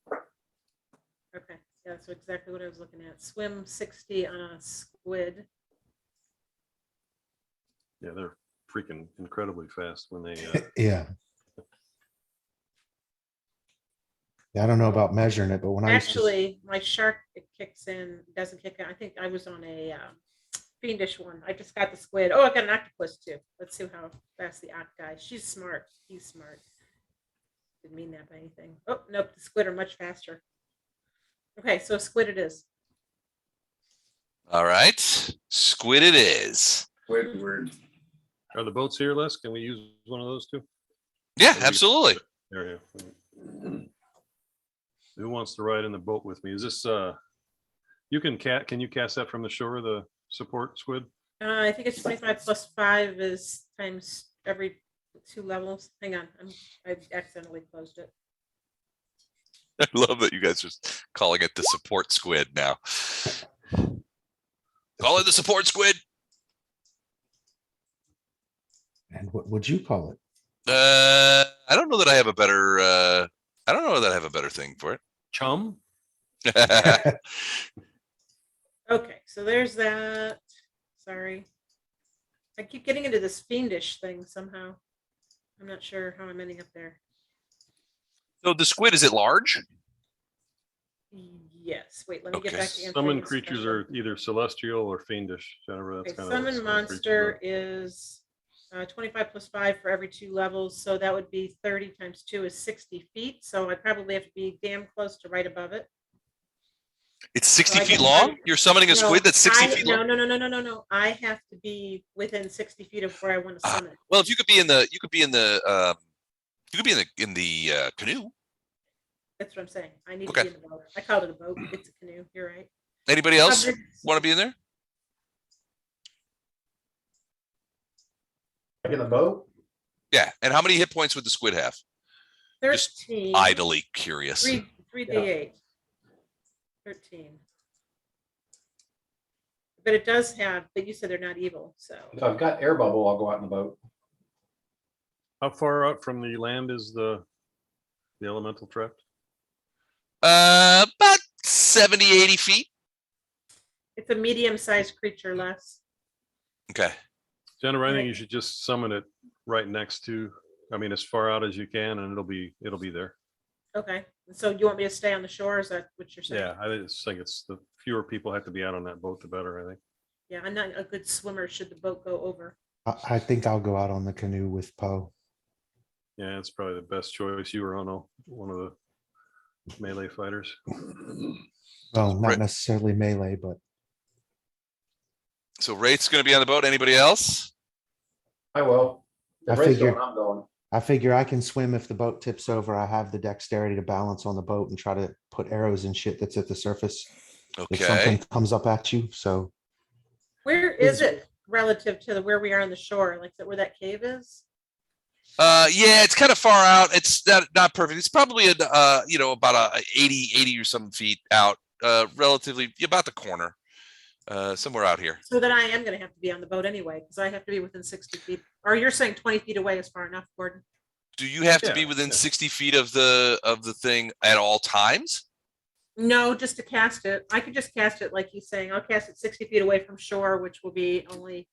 okay, yeah, that's exactly what I was looking at. Swim 60 on a squid. Yeah, they're freaking incredibly fast when they. Yeah. Yeah, I don't know about measuring it, but when Actually, my shark, it kicks in, doesn't kick in. I think I was on a fiendish one. I just got the squid. Oh, I got an octopus too. Let's see how fast the octi. She's smart. He's smart. Didn't mean that by anything. Oh, nope. The squid are much faster. Okay, so squid it is. All right. Squid it is. Squidward. Are the boats here, Les? Can we use one of those too? Yeah, absolutely. There, yeah. Who wants to ride in the boat with me? Is this you can you cast that from the shore, the support squid? I think it's 25 plus 5 is times every 2 levels. Hang on, I accidentally closed it. I love that you guys are calling it the support squid now. Call it the support squid. And what would you call it? I don't know that I have a better I don't know that I have a better thing for it. Chum? Okay, so there's that. Sorry. I keep getting into this fiendish thing somehow. I'm not sure how I'm ending up there. So the squid, is it large? Yes, wait, let me get Okay. back to answering. Summon this creatures question. are either celestial or fiendish, Jennifer. That's Okay, kind of. summon monster is 25 plus 5 for every 2 levels. So that would be 30 times 2 is 60 feet. So I probably have to be damn close to right above it. It's 60 I feet guess long? You're summoning a No, squid that's 60 feet no, long? no. I have to be within 60 feet of where I want to Ah, summon. Well, if you could be in the, canoe. That's what I'm saying. I need to Okay. be in the boat. I called it a boat. It's a canoe. You're right. Anybody else Subjects- want to be in there? Like in the boat? Yeah. And how many hit points would the squid have? Just 13. Idly curious. 3d8. 13. But it does have, but you said they're not evil, so. If I've got air bubble, I'll go out in the boat. How far out from the land is the elemental trapped? About 70, 80 feet. It's a medium-sized creature, less. Okay. Jennifer, I think Right. you should just summon it right next to, I mean, as far out as you can, and it'll be there. Okay, so you want me to stay on the shore? Is that what you're saying? Yeah, I just think it's the fewer people have to be out on that boat, the better, I think. Yeah, I'm not a good swimmer should the boat go over. I think I'll go out on the canoe with Poe. Yeah, it's probably the best choice. You were on one of the melee fighters. Well, not Right. necessarily melee, but So Wraith's going to be on the boat. Anybody else? I will. I If Ray's figure- going, I'm going. I figure I can swim if the boat tips over. I have the dexterity to balance on the boat and try to put arrows and shit that's at the surface if something Okay. comes up at you. So Where is it relative to where we are on the shore? Like, is that where that cave is? Yeah, it's kind of far out. It's not perfect. It's probably about a 80 or some feet out, relatively about the corner, somewhere out here. So then I am gonna have to be on the boat anyway, because I have to be within 60 feet. Or you're saying 20 feet away is far enough, Gordon? Do you have to be Yeah, within yeah. 60 feet of the thing at all times? No, just to cast it. I could just cast it like he's saying. I'll cast it 60 feet away from shore, which will be only,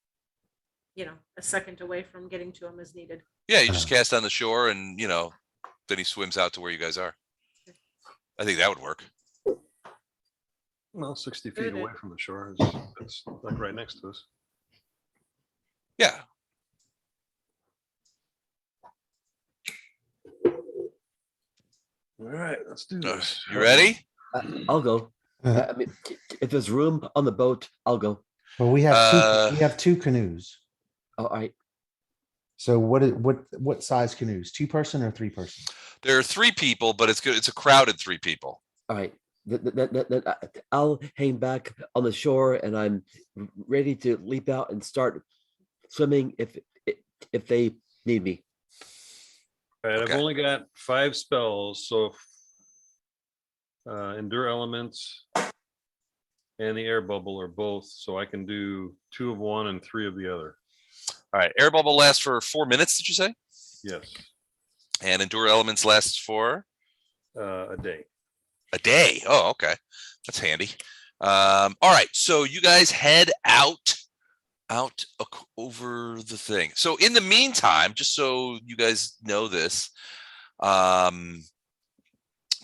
a second away from getting to him as needed. Yeah, you just cast on the shore and, then he swims out to where you guys are. I think that would work. Well, 60 feet Good. away from the shore is, it's like right next to us. Yeah. All right, let's do Uh, this. You ready? I'll go. Uh, I mean, if there's room on the boat, I'll go. but we have Uh, we have two canoes. All right. So what size canoes? 2-person or 3-person? There are 3 people, but it's good. It's a crowded 3 people. All right. I'll hang back on the shore and I'm ready to leap out and start swimming if they need me. All right, Okay. I've only got 5 spells, so endure elements and the air bubble are both, so I can do 2 of one and 3 of the other. All right. Air bubble lasts for 4 minutes, did you say? Yes, And endure elements lasts for a day. a day. Oh, okay. That's handy. All right. So you guys head out over the thing. So in the meantime, just so you guys know this,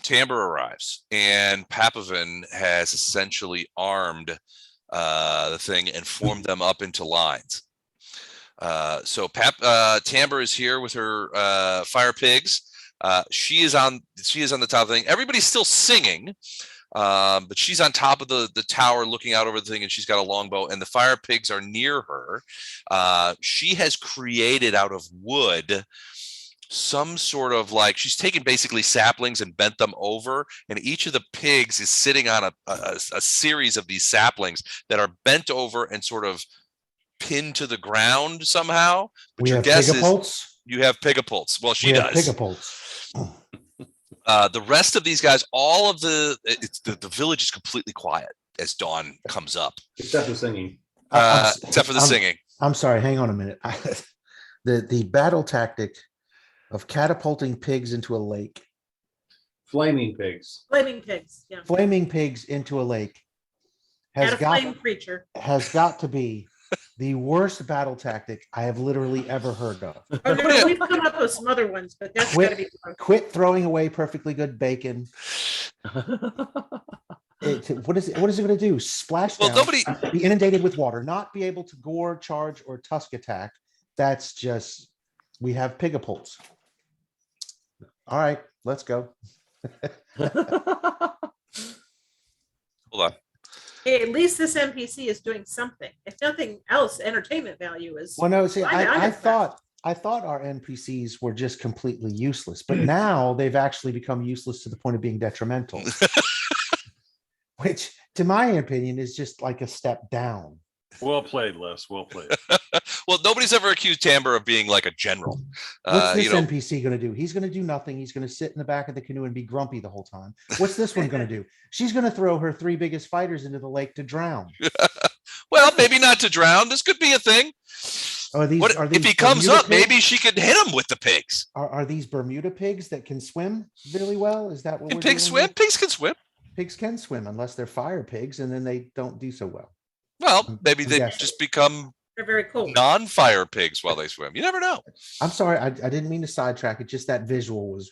Tamber arrives and Papavan has essentially armed the thing and formed them up into lines. So Tamber is here with her fire pigs. She is on the top of the thing. Everybody's still singing, but she's on top of the tower looking out over the thing, and she's got a longbow, and the fire pigs are near her. She has created out of wood some sort of she's taken basically saplings and bent them over, and each of the pigs is sitting on a series of these saplings that are bent over and sort of pinned to the ground somehow. But We your have guess is pigapults. you have pigapults. Well, she We have does. pigapults. The rest of these guys, all of the village is completely quiet as dawn comes up, Except for singing. except for the singing. I'm sorry. Hang on a minute. The battle tactic of catapulting pigs into a lake, Flaming pigs. Flaming pigs, yeah. flaming pigs into a lake Add has a flame got creature. has got to be The worst battle tactic I have literally ever heard of. Oh, no, we've come up with some other ones, but that's gotta be one. Quit throwing away perfectly good bacon. What is it going to do? Splash Well, down, nobody. be inundated with water, not be able to gore, charge, or tusk attack. That's just, we have pigapults. All right, let's go. Hold on. Hey, at least this NPC is doing something. If nothing else, entertainment value is. Well, no, see, I'm I impressed. thought our NPCs were just completely useless, but now they've actually become useless to the point of being detrimental. Which, to my opinion, is just like a step down. Well played, Les. Well played. Well, nobody's ever accused Tamber of being like a general. What's this You know, NPC going to do? He's going to do nothing. He's going to sit in the back of the canoe and be grumpy the whole time. What's this one going to do? She's going to throw her 3 biggest fighters into the lake to drown. well, maybe not to drown. This could be a thing. Are these, What are if these he comes Bermuda up? pigs? Maybe she could hit him with the pigs. Are these Bermuda pigs that can swim really well? Is that what Can we're pigs dealing swim? with? Pigs can swim. Pigs can swim unless they're fire pigs, and then they don't do so well. Well, maybe I'm they guessing. just become They're very cool. non-fire pigs while they swim. You never know. I'm sorry, I didn't mean to sidetrack it. Just that visual was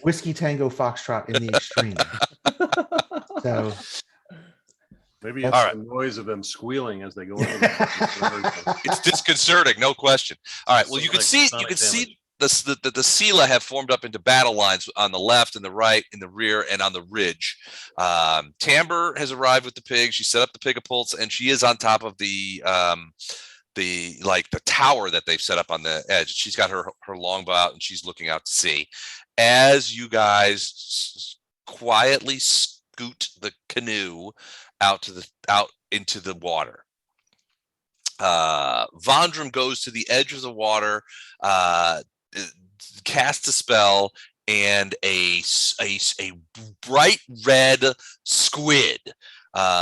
whiskey tango foxtrot in the extreme. So Maybe That's- it's the noise of them squealing as they go into the It's disconcerting, no question. All right. Well, you can see Sonic damage. the seela have formed up into battle lines on the left and the right, in the rear, and on the ridge. Tamber has arrived with the pigs. She set up the pigapults, and she is on top of the tower that they've set up on the edge. She's got her longbow out, and she's looking out to sea. As you guys quietly scoot the canoe out into the water. Vondrum goes to the edge of the water, casts a spell, and a bright red squid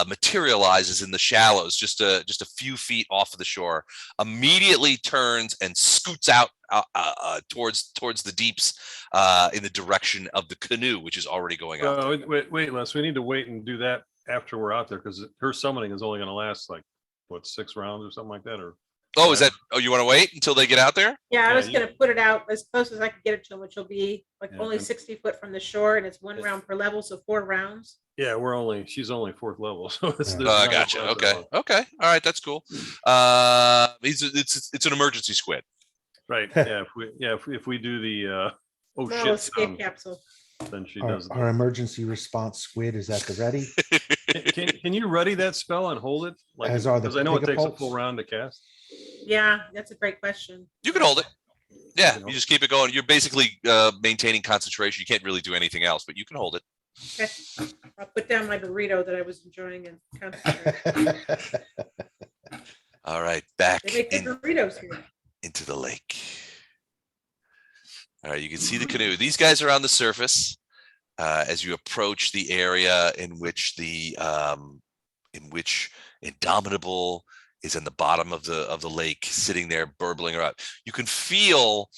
materializes in the shallows, just a few feet off of the shore. Immediately turns and scoots out towards the deeps in the direction of the canoe, which is already going out. wait, Les. We need to wait and do that after we're out there because her summoning is only going to last like what 6 rounds or something like that. Or Oh, is that? Oh, you want to wait until they get out there? Yeah, I Yeah, was you- gonna put it out as close as I could get it to them, which will be like Yeah, only and- 60 foot from the shore, and it's 1 Yeah. round per level, so 4 rounds. yeah, she's only 4th level, so it's. Yeah. there's not Gotcha. a lot Okay. of- Okay. All right. That's cool. It's an emergency squid. Right. Yeah. If we do the oh No shit escape sound, capsule. then she our, does. our emergency response squid is at the ready. Can you ready that spell and hold it? Like, As are the because I know it takes a pigapults. full round to cast. Yeah, that's a great question. You can hold it. Yeah, You know. you just keep it going. You're basically maintaining concentration. You can't really do anything else, but you can hold it. Okay, I'll put down my burrito that I was enjoying and concentrate. All right, back They make good burritos here. into the lake. All right, you can see the canoe. These guys are on the surface as you approach the area in which Indomitable is in the bottom of the lake, sitting there burbling around. You can feel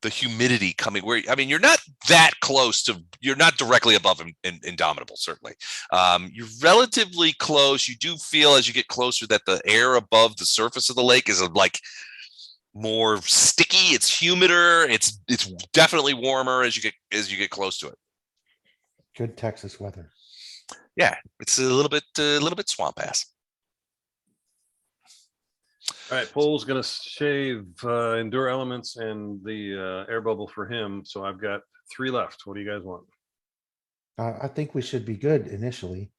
the humidity coming you're not that close to, you're not directly above Indomitable, certainly. You're relatively close. You do feel as you get closer that the air above the surface of the lake is like more sticky. It's humider. It's definitely warmer as you get close to it. Good Texas weather. Yeah, it's a little bit swamp ass. All right, Pole's gonna shave endure elements and the air bubble for him. So I've got 3 left. What do you guys want? I think we should be good initially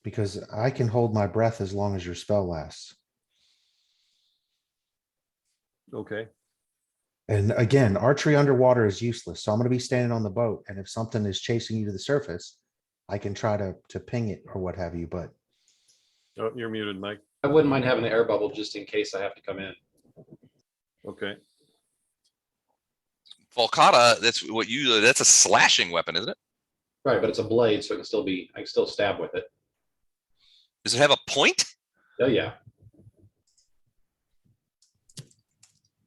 because I can hold my breath as long as your spell lasts. Okay. And again, archery underwater is useless. So I'm going to be standing on the boat. And if something is chasing you to the surface, I can try to ping it or what have you. But Oh, you're muted, Mike. I wouldn't mind having the air bubble just in case I have to come in. Okay. Volcata, that's a slashing weapon, isn't it? Right, but it's a blade, so I can still stab with it. Does it have a point? Oh, yeah.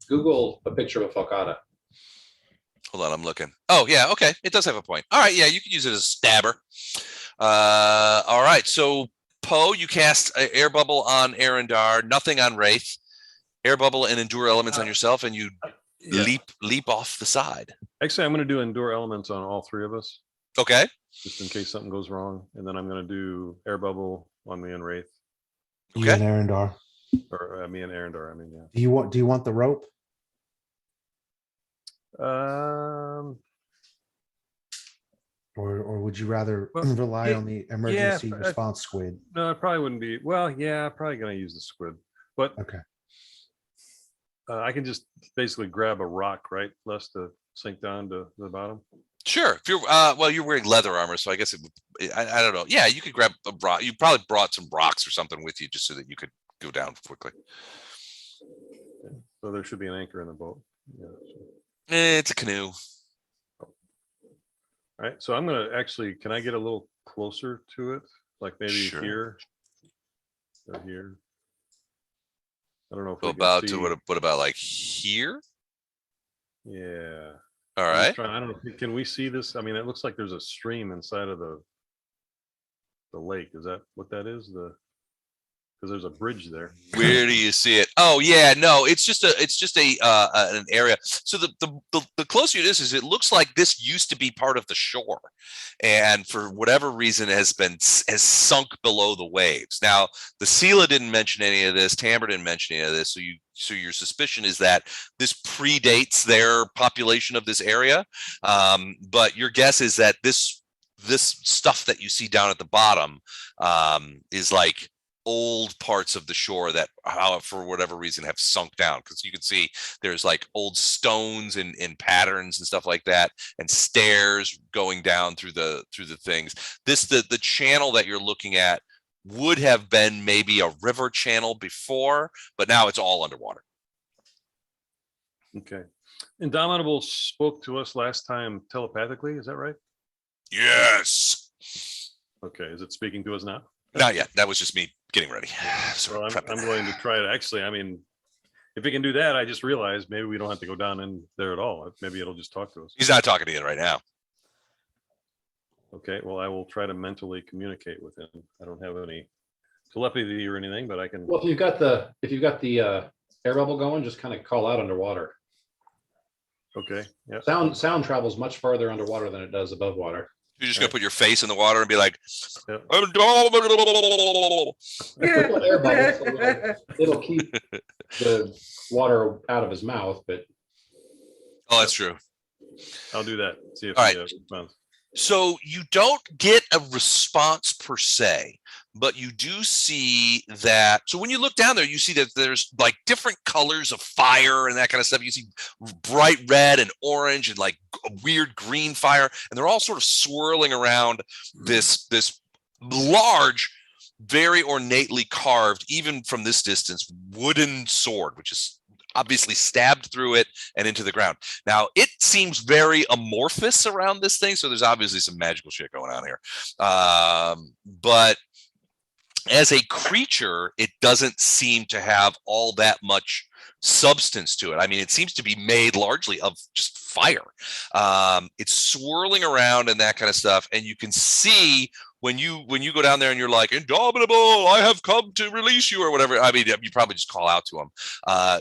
Google a picture of a falcata. Hold on, I'm looking. Oh, yeah, okay. It does have a point. All right, yeah, you can use it as a stabber. All right, so Poe, you cast air bubble on Arendar, nothing on Wraith. Air bubble and endure elements on yourself, and you Yeah. leap off the side. Actually, I'm going to do endure elements on all three of us, Okay. just in case something goes wrong. And then I'm going to do air bubble on me and Wraith, You and Arendar. or me and Arendar. I mean, yeah. Do you want the rope? Or would you rather Well, rely yeah, on the emergency but response squid? No, it probably wouldn't be. Well, yeah, probably going to use the squid, but Okay. I can just basically grab a rock, right, Les, to sink down to the bottom. Sure. If you're well, you're wearing leather armor, so I guess it would, I don't know. Yeah, you could grab a rock. You probably brought some rocks or something with you just so that you could go down quickly. So there should be an anchor in the boat. Yeah. It's a canoe. All right. So I'm going to actually, can I get a little closer to it? Like maybe Sure. here or here? I don't know if Go we can about see. to what about like here? Yeah. All I'm right. just trying- I don't know. Can we see this? I mean, it looks like there's a stream inside of the lake. Is that what that is? Because there's a bridge there. Where do you see it? Oh yeah, no, it's just a an area. So the closer it is it looks like this used to be part of the shore, and for whatever reason has sunk below the waves. Now the Seela didn't mention any of this. Tamber didn't mention any of this. So your suspicion is that this predates their population of this area, but your guess is that this stuff that you see down at the bottom is like old parts of the shore that for whatever reason have sunk down, because you can see there's like old stones and patterns and stuff like that, and stairs going down through the things. The channel that you're looking at would have been maybe a river channel before, but now it's all underwater. Okay. Indomitable spoke to us last time telepathically. Is that right? Yes. Okay. Is it speaking to us now? Not yet. That was just me getting ready. So I'm going to try it. Actually, I mean, if it can do that, I just realized maybe we don't have to go down in there at all. Maybe it'll just talk to us. He's not talking to you right now. Okay, well, I will try to mentally communicate with him. I don't have any telepathy or anything, but I can. Well, if you've got the air bubble going, just kind of call out underwater. Okay. Yeah. Sound travels much farther underwater than it does above water. You're just gonna put your face in the water and be like, Yeah. Air bubble, so it'll keep the water out of his mouth, but oh, that's true. I'll do that. See if All he right. responds. So you don't get a response per se, but you do see that. So when you look down there, you see that there's like different colors of fire and that kind of stuff. You see bright red and orange and like a weird green fire, and they're all sort of swirling around this large, very ornately carved, even from this distance, wooden sword, which is obviously stabbed through it and into the ground. Now, it seems very amorphous around this thing, so there's obviously some magical shit going on here. But as a creature, it doesn't seem to have all that much substance to it. I mean, it seems to be made largely of just fire. It's swirling around and that kind of stuff, and you can see when you go down there and you're like, Indomitable, I have come to release you, or whatever. I mean, you probably just call out to him.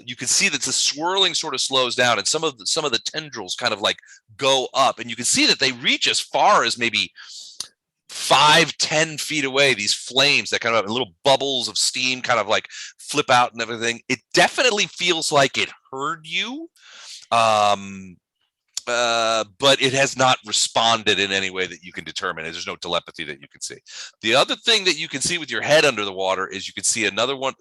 You can see that the swirling sort of slows down, and some of the tendrils kind of like go up, and you can see that they reach as far as maybe 5-10 feet away. These flames that kind of have little bubbles of steam kind of like flip out and everything. It definitely feels like it heard you. But it has not responded in any way that you can determine. There's no telepathy that you can see. The other thing that you can see with your head under the water is you can see another one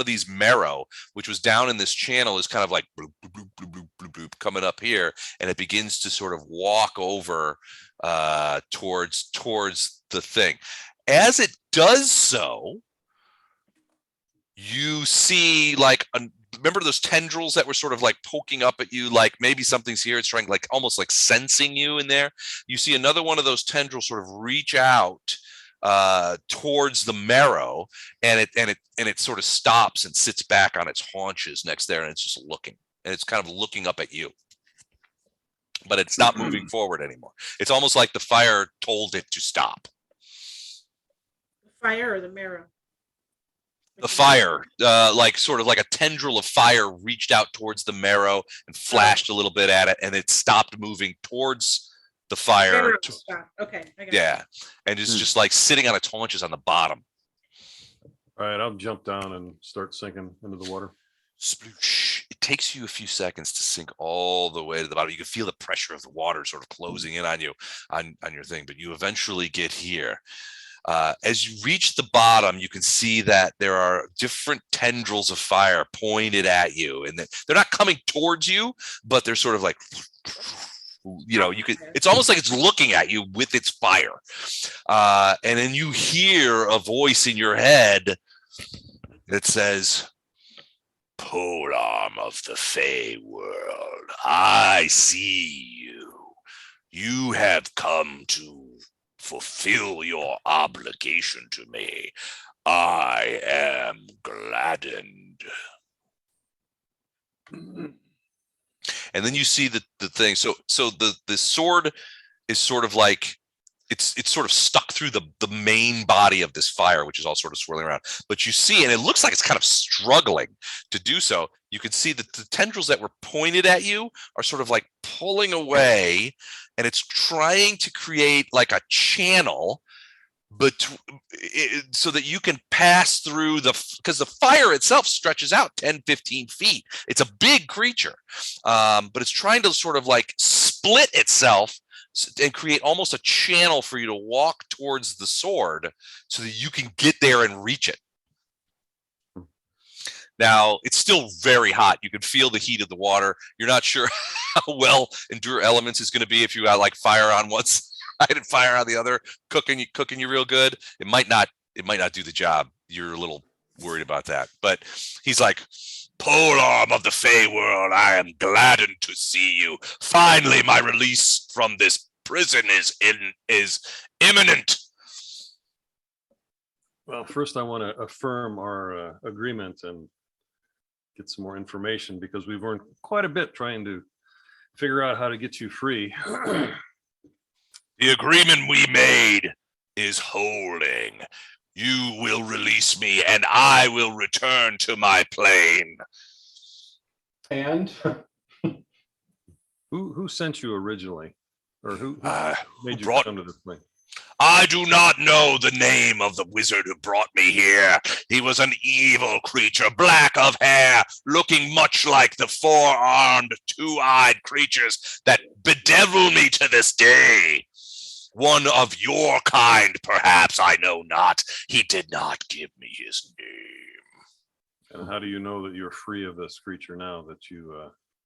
of these marrow, which was down in this channel, is kind of like bloop, bloop, bloop, bloop, bloop, bloop, coming up here, and it begins to sort of walk over towards the thing. As it does so, you see like remember those tendrils that were sort of like poking up at you, like maybe something's here, it's trying, like almost like sensing you in there. You see another one of those tendrils sort of reach out towards the marrow, and it sort of stops and sits back on its haunches next there, and it's just looking, and it's kind of looking up at you, but it's not moving forward anymore. It's almost like the fire told it to stop. fire or the marrow? The fire, like sort of like a tendril of fire reached out towards the marrow and flashed a little bit at it, and it stopped moving towards the fire. Marrow stop. Okay. I got it. Yeah, and it's just like sitting on its haunches on the bottom. All right, I'll jump down and start sinking into the water. Sploosh. It takes you a few seconds to sink all the way to the bottom. You can feel the pressure of the water sort of closing in on you on your thing, but you eventually get here. As you reach the bottom, you can see that there are different tendrils of fire pointed at you, and they're not coming towards you, but they're sort of like, you could. It's almost like it's looking at you with its fire, and then you hear a voice in your head that says, "Pole arm of the Fey world, I see you. You have come to fulfill your obligation to me. I am gladdened." And then you see the thing. So the sword is sort of like it's sort of stuck through the main body of this fire, which is all sort of swirling around. But you see, and it looks like it's kind of struggling to do so. You can see that the tendrils that were pointed at you are sort of like pulling away, and it's trying to create like a channel, but so that you can pass through because the fire itself stretches out 10, 15 feet. It's a big creature, but it's trying to sort of like split itself and create almost a channel for you to walk towards the sword so that you can get there and reach it. Now, it's still very hot. You can feel the heat of the water. You're not sure how well Endure Elements is going to be if you got like fire on one side and fire on the other, cooking you real good. It might not do the job. You're a little worried about that. But he's like, "Pole arm of the Fey world, I am gladdened to see you. Finally, my release from this prison is imminent." Well, first I want to affirm our agreement and get some more information, because we've learned quite a bit trying to figure out how to get you free. The agreement we made is holding. You will release me, and I will return to my plane. And Who sent you originally, or who made you brought- come to this thing? I do not know the name of the wizard who brought me here. He was an evil creature, black of hair, looking much like the four-armed, two-eyed creatures that bedevil me to this day. One of your kind, perhaps, I know not. He did not give me his name. And how do you know that you're free of this creature now that you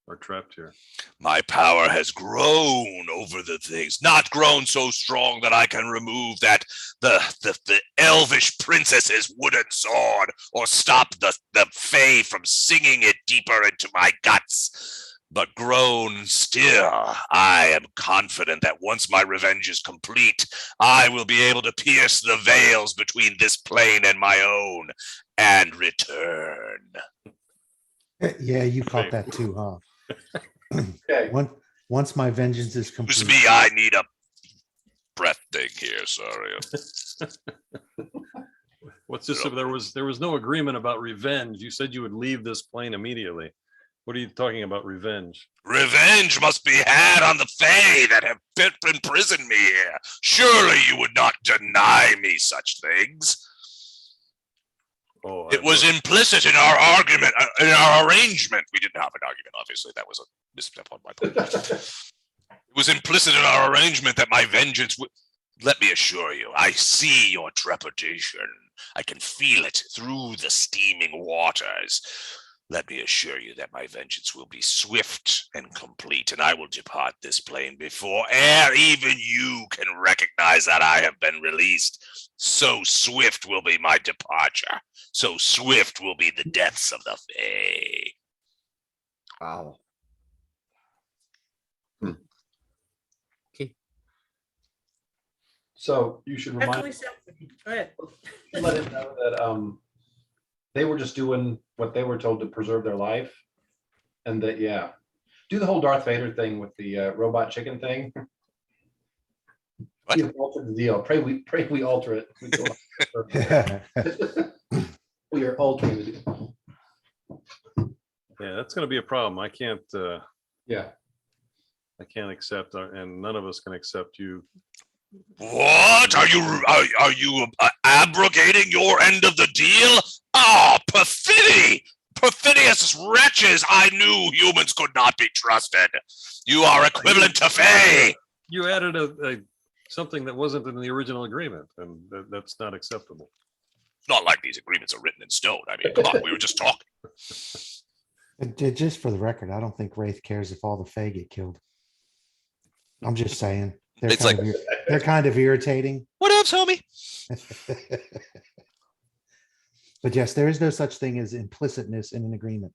are trapped here? My power has grown over the things, not grown so strong that I can remove the elvish princess's wooden sword or stop the Fae from singing it deeper into my guts. But grown still, I am confident that once my revenge is complete, I will be able to pierce the veils between this plane and my own and return. Yeah, you caught that too, huh? okay, Once my vengeance is Excuse complete. me, I need a breath thing here. Sorry. What's this? There was no agreement about revenge. You said you would leave this plane immediately. What are you talking about, revenge? Revenge must be had on the Fae that have imprisoned me here. Surely you would not deny me such things. Oh, It was implicit in our argument, in our arrangement. We didn't have an argument, obviously. That was a misstep on my part. It was implicit in our arrangement that my vengeance would. Let me assure you, I see your trepidation. I can feel it through the steaming waters. Let me assure you that my vengeance will be swift and complete, and I will depart this plane before ere even you can recognize that I have been released. So swift will be my departure. So swift will be the deaths of the Fae. Wow. so you should remind Definitely something. Go ahead. let him know that they were just doing what they were told to preserve their life, and that do the whole Darth Vader thing with the robot chicken thing. What? You've altered the deal. Pray we alter it. We are altering the deal. Yeah, that's going to be a problem. I can't Yeah. accept, and none of us can accept you. What are you abrogating your end of the deal? Oh, perfidy! Perfidious wretches! I knew humans could not be trusted. You are equivalent to Fae. You added a something that wasn't in the original agreement, and that's not acceptable. It's not like these agreements are written in stone. I mean, come on, we were just talking. Just for the record, I don't think Wraith cares if all the Fae get killed. I'm just saying. It's like- They're kind of irritating. What else, homie? But yes, there is no such thing as implicitness in an agreement.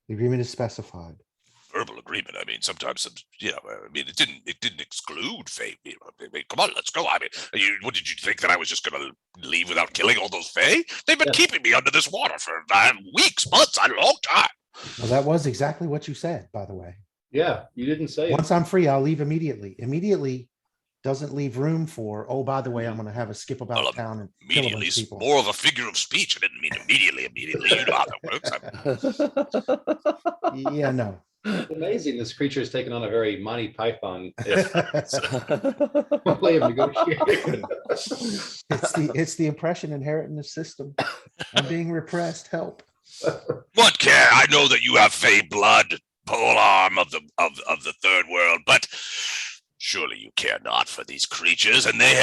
The agreement is specified. Verbal agreement. I mean, sometimes, you know, I mean, it didn't exclude Fae. I mean, come on, let's go. I mean, what did you think, that I was just going to leave without killing all those Fae? They've been keeping me under this water for weeks, months, a long time. Well, that was exactly what you said, by the way. Yeah, you didn't say it. Once I'm free, I'll leave immediately. Immediately doesn't leave room for, oh, by the way, I'm going to have a skip about Well, town and kill a Immediately bunch of is people. more of a figure of speech. I didn't mean immediately. You know how that works. Yeah, no. It's amazing. This creature has taken on a very Monty Python way of negotiating. It's the oppression inherent in the system. I'm being repressed. Help. What care? I know that you have Fae blood, pole arm of the third world, but surely you care not for these creatures, and they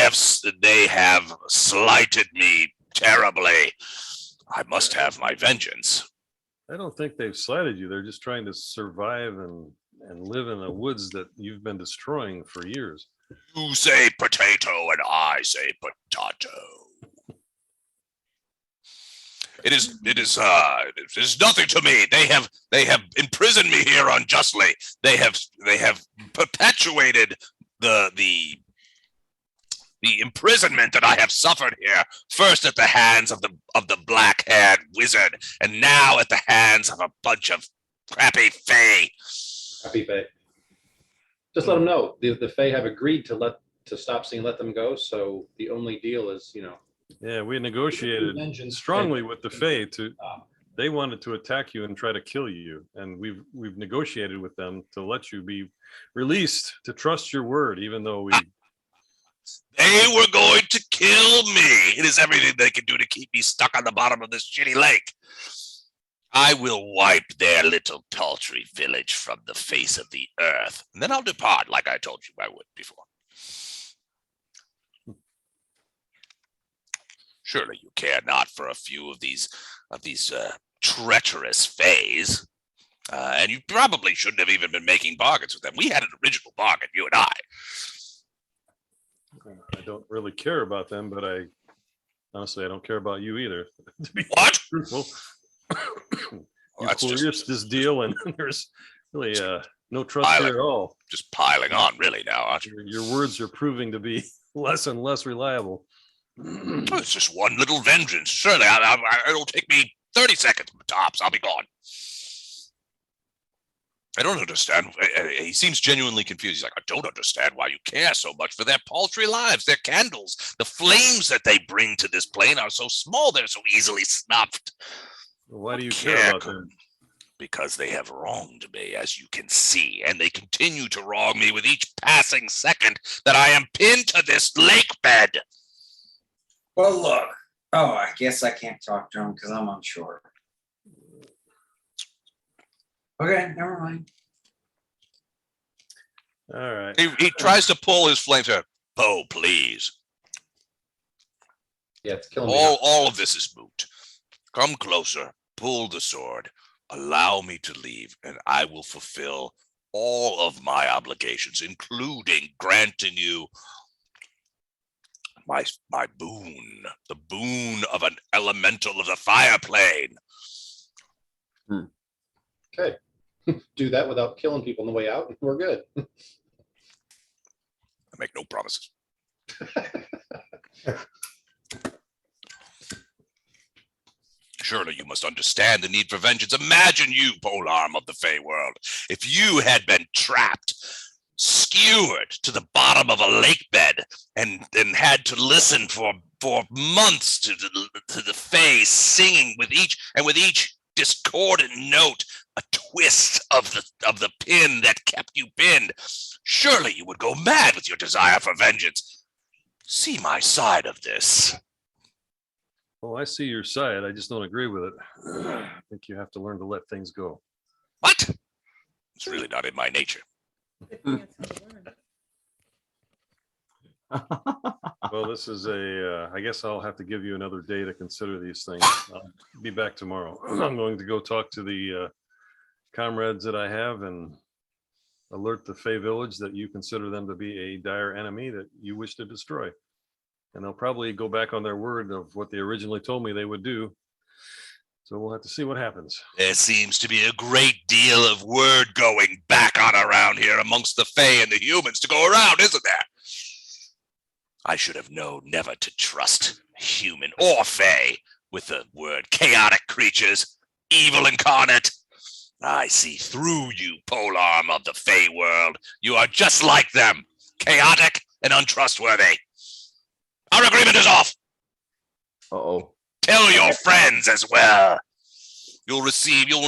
have slighted me terribly. I must have my vengeance. I don't think they've slighted you. They're just trying to survive and live in the woods that you've been destroying for years. You say potato, and I say potato. It is nothing to me. They have imprisoned me here unjustly. They have perpetuated the imprisonment that I have suffered here, first at the hands of the black-haired wizard, and now at the hands of a bunch of crappy Fae. Happy Fae. Just let them know the Fae have agreed to stop seeing, let them go. So the only deal is, you know. Yeah, we negotiated Vengeance. strongly with the Fae they wanted to attack you and try to kill you, and we've negotiated with them to let you be released, to trust your word, even though They were going to kill me. It is everything they can do to keep me stuck on the bottom of this shitty lake. I will wipe their little paltry village from the face of the earth, and then I'll depart like I told you I would before. Surely you care not for a few of these treacherous Fays. And you probably shouldn't have even been making bargains with them. We had an original bargain, you and I. I don't really care about them, but honestly, I don't care about you either. To be What? truthful, Well, you that's coerced this deal, and there's really no trust Piling. here at all. just piling on, really, now, aren't you? Your words are proving to be less and less reliable. Oh, it's just one little vengeance. Surely it'll take me 30 seconds tops. I'll be gone. I don't understand. He seems genuinely confused. He's like, I don't understand why you care so much for their paltry lives, their candles. The flames that they bring to this plane are so small, they're so easily snuffed. Why do you care about them? Because they have wronged me, as you can see, and they continue to wrong me with each passing second that I am pinned to this lake bed. Well, look. Oh, I guess I can't talk to him because I'm unsure. Okay, never mind. All right. He tries to pull his flames out. Oh, please. Yeah, it's killing me. All of this is moot. Come closer, pull the sword, allow me to leave, and I will fulfill all of my obligations, including granting you my boon, the boon of an elemental of the fire plane. Okay. Do that without killing people on the way out, and we're good. I make no promises. Surely you must understand the need for vengeance. Imagine you, polearm of the Fey world, if you had been trapped, skewered to the bottom of a lake bed and had to listen for months to the Fae singing with each discordant note a twist of the pin that kept you pinned. Surely you would go mad with your desire for vengeance. See my side of this. Well, I see your side. I just don't agree with it. I think you have to learn to let things go. What? It's really not in my nature. Good thing it's all one. Well, this is I guess I'll have to give you another day to consider these things. I'll be back tomorrow. I'm going to go talk to the comrades that I have and alert the Fey village that you consider them to be a dire enemy that you wish to destroy. And they'll probably go back on their word of what they originally told me they would do. So we'll have to see what happens. There seems to be a great deal of word going back on around here amongst the Fae and the humans to go around, isn't there? I should have known never to trust human or Fae with the word chaotic creatures, evil incarnate. I see through you, polearm of the Fae world. You are just like them, chaotic and untrustworthy. Our agreement is off. Uh-oh. Tell your friends as well. You'll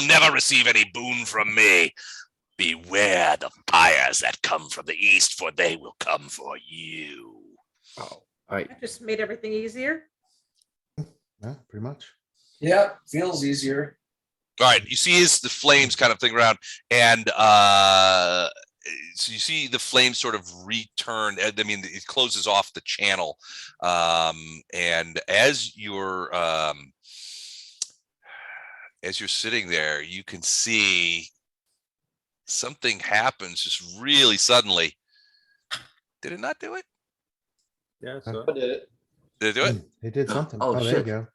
never receive any boon from me. Beware the fires that come from the east, for they will come for you. Oh, all right. That just made everything easier. Yeah, pretty much. Yep, feels easier. All right, you see the flames kind of thing around, and so you see the flames sort of return. I mean, it closes off the channel, and as you're sitting there, you can see something happens just really suddenly. Did it not do it? Yeah, so I did it. Did it do it? It did something. Oh, Oh, there you shit. go.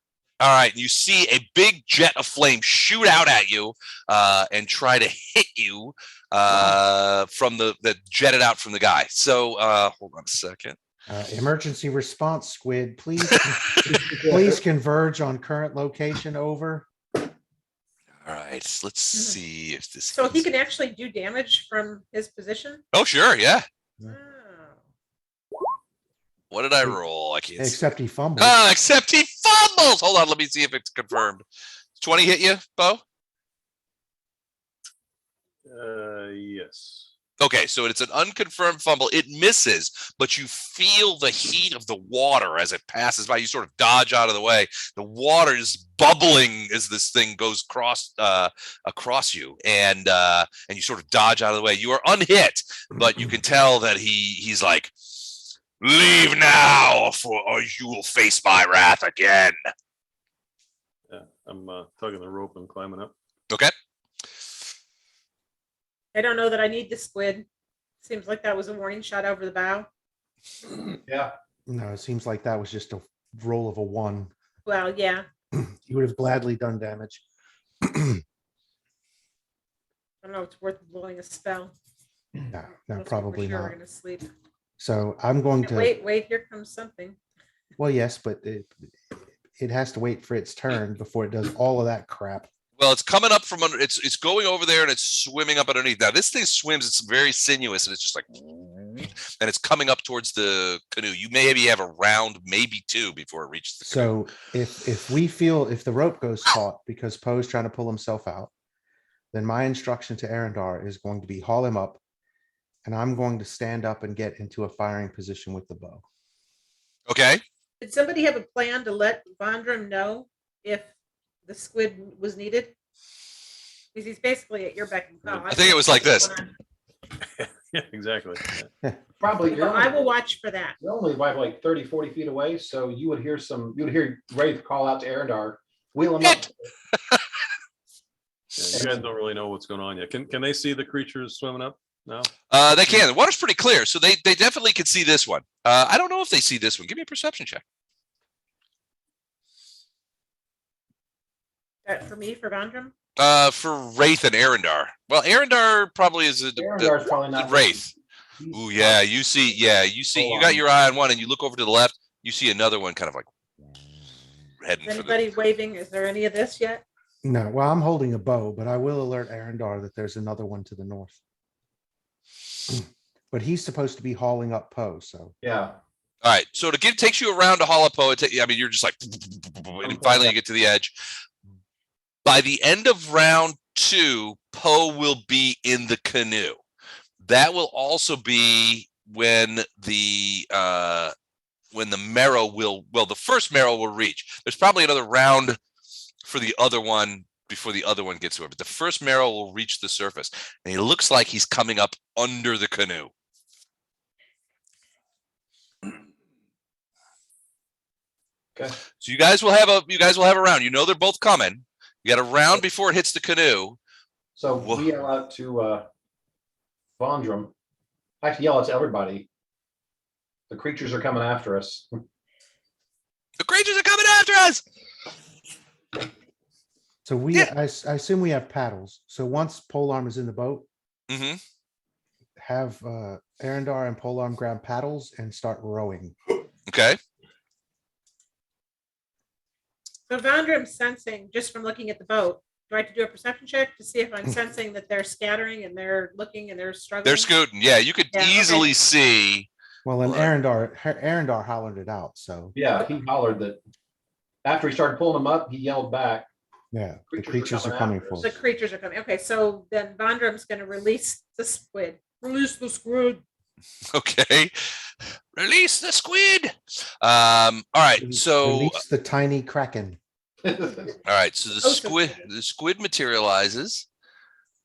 All right, you see a big jet of flame shoot out at you and try to hit you from that jetted out from the guy. So hold on a second. Emergency response, Squid. Please converge on current location. Over. All right, let's see if this. So he can actually do damage from his position? Oh, sure, yeah. Oh. What did I roll? I can't. Except he fumbled. Except he fumbles. Hold on, let me see if it's confirmed. 20 hit you, Bo? yes. Okay, so it's an unconfirmed fumble. It misses, but you feel the heat of the water as it passes by. You sort of dodge out of the way. The water is bubbling as this thing goes across you, and you sort of dodge out of the way. You are unhit, but you can tell that he's like, leave now, or you will face my wrath again. Yeah, I'm tugging the rope and climbing up. Okay. I don't know that I need the squid. Seems like that was a warning shot over the bow. Yeah. No, it seems like that was just a roll of a 1. Well, yeah. You would have gladly done damage. I don't know if it's worth blowing a spell. No, Unless probably we're sure not. We're gonna sleep. So I'm going to. Wait, here comes something. Well, yes, but it has to wait for its turn before it does all of that crap. Well, it's coming up from under. It's going over there and it's swimming up underneath. Now this thing swims. It's very sinuous and it's just like, and it's coming up towards the canoe. You maybe have a round, maybe 2 before it reaches the canoe. So if the rope goes taut because Poe's trying to pull himself out, then my instruction to Arendar is going to be haul him up, and I'm going to stand up and get into a firing position with the bow. Okay. Did somebody have a plan to let Vondram know if the squid was needed? Because he's basically at your beck and call. I think it was like this. Yeah, exactly. Probably. Well, I will watch for that. You're only like 30, 40 feet away, so you would hear Wraith call out to Arendar, wheel him up. Yeah, you guys don't really know what's going on yet. Can they see the creatures swimming up now? They can. The water's pretty clear, so they definitely can see this one. I don't know if they see this one. Give me a perception check. For me, for Vondram? For Wraith and Arendar. Well, Arendar probably is Arendar's probably not. Wraith. Ooh, yeah. You see. You got your eye on one, and you look over to the left. You see another one, kind of like heading Is for the. anybody waving? Is there any of this yet? No, well, I'm holding a bow, but I will alert Arendar that there's another one to the north. But he's supposed to be hauling up Poe, so Yeah. All right. So takes you around to Hollow Poe. I mean, you're just like, and finally you get to the edge. By the end of round 2, Poe will be in the canoe. That will also be when the the first marrow will reach. There's probably another round for the other one before the other one gets to it, but the first marrow will reach the surface, and he looks like he's coming up under the canoe. Okay. So you guys will have a round. You know they're both coming. You got a round before it hits the canoe. So Whoa. we yell out to Vondrum. Actually, yell out to everybody. The creatures are coming after us. The creatures are coming after us. so we Yeah. I assume we have paddles. So once Polearm is in the boat, Mm-hmm. have Arendar and Polearm grab paddles and start rowing. Okay. So Vandrum's sensing, just from looking at the boat, do I have to do a perception check to see if I'm sensing that they're scattering and they're looking and they're struggling? They're scooting. Yeah, you could Yeah, okay. easily see. Well, and What? Arendar hollered it out. So Yeah, he hollered that after he started pulling them up, he yelled back. yeah, the Creatures are creatures are coming coming after for us. The us. creatures are coming. Okay, so then Vandrum's going to release the squid. Release the squid. Okay. Release the squid. All right. So Release the tiny kraken. all right. So Oh, so good. the squid materializes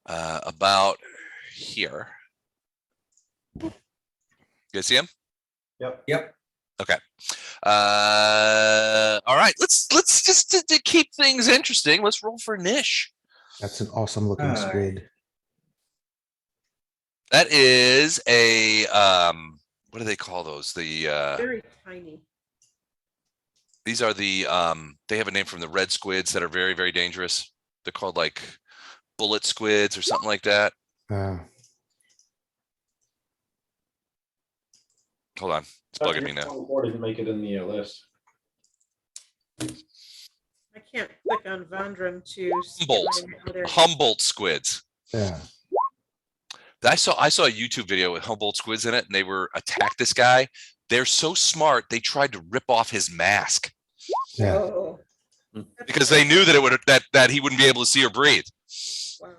about here. You guys see him? Yep. Okay. All right. Let's just to keep things interesting. Let's roll for Nish. That's an awesome looking Alright. squid. That is a what do they call those? The Very tiny. these are the they have a name from the red squids that are very, very dangerous. They're called like bullet squids or something like that. Hold on. It's bugging me now. 24 didn't make it in the list. I can't click on Vandrum to see Humboldt. how they're- Humboldt squids. Yeah. I saw a YouTube video with Humboldt squids in it, and they were attacked this guy. They're so smart, they tried to rip off his mask Yeah. Oh. because they knew that it would that he wouldn't be able to see or breathe. Wow.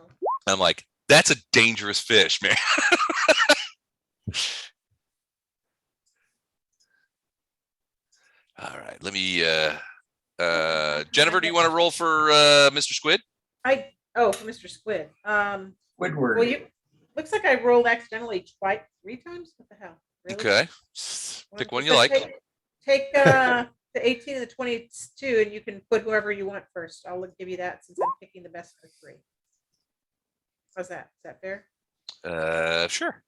I'm like, that's a dangerous fish, man. All right, let me Jennifer, do you want to roll for Mr. Squid? For Mr. Squid. Squidward. Well, looks like I rolled accidentally 3 times. What the hell? Really? Okay. Pick one you like. Take the 18 and the 22, and you can put whoever you want first. I'll give you that since I'm picking the best of 3. How's that? Is that fair? Sure.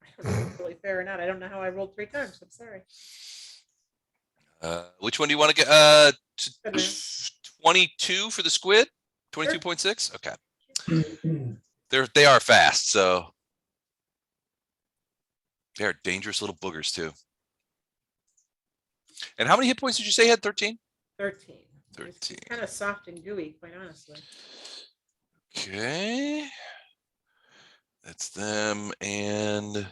I don't know if it's really fair or not. I don't know how I rolled 3 times. I'm sorry. Which one do you want to get? Good man. 22 for the squid? 22.6? Okay. They are fast, so they're dangerous little boogers too. And how many hit points did you say you had? 13? 13. 13. Kind of soft and gooey, quite honestly. Okay. That's them. And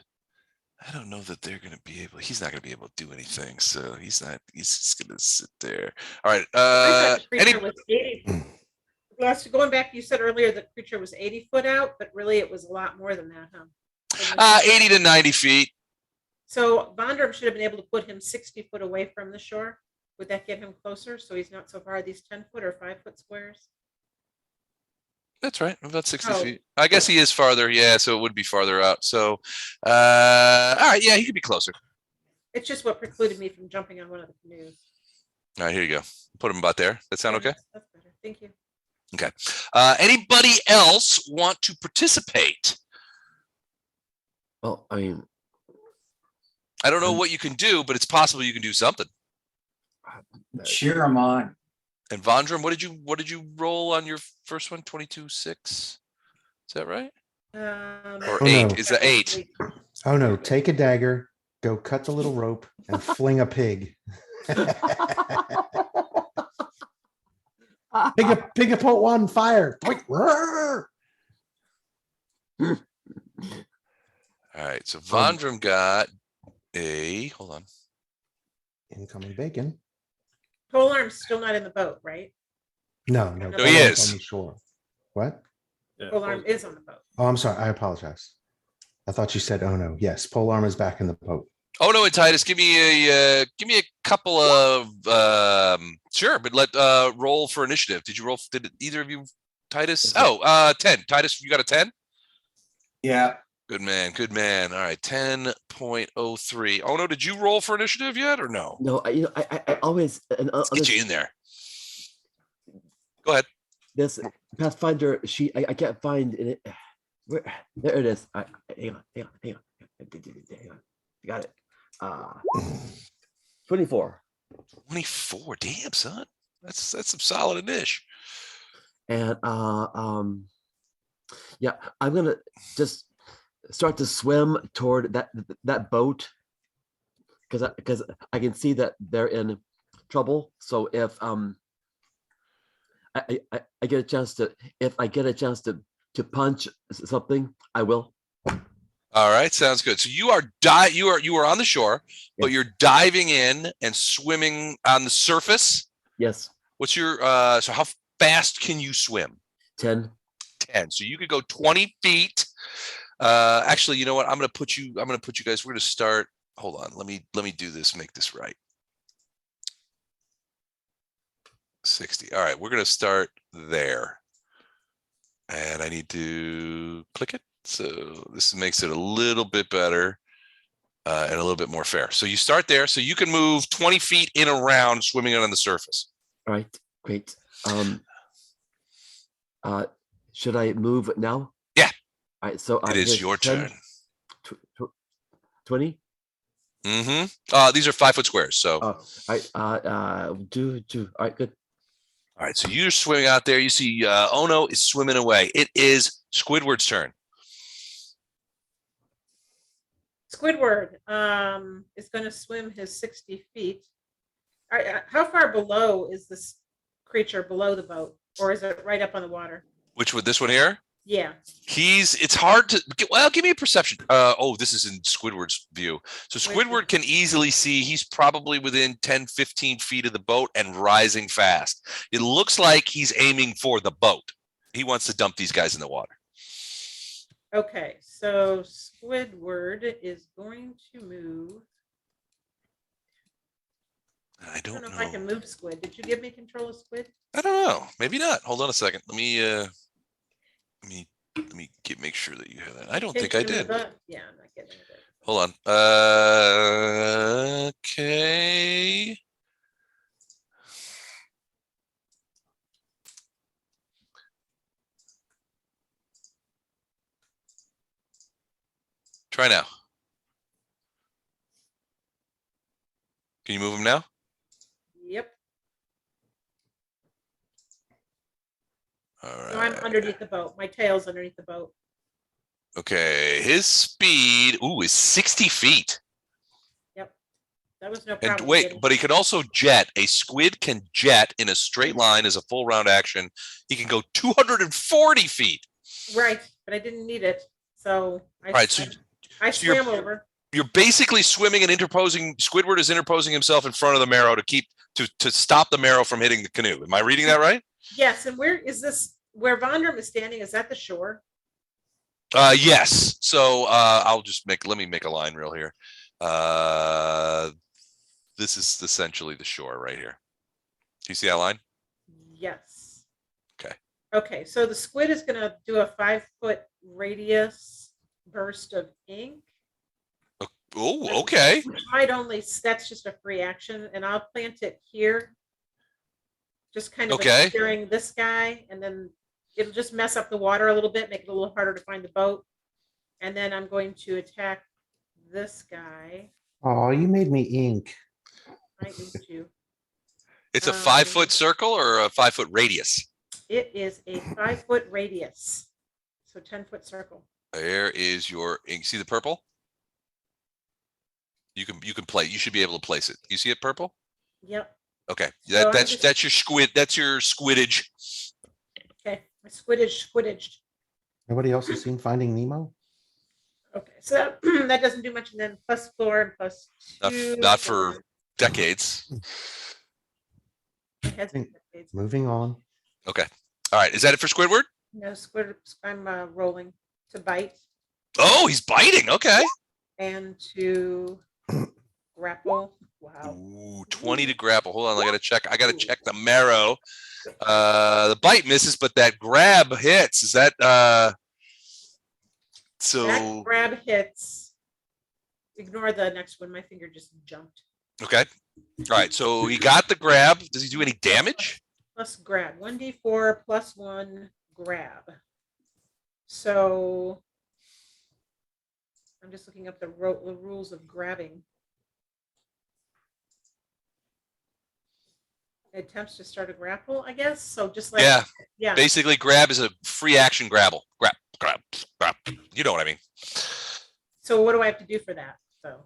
I don't know that they're going to be able, he's not going to be able to do anything. So he's just going to sit there. All right. I thought the creature was 80. Going back, you said earlier the creature was 80 foot out, but really it was a lot more than that, huh? 80 to 90 feet. So Vandrum should have been able to put him 60 foot away from the shore. Would that get him closer? So he's not so far these 10 foot or 5 foot squares? That's right. About 60 Oh. feet. I guess he is farther. Yeah. So it would be farther out. So, all right. Yeah. He could be closer. It's just what precluded me from jumping on one of the canoes. All right. Here you go. Put him about there. That sound okay? That's better. Thank you. Okay. Anybody else want to participate? Well, I mean, I don't know what you can do, but it's possible you can do something. Cheer them on. And Vondrum, what did you roll on your first one? 22.6. Is that right? Or Oh, 8? no. Is it 8? Oh no, take a dagger, go cut the little rope and fling a pig. Pig a put one fire. All All right. So Vondram got hold on. Incoming bacon. Polearm's still not in the boat, right? No, No, no. he Polearm's is. on the shore. What? Yeah, Polearm is on the boat. Oh, I'm sorry. I apologize. I thought you said, oh no. Yes, polearm is back in the boat. Oh no, and Titus, give me a couple of sure, but let roll for initiative. Did you roll? Did either of you, Titus? Oh, 10. Titus, you got a 10? Yeah. Good man, good man. All right, 10.03. Oh no, did you roll for initiative yet or no? No, I always and Let's get you in there. Go ahead. this Pathfinder sheet. I can't find it. Where, there it is. Hang on. Hang on. Got it. 24. 24. Damn, son. That's some solid initiative. And yeah, I'm gonna just start to swim toward that boat because I can see that they're in trouble. So if I get a chance to, if I get a chance to punch something, I will. All right, sounds good. So you are on the shore, but Yes. you're diving in and swimming on the surface. Yes. What's your so how fast can you swim? 10. 10. So you could go 20 feet. Actually, you know what? I'm gonna put you guys. We're gonna start. Hold on. Let me do this, make this right. 60. All right, we're gonna start there. And I need to click it. So this makes it a little bit better and a little bit more fair. So you start there. So you can move 20 feet in around swimming on the surface. All right. Great. Should I move now? Yeah. All right. So It is here's your 10, turn. 20. These are 5-foot squares. So All right. All right. Good. all right. So you're swimming out there. You see Ono is swimming away. It is Squidward's turn. Squidward is going to swim his 60 feet. How far below is this creature below the boat, or is it right up on the water? Which one? This one here? Yeah. It's hard to, well, give me a perception. This is in Squidward's view. So Squidward can easily see he's probably within 10, 15 feet of the boat and rising fast. It looks like he's aiming for the boat. He wants to dump these guys in the water. Okay, so Squidward is going to move. I don't know know. if I can move Squid. Did you give me control of Squid? I don't know. Maybe not. Hold on a second. Let me make sure that you have that. I don't think I did. Yeah, I'm not getting it. Hold on. Okay. Try now. Can you move him now? Yep. All right. So I'm underneath the boat. My tail's underneath the boat. Okay. His speed, is 60 feet. Yep. That was no And problem. wait, but he can also jet. A squid can jet in a straight line as a full round action. He can go 240 feet. Right, but I didn't need it. So I swam over. You're basically swimming and interposing. Squidward is interposing himself in front of the marrow to stop the marrow from hitting the canoe. Am I reading that right? Yes, and where is this? Where Vondram is standing, is that the shore? Yes. So let me make a line real here. This is essentially the shore right here. Do you see that line? Yes. Okay. Okay, so the squid is going to do a 5-foot radius burst of ink. Oh, okay. That's just a free action, and I'll plant it here. Just kind of Okay. obscuring this guy, and then it'll just mess up the water a little bit, make it a little harder to find the boat. And then I'm going to attack this guy. Oh, you made me ink. I need to. It's a 5-foot circle or a 5-foot radius? It is a 5-foot radius. So 10-foot circle. There is your ink. See the purple? You can play. You should be able to place it. You see it purple? Yep. Okay. So That's your squid. That's your squidage. Okay. My squidaged. Nobody else has seen Finding Nemo? Okay, so that, that doesn't do much, and then +4 and +2. Not for decades. It has been decades. Moving on. Okay. All right. Is that it for Squidward? No, Squid, I'm rolling to bite Oh, he's biting. Okay. and to grapple. Wow. Ooh, 20 to grapple. Hold on. I gotta check the marrow. The bite misses, but that grab hits. Is that so That grab hits. Ignore the next one. My finger just jumped. okay. All right. So he got the grab. Does he do any damage? Plus grab. 1d4 +1 grab. So I'm just looking up the rules of grabbing. It attempts to start a grapple, I guess. So just like Yeah. Basically, grab is a free action grapple. Grab. You know what I mean. So what do I have to do for that? So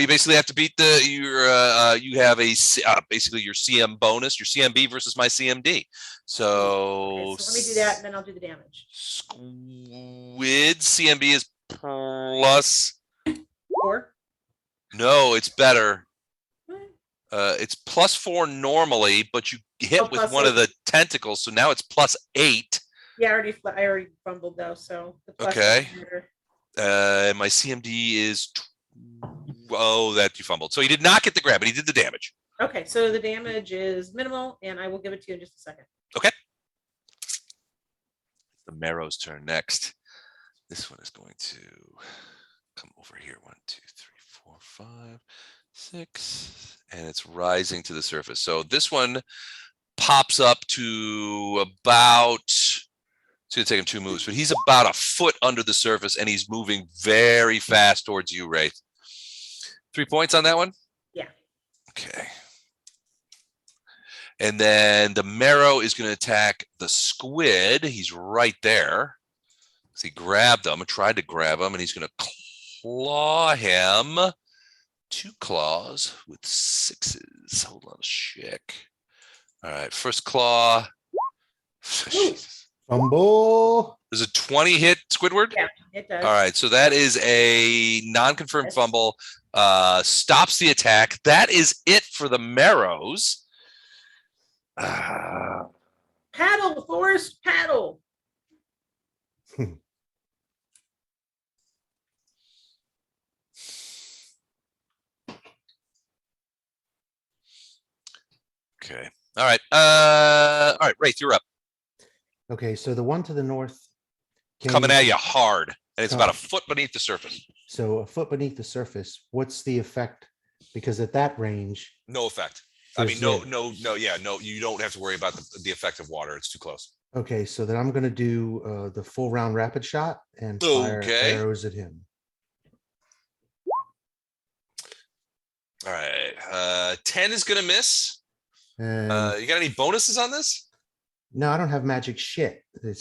You basically have to beat you have basically your CM bonus, your CMB versus my CMD. So, okay, so let me do that, and then I'll do the damage. Squid CMB is +4. No, it's better. It's +4 normally, but you hit with one of the tentacles, so now it's +8. Yeah, I already fumbled though, so the plus Okay. is better. My CMD is that you fumbled. So he did not get the grab, but he did the damage. Okay, so the damage is minimal, and I will give it to you in just a second. Okay. The marrow's turn next. This one is going to come over here. 1, 2, 3, 4, 5, 6, and it's rising to the surface. So this one pops up to about. It's going to take him 2 moves, but he's about a foot under the surface, and he's moving very fast towards you, Wraith. 3 points on that one? Yeah. Okay. And then the marrow is going to attack the squid. He's right there. So he grabbed him, tried to grab him, and he's going to claw him. 2 claws with 6s. Hold on a check. All right, first claw. Fumble. There's a 20 hit Squidward? Yeah, it does. All right, so that is a non-confirmed fumble. Stops the attack. That is it for the marrows. Paddle, Forrest, paddle. Okay. All right. All right, Wraith, you're up. Okay, so the one to the north Coming at you hard, and it's about a foot beneath the surface. So a foot beneath the surface. What's the effect? Because at that range, No effect. I mean, there's no. You don't have to worry about the effect of water. It's too close. okay, so then I'm going to do the full round rapid shot and fire Okay. arrows at him. All right. 10 is going to miss. And You got any bonuses on this? no, I don't have magic shit. No.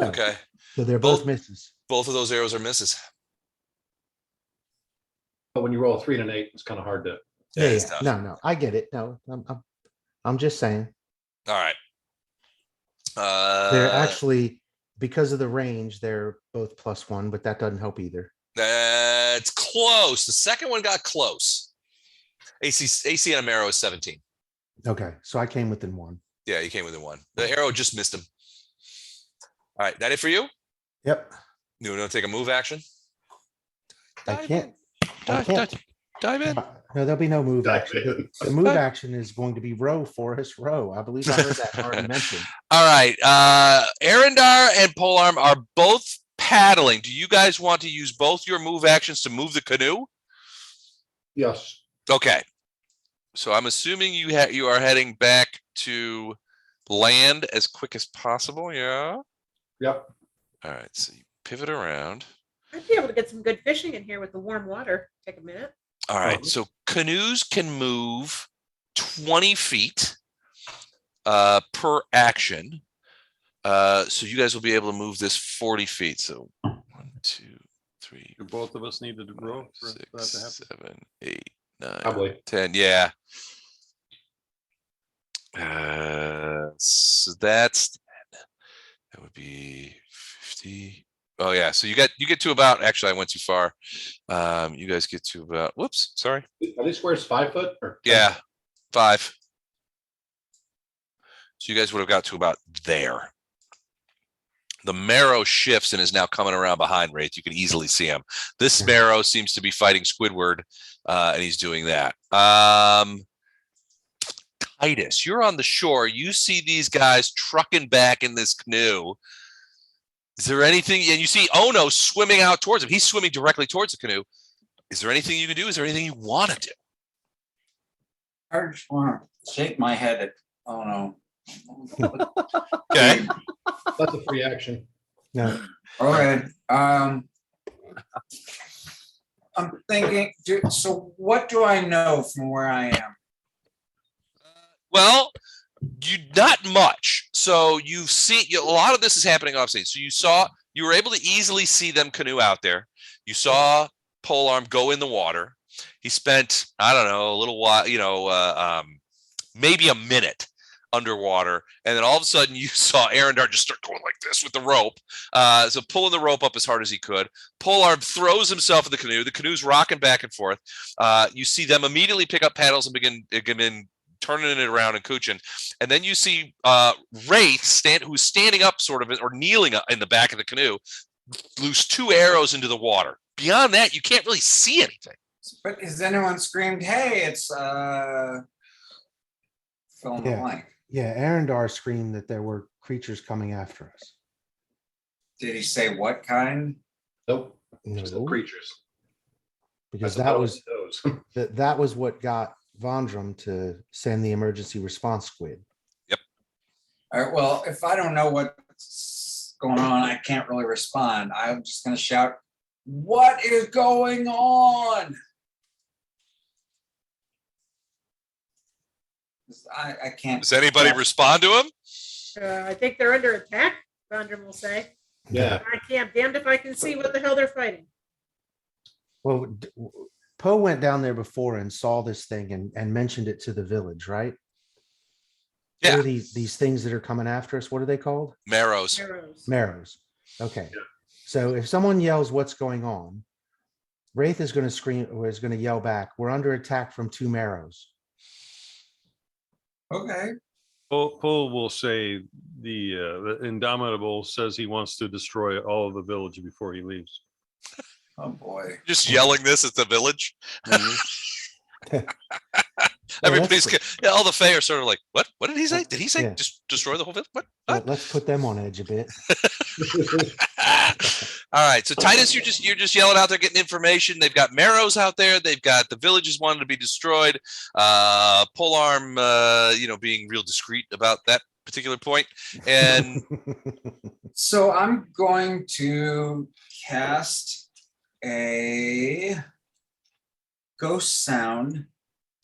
Okay. So they're both Both- misses. Both of those arrows are misses. But when you roll a 3 and an 8, it's kind of hard to. Yeah, it's tough. no, I get it. No, I'm just saying All right. they're actually, because of the range, they're both +1, but that doesn't help either. That's close. The second one got close. AC on a marrow is 17. Okay, so I came within 1. Yeah, you came within 1. The arrow just missed him. All right, that it for you? Yep, You want to take a move action? I can't. I Dive, can't. dive in. No, there'll be no move Dive action. in. The move action is going to be row, Forrest, row. I believe I heard that already mentioned. All right. Arendar and Polearm are both paddling. Do you guys want to use both your move actions to move the canoe? Yes. Okay. So I'm assuming you are heading back to land as quick as possible. Yeah. Yep. All right. So you pivot around. I'd be able to get some good fishing in here with the warm water. Take a minute. All right. So canoes can move 20 feet per action. So you guys will be able to move this 40 feet. So 1, 2, 3, Do both of us need to row for 6, that to happen? 7, 8, 9, Probably. 10. Yeah. So that would be 50, Oh yeah. So you get to about, actually I went too far. You guys get to about, whoops, sorry. Are these squares 5 foot or? 10 Yeah, foot? 5. So you guys would have got to about there. The marrow shifts and is now coming around behind Wraith. You can easily see him. This marrow seems to be fighting Squidward, and he's doing that. Titus, you're on the shore. You see these guys trucking back in this canoe. Is there anything? And you see Ono swimming out towards him. He's swimming directly towards the canoe. Is there anything you can do? Is there anything you want to do? I just want to shake my head at, oh no. Okay. That's a free action. No, Okay, I'm thinking, so what do I know from where I am? Well, not much. So you've seen a lot of this is happening off scene. So you were able to easily see them canoe out there. You saw Polearm go in the water. He spent, I don't know, a little while, maybe a minute underwater, and then all of a sudden you saw Arendar just start going like this with the rope, so pulling the rope up as hard as he could. Polearm throws himself in the canoe. The canoe's rocking back and forth. You see them immediately pick up paddles and begin turning it around and cooching, and then you see Wraith who's standing up sort of, or kneeling in the back of the canoe, loose 2 arrows into the water. Beyond that, you can't really see anything. But has anyone screamed, hey, it's fill in the Yeah. blank? yeah, Arendar screamed that there were creatures coming after us. Did he say what kind? Nope. Just the No, creatures. because I that was suppose those. that was what got Vondram to send the emergency response squid. All right, well, if I don't know what's going on, I can't really respond. I'm just gonna shout, what is going on? I can't. Does anybody respond to him? I think they're under attack, Vondram will say. Yeah. I can't, damned if I can see what the hell they're fighting. Well, Poe went down there before and saw this thing and mentioned it to the village, right? What Yeah. are these things that are coming after us? What are they called? Marrows. Arrows. Marrows. Okay. Yeah. So if someone yells, what's going on? Wraith is going to scream or is going to yell back, we're under attack from 2 marrows. Okay, Poe will say the Indomitable says he wants to destroy all of the village before he leaves. oh boy. Just yelling this at the village. Yeah, Everybody's all the Fae are sort of like, what? What did he say? Did he say Yeah. just destroy the whole village? What? Let's put them on edge a bit. All right. So Titus, you're just yelling out there, getting information. They've got marrows out there. They've got the villages wanting to be destroyed. Polearm, being real discreet about that particular point. And So I'm going to cast a ghost sound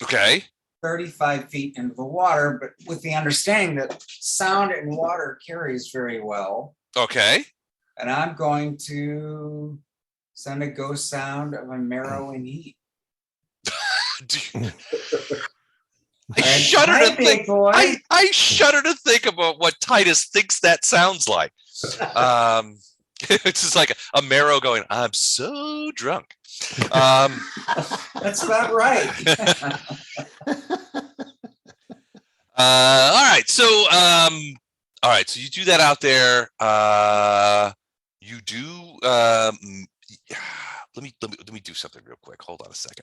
okay. 35 feet into the water, but with the understanding that sound and water carries very well. Okay. And I'm going to send a ghost sound of a marrow in heat. I shudder to Hi, big think. boy. I shudder to think about what Titus thinks that sounds like. It's just like a marrow going, I'm so drunk. That's about right. All right. So you do that out there. You do. Let me do something real quick. Hold on a second.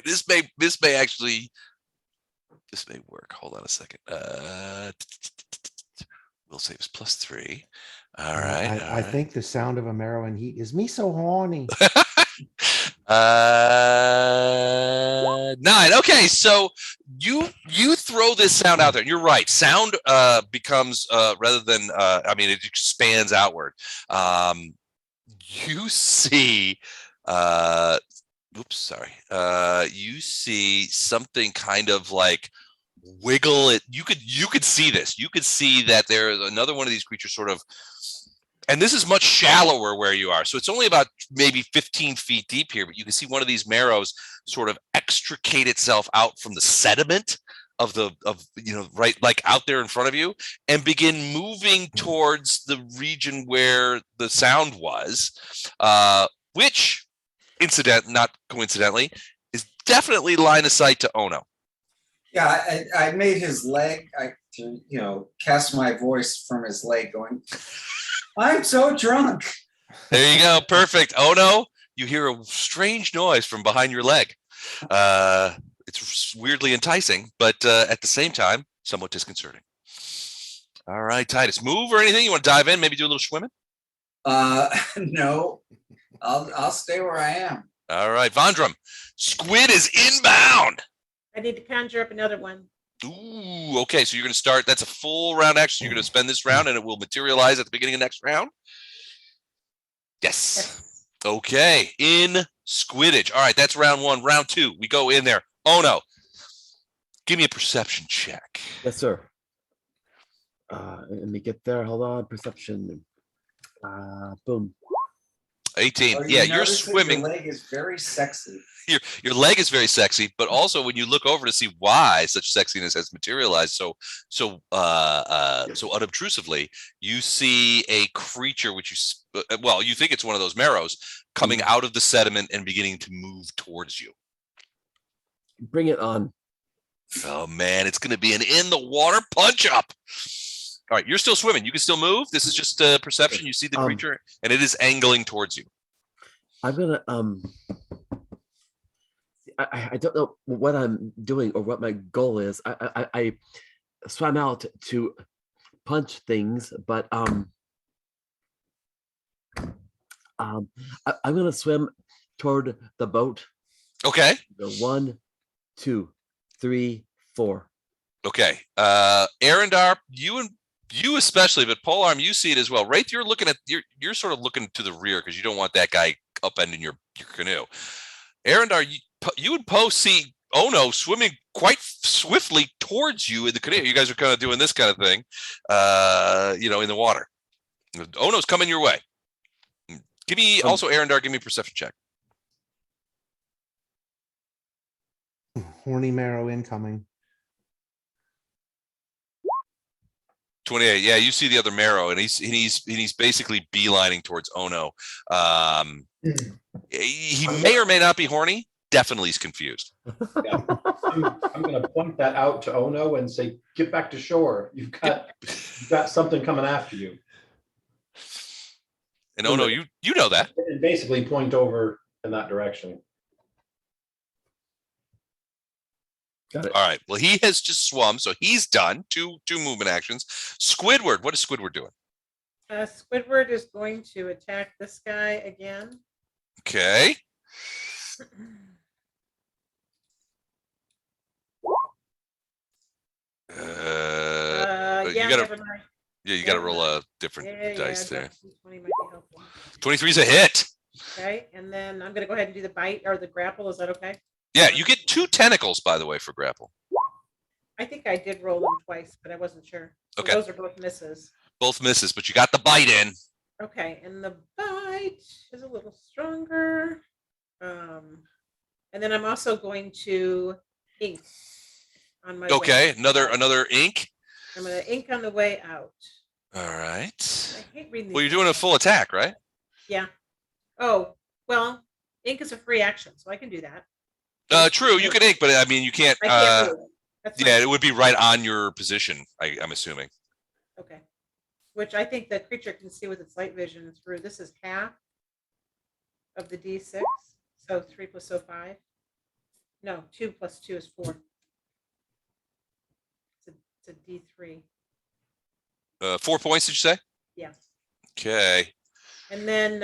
This may work. Hold on a second. Will save is +3. All right. I think the sound of a marrow in heat is me so horny. 9. Okay, so you throw this sound out there, and you're right. Sound becomes rather than it expands outward. You see, you see something kind of like wiggle it. You could see this. You could see that there is another one of these creatures sort of. And this is much shallower where you are. So it's only about maybe 15 feet deep here, but you can see one of these marrows sort of extricate itself out from the sediment of right, like out there in front of you, and begin moving towards the region where the sound was, which not coincidentally, is definitely line of sight to Ono. Yeah, I made his leg, cast my voice from his leg going, I'm so drunk. There you go. Perfect. Ono, you hear a strange noise from behind your leg. It's weirdly enticing, but at the same time, somewhat disconcerting. All right, Titus, move or anything? You want to dive in? Maybe do a little swimming? No, I'll stay where I am. All right, Vondrum, Squid is inbound. I need to conjure up another one. Ooh, okay. So you're going to start. That's a full round action. You're going to spend this round, and it will materialize at the beginning of next round. Yes. Okay. In Squiddage. All right. That's round 1. Round 2. We go in there. Oh no. Give me a perception check. Yes, sir. Let me get there. Hold on. Perception. Boom. 18. Oh, Yeah, you're notice that swimming. Your leg is very sexy. Your leg is very sexy, but also when you look over to see why such sexiness has materialized so unobtrusively, you see a creature which you think it's one of those marrows coming out of the sediment and beginning to move towards you. Bring it on. Oh man, it's going to be an in the water punch up. All right, you're still swimming. You can still move. This is just perception. You see the creature, and it is angling towards you. I'm gonna I don't know what I'm doing or what my goal is. I swam out to punch things, but I'm gonna swim toward the boat. Okay. Go 1, 2, 3, 4. Okay. Arendar, you especially, but Polearm, you see it as well. Wraith, you're sort of looking to the rear because you don't want that guy upending your canoe. Arendar, you and Poe see Ono swimming quite swiftly towards you in the canoe. You guys are kind of doing this kind of thing, in the water. Ono's coming your way. Give me also Arendar. Give me a perception check. Horny marrow incoming. 28. Yeah, you see the other marrow, and he's basically beelining towards Ono. He may or may not be horny. Definitely is confused. Yeah. I'm going to point that out to Ono and say, "Get back to shore. You've got something coming after you." And Ono, you know that. And basically point over in that direction. Got it. All right. Well, he has just swum, so he's done two movement actions. Squidward, what is Squidward doing? Squidward is going to attack this guy again. Okay. Never mind. Yeah, you got to roll a different dice there. 20 might be helpful. 23 is a hit. Okay, and then I'm going to go ahead and do the bite or the grapple. Is that okay? Yeah, you get 2 tentacles, by the way, for grapple. I think I did roll them twice, but I wasn't sure. So Okay. those are both misses. Both misses, but you got the bite in. Okay, and the bite is a little stronger. And then I'm also going to ink on my Okay, way. another ink. I'm going to ink on the way out. All right. I hate reading these. Well, you're doing a full attack, right? Yeah. Oh, well, ink is a free action, so I can do that. True, you can ink, but I mean, you can't. I can't move it. That's Yeah, fine. it would be right on your position, I'm assuming. Okay. Which I think the creature can see with its light vision through. This is half of the D6. So 3 plus 5. No, 2 plus 2 is 4. It's a D3. 4 points, did you say? Yeah. Okay. And then,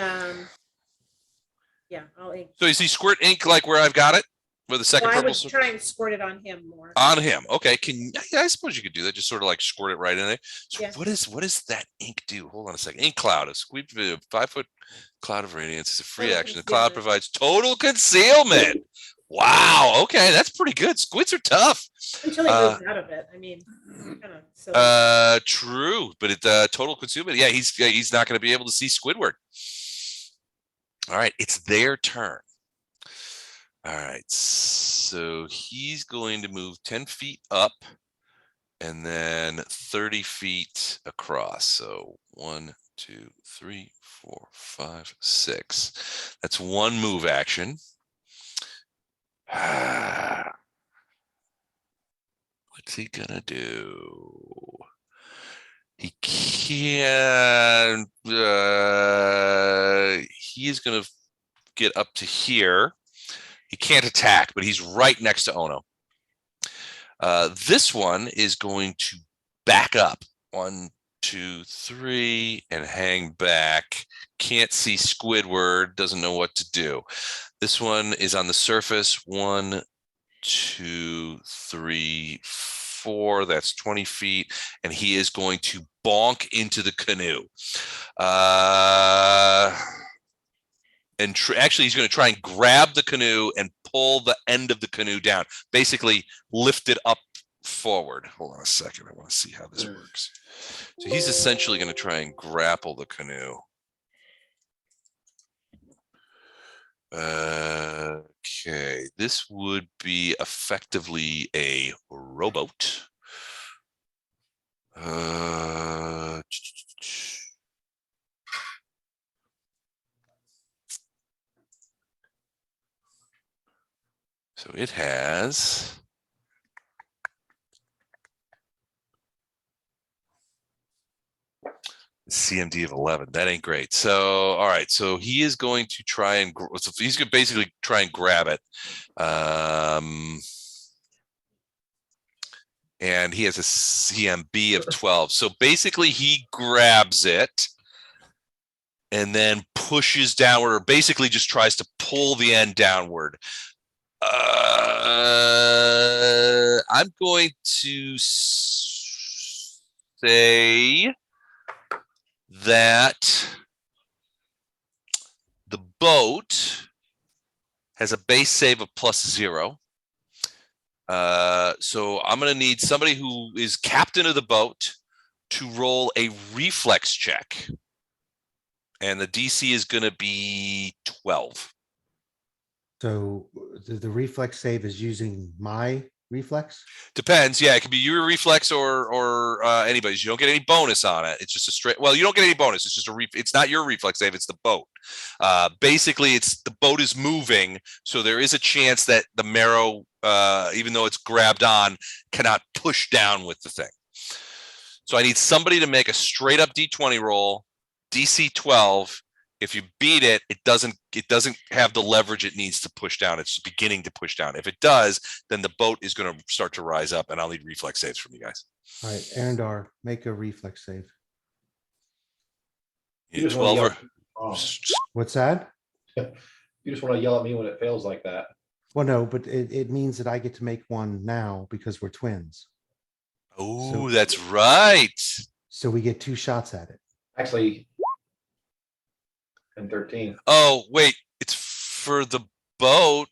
I'll ink. So is he squirt ink like where I've got it? Where the second Well, I purple would try and squirt it on him more. on him. Okay. I suppose you could do that. Just sort of like squirt it right in there. So Yeah. what does that ink do? Hold on a second. Ink cloud, a squid 5-foot cloud of radiance is a free Total action. The cloud concealment. provides total concealment. Wow. Okay, that's pretty good. Squids are tough. Until he moves out of it. I mean, kind of silly. True, but it total concealment. Yeah, he's not going to be able to see Squidward. All right, it's their turn. All right, so he's going to move 10 feet up and then 30 feet across. So 1, 2, 3, 4, 5, 6. That's one move action. What's he gonna do? He can. He's gonna get up to here. He can't attack, but he's right next to Ono. This one is going to back up. 1, 2, 3, and hang back. Can't see Squidward, doesn't know what to do. This one is on the surface. 1, 2, 3, 4. That's 20 feet. And he is going to bonk into the canoe. And actually, he's going to try and grab the canoe and pull the end of the canoe down. Basically, lift it up forward. Hold on a second. I want to see how this works. So he's essentially going to try and grapple the canoe. Okay, this would be effectively a rowboat. So it has CMD of 11. That ain't great. So, all right. So he is going to try and so he's going to basically try and grab it. And he has a CMB of 12. So basically he grabs it and then pushes downward, or basically just tries to pull the end downward. I'm going to say that the boat has a base save of +0. So I'm going to need somebody who is captain of the boat to roll a reflex check. And the DC is going to be 12. So the reflex save is using my reflex? Depends. Yeah, it could be your reflex or anybody's. You don't get any bonus on it. It's just a straight. Well, you don't get any bonus. It's just it's not your reflex save. It's the boat. Basically, it's the boat is moving, so there is a chance that the marrow, even though it's grabbed on, cannot push down with the thing. So I need somebody to make a straight up D20 roll, DC 12. If you beat it, it doesn't have the leverage it needs to push down. It's beginning to push down. If it does, then the boat is going to start to rise up, and I'll need reflex saves from you guys. All right, Arendar, make a reflex save. You need 12 or What's that? You just want to yell at me when it fails like that. Well, no, but it means that I get to make one now because we're twins. oh, that's right. So we get 2 shots at it. Actually, and 13. Oh, wait, it's for the boat.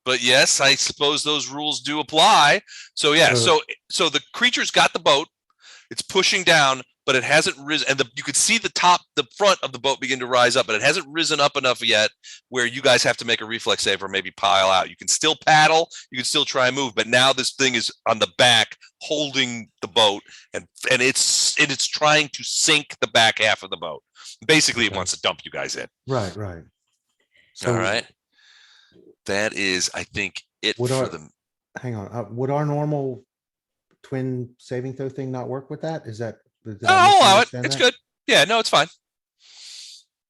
But yes, I suppose those rules do apply. So yeah, so the creature's got the boat. It's pushing down, but it hasn't risen. And you could see the front of the boat begin to rise up, but it hasn't risen up enough yet where you guys have to make a reflex save or maybe pile out. You can still paddle, you can still try and move, but now this thing is on the back holding the boat, and it's trying to sink the back half of the boat. Basically, it wants to dump you guys in. Right, right. So all right. That is, I think, it for them. Hang on. Would our normal twin saving throw thing not work with that? Is that? I'll allow it. It's good. Yeah, no, it's fine.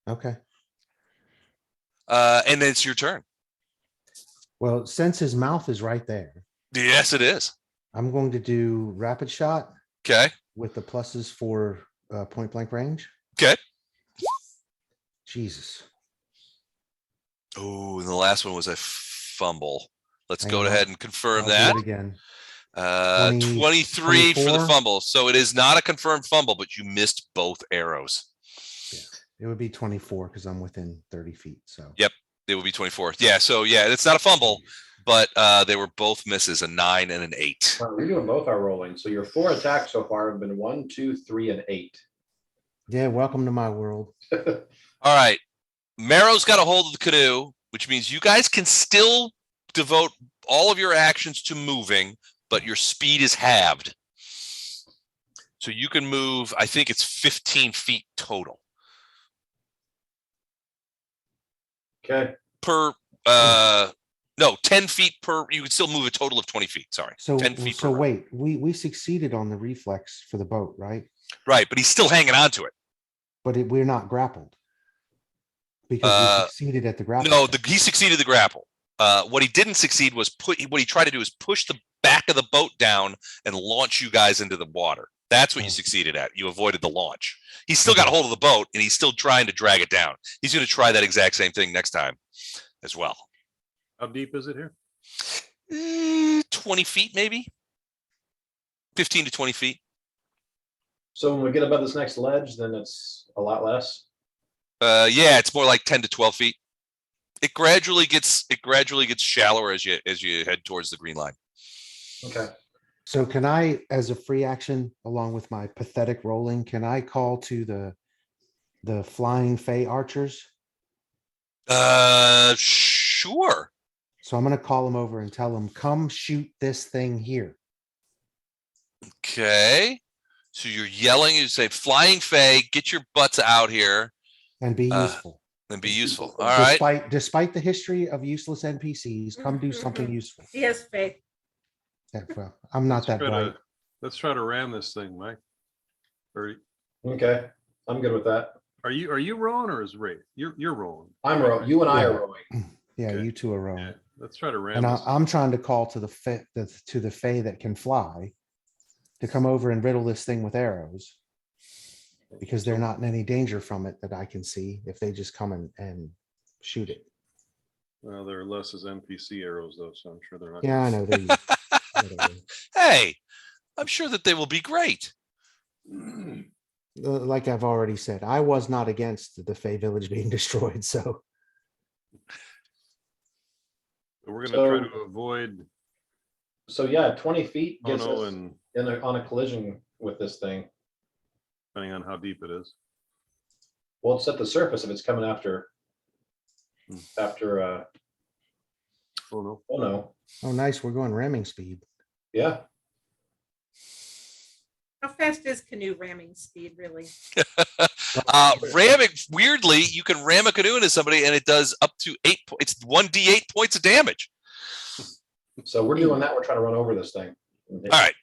Okay. And then it's your turn. Well, since his mouth is right there. Yes, it is. I'm going to do rapid shot. Okay. With the pluses for point blank range. Okay. Jesus. Oh, and the last one was a fumble. Let's Hang go on. ahead and confirm I'll that. do it again. 23 for the 24? fumble. So it is not a confirmed fumble, but you missed both arrows. Yeah, it would be 24 because I'm within 30 feet. So Yep, it would be 24. Yeah, so yeah, it's not a fumble, but they were both misses, a 9 and an 8. You're doing both our rolling. So your 4 attacks so far have been 1, 2, 3, and 8. yeah, welcome to my world. All right. Marrow's got a hold of the canoe, which means you guys can still devote all of your actions to moving, but your speed is halved. So you can move, I think it's 15 feet total Okay, per, no, 10 feet per, you can still move a total of 20 feet. Sorry. So 10 feet so per round. wait, we succeeded on the reflex for the boat, right? Right. But he's still hanging on to it. But we're not grappled. Because we succeeded at the grapple. No, check. he succeeded the grapple. What he didn't succeed was what he tried to do is push the back of the boat down and launch you guys into the water. That's what you succeeded at. You avoided the launch. He's still got a hold of the boat and he's still trying to drag it down. He's going to try that exact same thing next time as well. How deep is it here? 20 feet, maybe 15 to 20 feet. so when we get above this next ledge, then it's a lot less. Yeah, it's more like 10 to 12 feet. It gradually gets shallower as you head towards the green line. Okay. So can I, as a free action, along with my pathetic rolling, can I call to the flying Fey archers? Sure. So I'm gonna call them over and tell them, come shoot this thing here. Okay. So you're yelling, you say, flying Fey, get your butts out here And be useful. and be useful. All right. Despite the history of useless NPCs, come do something useful. He has faith. Yeah, well, I'm not that bright. Let's try to ram this thing, Mike. Okay, I'm good with that. Are you rolling or is Ray? You're rolling. I'm rowing. You and I Yeah. are rowing. Yeah, Okay. you two are wrong. Yeah, let's try to ram And this. I'm trying to call to the Fey that can fly to come over and riddle this thing with arrows. Because they're not in any danger from it that I can see if they just come and shoot it. Well, there are less as NPC arrows though, so I'm sure they're not. Yeah, I know. Whatever. Hey, I'm sure that they will be great. Like I've already said, I was not against the Fey village being destroyed, so. We're gonna try to avoid So yeah, 20 feet gets Ono us and on a collision with this thing. depending on how deep it is. Well, it's at the surface if it's coming after. Oh no. Oh no. Oh, nice. We're going ramming speed. Yeah. How fast is canoe ramming speed, really? Ramming, weirdly, you can ram a canoe into somebody and it does up to 8 points. It's 1d8 points of damage. So we're doing that. We're trying to run over this thing. All right.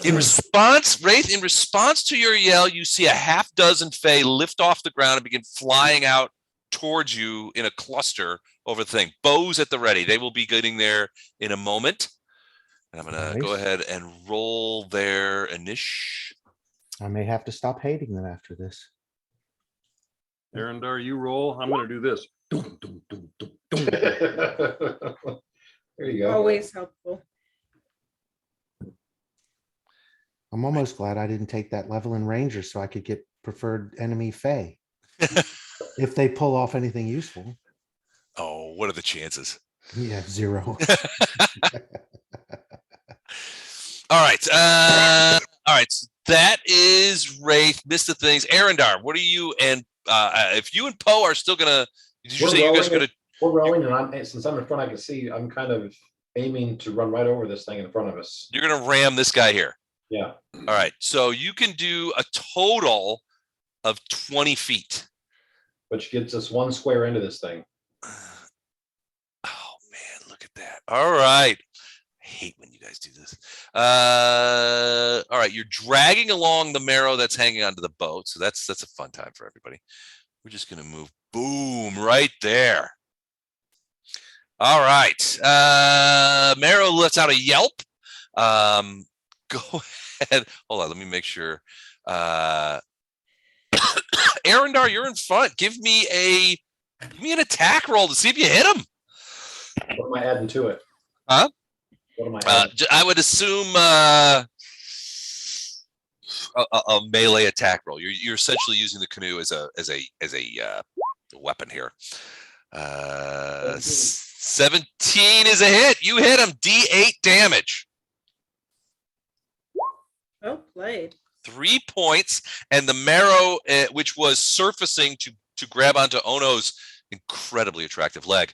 In response, Wraith, in response to your yell, you see a half dozen Fey lift off the ground and begin flying out towards you in a cluster over the thing. Bows at the ready. They will be getting there in a moment. And I'm going to go Nice. ahead and roll their initiative. I may have to stop hating them after this. Arendar, you roll. I'm gonna do this. There you go. Always helpful. I'm almost glad I didn't take that level in Ranger so I could get preferred enemy Fey. If they pull off anything useful. Oh, what are the chances? Yeah, 0. All right. All right. So that is Wraith. Missed the things. Arendar, what are you and if you and Poe are still gonna? Did you We're say you guys are rolling gonna? We're rolling, and since I'm in front, I can see. I'm kind of aiming to run right over this thing in front of us. You're gonna ram this guy here. Yeah. All right. So you can do a total of 20 feet. Which gets us one square into this thing. Oh man, look at that. All right. I hate when you guys do this. All right, you're dragging along the marrow that's hanging onto the boat. So that's a fun time for everybody. We're just gonna move. Boom, right there. All right. Marrow lets out a yelp. Go ahead. Hold on, let me make sure. Arendar, you're in front. Give me an attack roll to see if you hit him. What am I adding to it? Huh? What am I adding? I would assume a melee attack roll. You're essentially using the canoe as a weapon here. 17 is a hit. You hit him. D8 damage. Well played. 3 points, and the marrow, which was surfacing to grab onto Ono's incredibly attractive leg,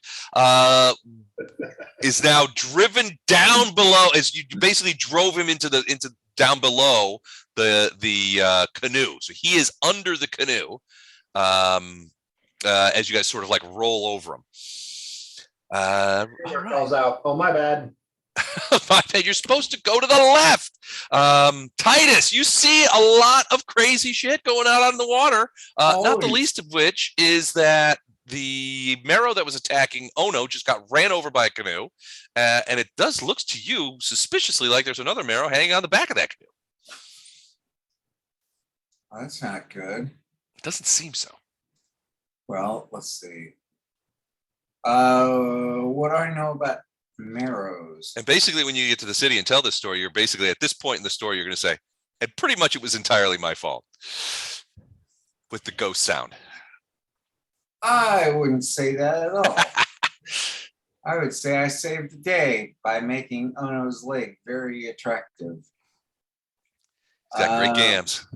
is now driven down below as you basically drove him into down below the canoe. So he is under the canoe as you guys sort of like roll over him. All right. Calls out, oh, my bad. You're supposed to go to the left. Titus, you see a lot of crazy shit going on in the water. Not the least of which is that the Marrow that was attacking Ono just got ran over by a canoe. And it looks to you suspiciously like there's another Marrow hanging on the back of that canoe. That's not good. It doesn't seem so. Well, let's see. What do I know about Marrows? And basically, when you get to the city and tell this story, you're basically at this point in the story, you're going to say, and pretty much it was entirely my fault with the ghost sound. I wouldn't say that at all. I would say I saved the day by making Ono's leg very attractive. He's got great gams.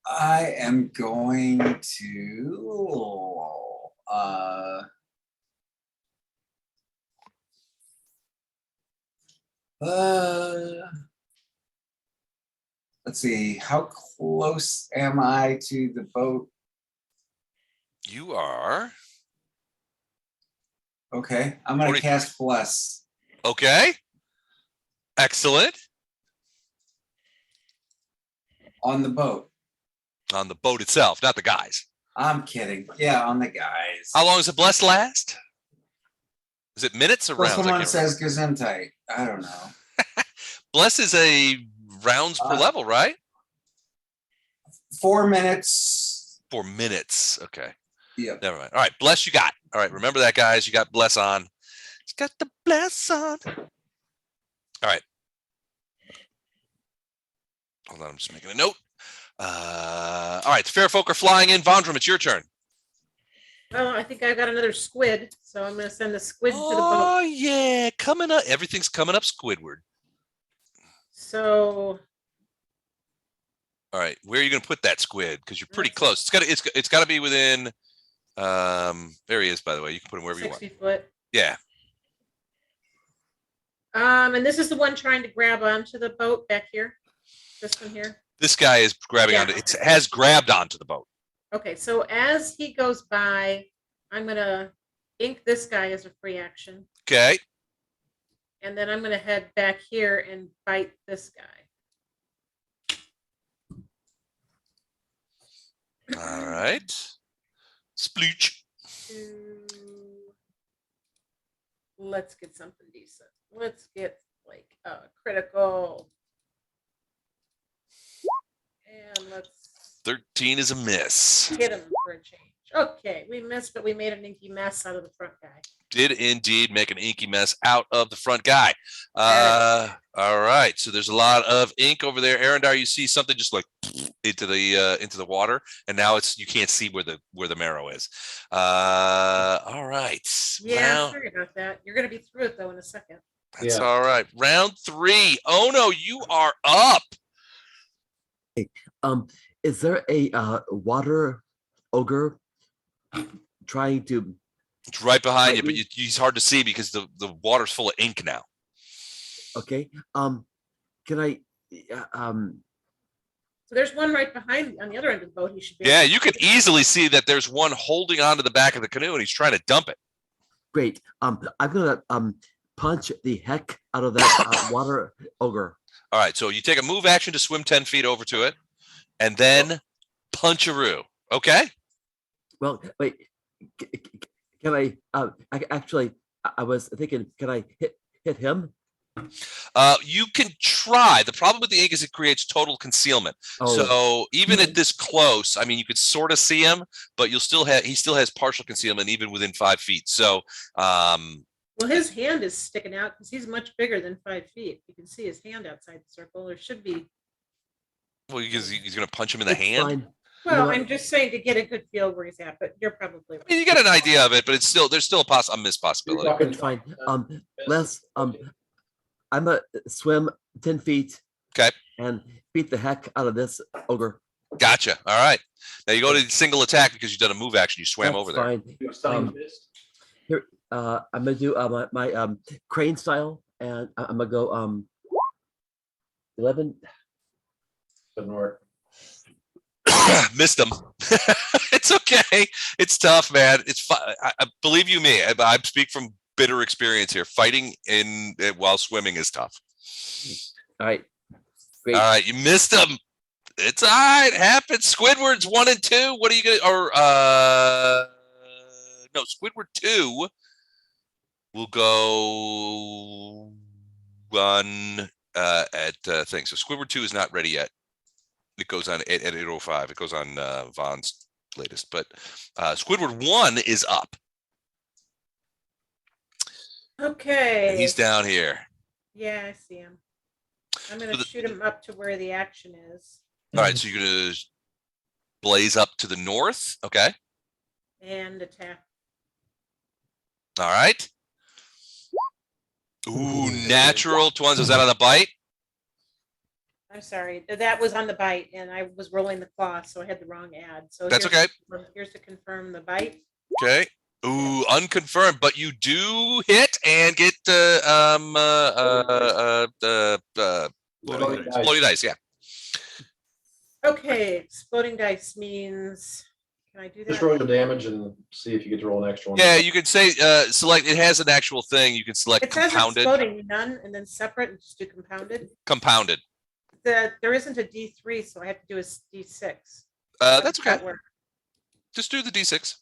I am going to let's see, how close am I to the boat? You are. Okay, I'm gonna 40. cast Bless. Okay. Excellent. On the boat. On the boat itself, not the guys. I'm kidding. Yeah, on the guys. How long does the bless last? Is it minutes or Well, rounds? I someone can't says Gesundheit. I don't know. Bless is a rounds per level, right? 4 minutes. 4 minutes. Okay. Yep. Never mind. All right. Bless you got. All right. Remember that, guys. You got bless on. He's got the bless on. All right. Hold on. I'm just making a note. All right. The fair folk are flying in. Vondrum, it's your turn. Oh, I think I got another squid, so I'm going to send the squid to the Oh, boat. yeah. Coming up. Everything's coming up Squidward. So, All right. Where are you going to put that squid? Because you're pretty close. It's got to be within. There he is, by the way. You can put him wherever you want. 60 foot. Yeah. And this is the one trying to grab onto the boat back here. This one here. This guy is grabbing onto. It has grabbed onto the boat. Okay, so as he goes by, I'm gonna ink this guy as a free action, Okay. and then I'm gonna head back here and bite this guy. All right. Splooch. Let's get something decent. Let's get like a critical. And let's 13 is a miss. hit him for a change. Okay, we missed, but we made an inky mess out of the front guy. Did indeed make an inky mess out of the front guy. All right. So there's a lot of ink over there. Arendar, you see something just like into the water, and now you can't see where the marrow is. All right. Yeah, sorry about that. You're gonna be through it though in a second. That's all right. Round 3. Oh no, you are up. Is there a water ogre trying to? It's right behind you, but he's hard to see because the water's full of ink now. Okay. Can I? So there's one right behind on the other end of the boat. He should be. Yeah, you can easily see that there's one holding onto the back of the canoe, and he's trying to dump it. Great. I'm gonna punch the heck out of that water ogre. All right, so you take a move action to swim 10 feet over to it, and then punch-a-roo. Okay? Well, wait. Can I? I was thinking. Can I hit him? You can try. The problem with the ink is it creates total concealment. Oh. So even at this close, I mean, you could sort of see him, but he still has partial concealment even within 5 feet. So, Well, his hand is sticking out because he's much bigger than 5 feet. You can see his hand outside the circle. There should be. well, because he's going to punch him in the It's hand. fine. Well, No, I'm just saying to get a good feel where he's at, but you're probably right. I mean, you get an idea of it, but there's still a missed possibility. It's fine. Les, I'm gonna swim 10 feet. Okay. And beat the heck out of this ogre. Gotcha. All right. Now you go to single attack because you've done a move action. You swam That's over there. fine. Do a stunning Um, fist. Here, I'm gonna do my crane style, and I'm gonna go 11. Doesn't work. Missed him. It's okay. It's tough, man. It's I believe you me. I speak from bitter experience here. Fighting while swimming is tough. All right, great. All right, you missed him. It's all right. Happens. Squidward's 1 and 2. What are you gonna? Or no, Squidward 2 will go on at thing. So Squidward 2 is not ready yet. It goes on at 8:05. It goes on Vaughn's latest, but Squidward 1 is up. Okay. And he's down here. Yeah, I see him. I'm gonna So the- shoot him up to where the action is All right, so you're gonna blaze up to the north. Okay. and attack. All right. Ooh, natural 20s. Was that on the bite? I'm sorry, that was on the bite, and I was rolling the claw, so I had the wrong ad. So That's here's- okay. Here's to confirm the bite. Okay. Ooh, unconfirmed, but you do hit and get Exploding dice. exploding dice. Yeah. Okay, exploding dice means, can I do Just that? roll your damage and see if you get to roll an extra one. Yeah, you can say select. It has an actual thing. You can select It says compounded. exploding, none, and then separate, and just do compounded. Compounded. There isn't a D3, so I have to do a D6. That's How does that okay. work? Just do the D6.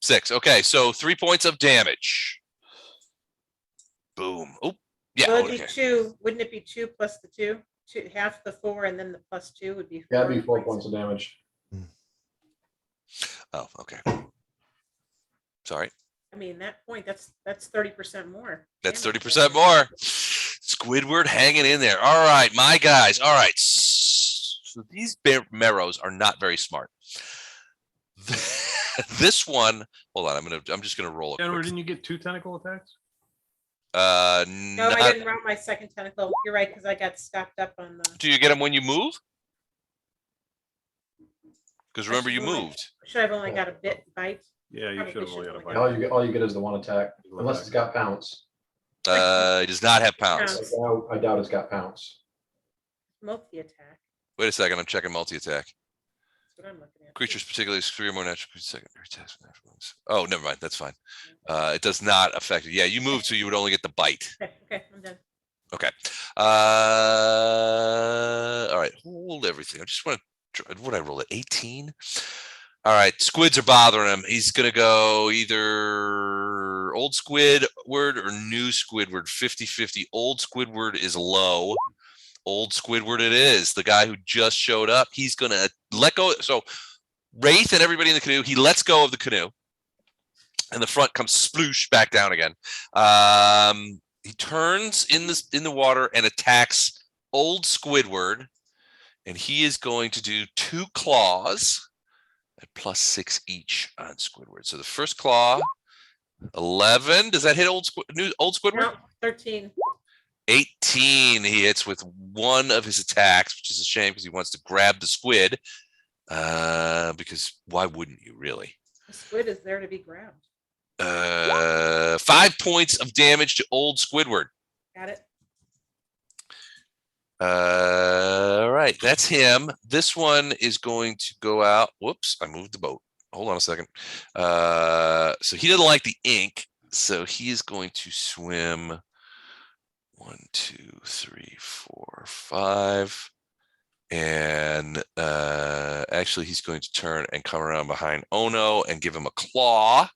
6. Okay, so 3 points of damage. Boom. Oh, yeah. Well, it'd be Okay. 2, wouldn't it be 2 plus the 2? Half the 4, and then the plus 2 would be 4. That'd be 4 points of damage. Oh, okay. Sorry. I mean, that point, that's 30% more. That's damage. 30% more. Squidward hanging in there. All right, my guys. All right. So these marrows are not very smart. This one, hold on. I'm just gonna roll a Edward, quick. didn't you get 2 tentacle attacks? No, Not- I didn't roll my second tentacle. You're right, because I got stopped up on the. do you get them when you move? Because remember, you should only- moved. Should I've only got a bite? Yeah, you Probably should have should've only got a only bite. got All you get is the one attack, unless it's got pounce. It does not have pounds. Pounce. I doubt it's got pounce. Multi-attack. Wait a second. I'm checking multi-attack. That's what I'm looking at. Creatures, particularly 3 or more natural creatures, secondary attacks with natural ones. Oh, never mind. That's fine. It does not affect it. Yeah, you moved, so you would only get the bite. Okay, I'm done. Okay. All right. Hold everything. I just want to. What I roll at 18? All right. Squids are bothering him. He's gonna go either old Squidward or new Squidward. 50-50. Old Squidward is low. Old Squidward it is. The guy who just showed up. He's gonna let go. So Wraith and everybody in the canoe. He lets go of the canoe, and the front comes sploosh back down again. He turns in the water and attacks old Squidward, and he is going to do 2 claws at +6 each on Squidward. So the first claw, 11. Does that hit old Squidward? No, 13. 18. He hits with one of his attacks, which is a shame because he wants to grab the squid. Because why wouldn't you really? The squid is there to be grabbed. 5 points of damage to old Squidward. Got it? All right, that's him. This one is going to go out. Whoops, I moved the boat. Hold on a second. So he doesn't like the ink, so he is going to swim 1, 2, 3, 4, 5. And actually, he's going to turn and come around behind Ono and give him a claw.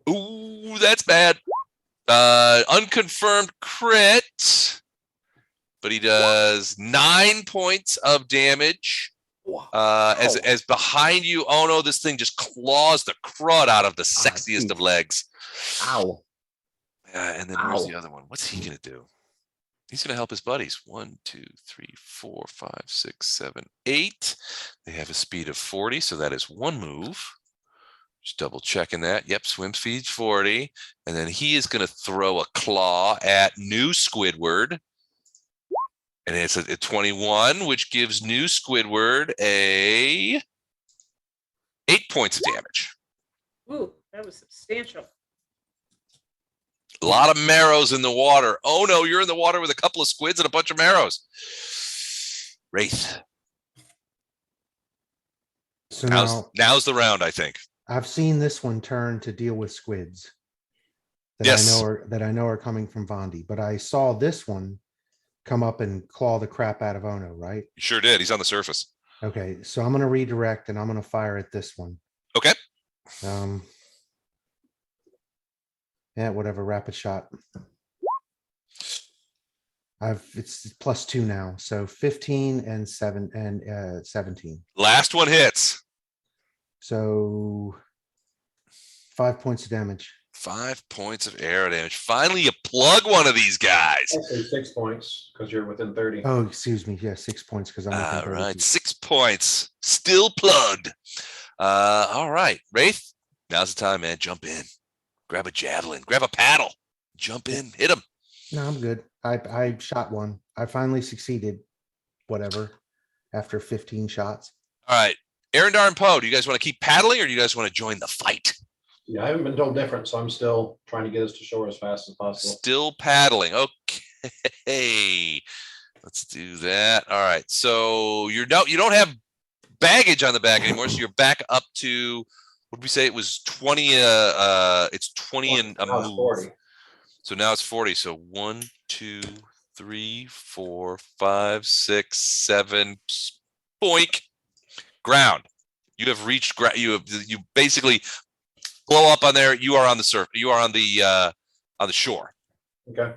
Ooh, that's bad. Unconfirmed crit, but he does 9 points of damage. As behind you, Ono, this thing just claws the crud out of the sexiest of legs. Ow. And then where's the Ow. other one? What's he gonna do? He's gonna help his buddies. 1, 2, 3, 4, 5, 6, 7, 8. They have a speed of 40, so that is 1 move. Just double checking that. Yep, swim speed 40. And then he is gonna throw a claw at new Squidward. And it's a 21, which gives new Squidward a 8 points of damage. Ooh, that was substantial. A lot of marrows in the water. Oh no, you're in the water with a couple of squids and a bunch of marrows. Wraith. So Now's the round, I think. I've seen this one turn to deal with squids. Yes. That I know are coming from Vondi, but I saw this one come up and claw the crap out of Ono, right? You sure did. He's on the surface. Okay, so I'm gonna redirect and I'm gonna fire at this one. Okay. Yeah, whatever, rapid shot. It's +2 now, so 15 and 17. Last one hits. So 5 points of damage. 5 points of arrow damage. Finally, you plug one of these guys. I'll say 6 points because you're within 30. Oh, excuse me. Yeah, 6 points because I'm within All 30 right, feet. 6 points. Still plugged. All right, Wraith. Now's the time, man. Jump in. Grab a javelin. Grab a paddle. Jump in. Hit him. No, I'm good. I shot one. I finally succeeded. Whatever. After 15 shots. All right, Arendar and Poe. Do you guys want to keep paddling, or do you guys want to join the fight? Yeah, I haven't been told different, so I'm still trying to get us to shore as fast as possible. Still paddling. Okay. Let's do that. All right. So you don't have baggage on the back anymore. So you're back up to, what did we say? It was 20. It's 20 and a Now it's move. 40. So now it's 40. So 1, 2, 3, 4, 5, 6, 7. Boink. Ground. You have reached ground. You basically blow up on there. You are on the surface. You are on the shore. Okay.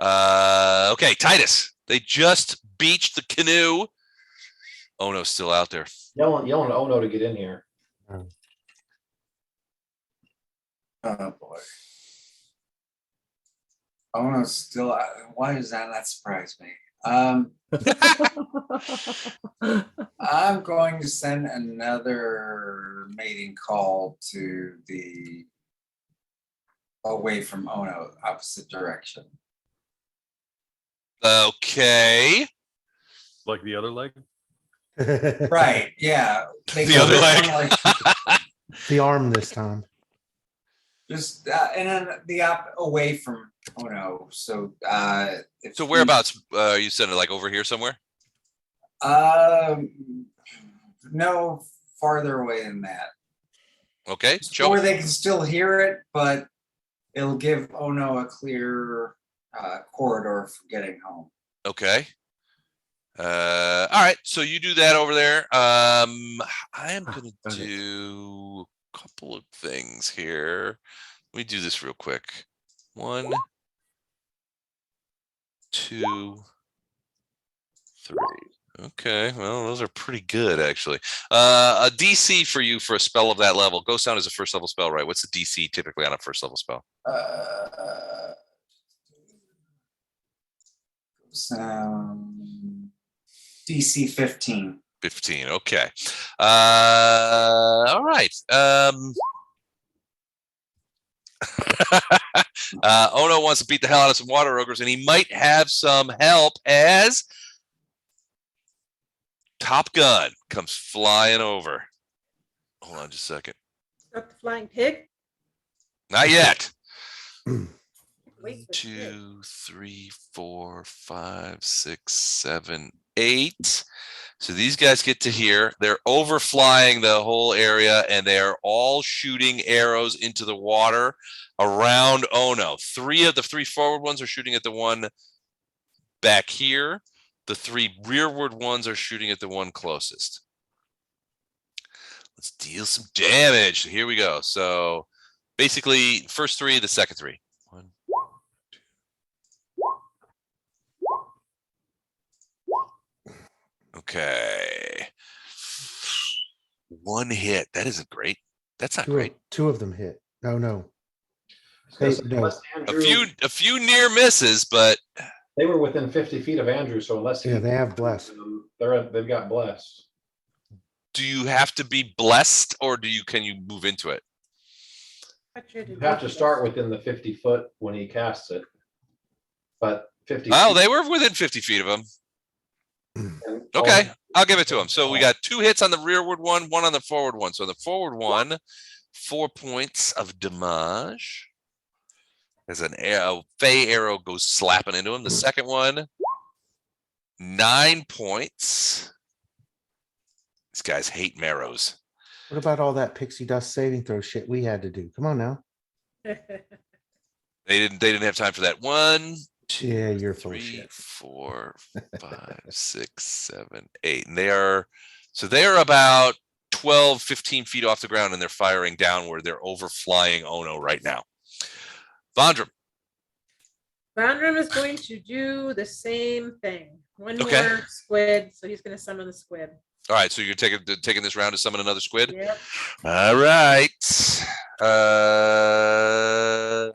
Okay, Titus. They just beached the canoe. Oh no, still out there. Yelling at Ono to get in here. Oh boy. Oh no, still. Why does that not surprise me? I'm going to send another mating call to the away from Ono, opposite direction. Okay. Like the other leg? Right? Yeah. They The go other down, leg. like, The arm this time. just and then away from Ono. So if So whereabouts you send it? Like over here somewhere? no farther away than that. Okay. Show Or me. they can still hear it, but it'll give Ono a clear corridor for getting home. Okay. All right. So you do that over there. I am gonna got it. do a couple of things here. Let me do this real quick. 1, 2, 3. Okay, well, those are pretty good, actually. A DC for you for a spell of that level. Ghost Sound is a first level spell, right? What's the DC typically on a first level spell? DC 15. 15. Okay. All right. Ono wants to beat the hell out of some water ogres, and he might have some help as Top Gun comes flying over. Hold on just a second. Got the flying pig. Not yet. Wait for the pig. 2, 3, 4, 5, 6, 7, 8. So these guys get to here. They're overflying the whole area, and they are all shooting arrows into the water around Ono. 3 of the 3 forward ones are shooting at the one back here. The 3 rearward ones are shooting at the one closest. Let's deal some damage. Here we go. So basically, first 3, the second 3. 1, 2. Okay. 1 hit. That isn't great. That's not great. 2 of them hit. No. Because Hey, no. unless Andrew, A few near misses, but they were within 50 feet of Andrew, so unless he, Yeah, they have blessed. they've got blessed. do you have to be blessed, or can you move into it? I tried You have to start within the 50 foot when he casts it. but 50. Oh, feet they were within 50 feet of him. and Okay, all- I'll give it to him. So we got 2 hits on the rearward one on the forward one. So the forward one, 4 points of damage. As an arrow, Fey arrow goes slapping into him. The second one, 9 points. These guys hate marrows. What about all that pixie dust saving throw shit we had to do? Come on now. They didn't have time for that. 1, 2, Yeah, you're full of 3, shit. 4, 5, 6, 7, 8. And they are about 12, 15 feet off the ground and they're firing downward. They're overflying Ono right now. Vondram. Bondrum is going to do the same thing. One Okay. more squid, so he's going to summon the squid. All right, so you're taking this round to summon another squid. Yep. All right.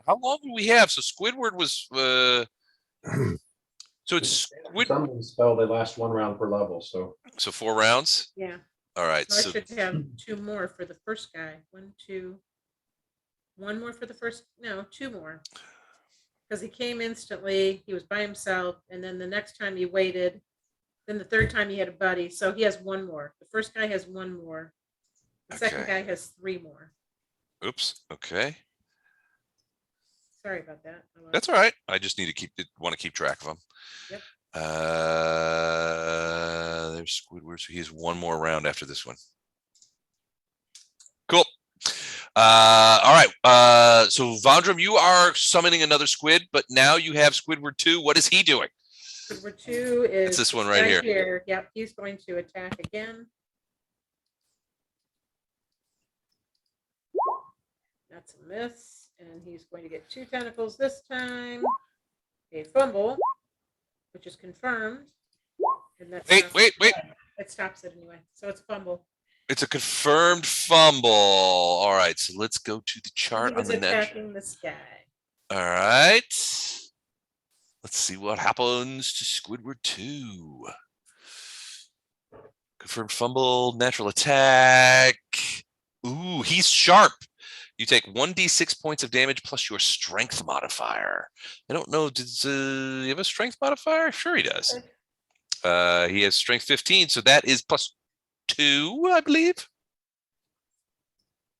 How long do we have? So Squidward was. So it's Squid. Summoning spell, they last 1 round per level, so. So 4 rounds. Yeah. All right. So I So should have 2 more for the first guy. 1, 2. 1 more for the first. No, 2 more. Because he came instantly. He was by himself, and then the next time he waited. Then the third time he had a buddy, so he has 1 more. The first guy has 1 more. The second Okay. guy has 3 more. oops. Okay. Sorry about that. Oh, well. That's all right. I just need to want to keep track of them. Yep. There's Squidward. So he has 1 more round after this one. Cool. All right. So Vondram, you are summoning another squid, but now you have Squidward 2. What is he doing? Number 2 is It's this one right guy here. Yep, he's going to attack again. That's a miss, and he's going to get 2 tentacles this time. A fumble, which is confirmed. And that's Wait. It stops it anyway. So it's a fumble. It's a confirmed fumble. All right. So let's go to the He chart on was the next. attacking this guy. All right. Let's see what happens to Squidward 2. Confirmed fumble, natural attack. Ooh, he's sharp. You take 1d6 points of damage plus your strength modifier. I don't know, does he have a strength modifier? Sure he does. He has strength 15, so that is plus 2, I believe.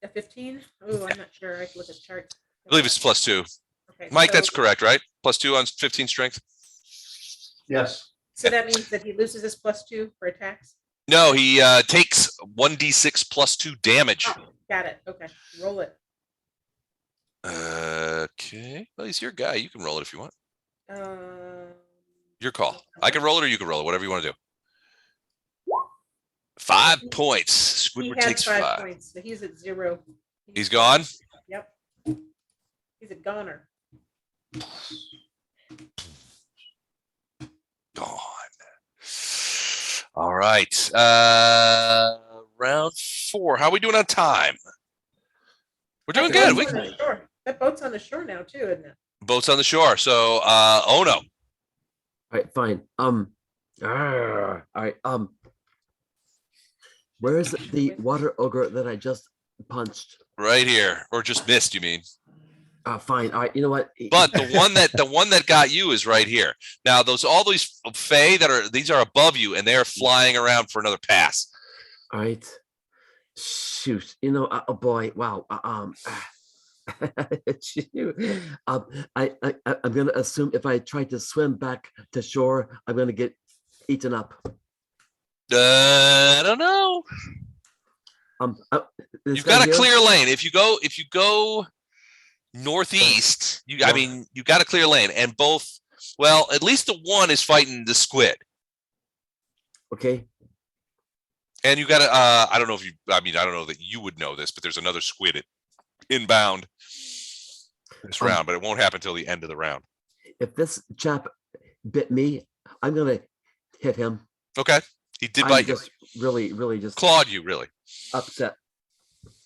A 15? Oh, I'm not sure. I can look at the chart. I believe it's plus 2. Okay, Mike, that's so- correct, right? Plus 2 on 15 strength? Yes, So that means that he loses his plus 2 for attacks? No, he takes 1d6 plus 2 damage. Oh, got it. Okay, roll it. Okay. Well, he's your guy. You can roll it if you want. Um, Your call. I can roll it or you can roll it, whatever you want to do. 5 points. he Squidward had takes 5 5. points, so he's at 0. He's gone. Yep. He's a goner. Gone. All right. Round 4. How are we doing on time? We're doing That good. boat's on the shore. That boat's on the shore now too, isn't it? Boat's on the shore. So Ono. All right, fine. All right. Where is the water ogre that I just punched? Right here. Or just missed, you mean? Fine. All right. You know what? But the one that got you is right here. Now, all these Fae these are above you and they're flying around for another pass. All right. Shoot. You know. Oh boy. Wow. Shoot. I'm gonna assume if I try to swim back to shore, I'm gonna get eaten up. I don't know. This You've guy got a here? clear lane. If you go northeast, you got a clear lane, and both. Well, at least the one is fighting the squid, Okay. and you got to. I don't know that you would know this, but there's another squid inbound this round, but it won't happen until the end of the round. If this chap bit me, I'm gonna hit him. Okay, he did I'm bite you, just really just clawed you, really. upset.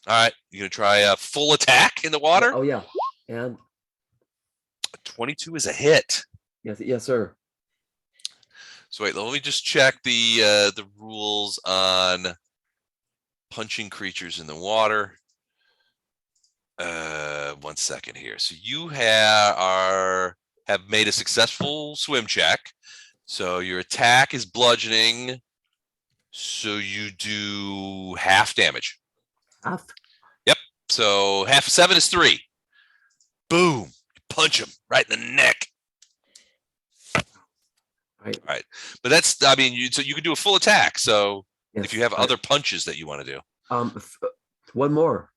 All right, you gonna try a full attack in the water? Oh yeah. And 22 is a hit. yes, sir. So wait, let me just check the rules on punching creatures in the water. 1 second here. So you have have made a successful swim check. So your attack is bludgeoning. So you do half damage. Half. So half of 7 is 3. Boom. You punch him right in the neck. Right. All right. But that's, I mean, so you can do a full attack. So if Yes, you have right. other punches that you want to do. One more.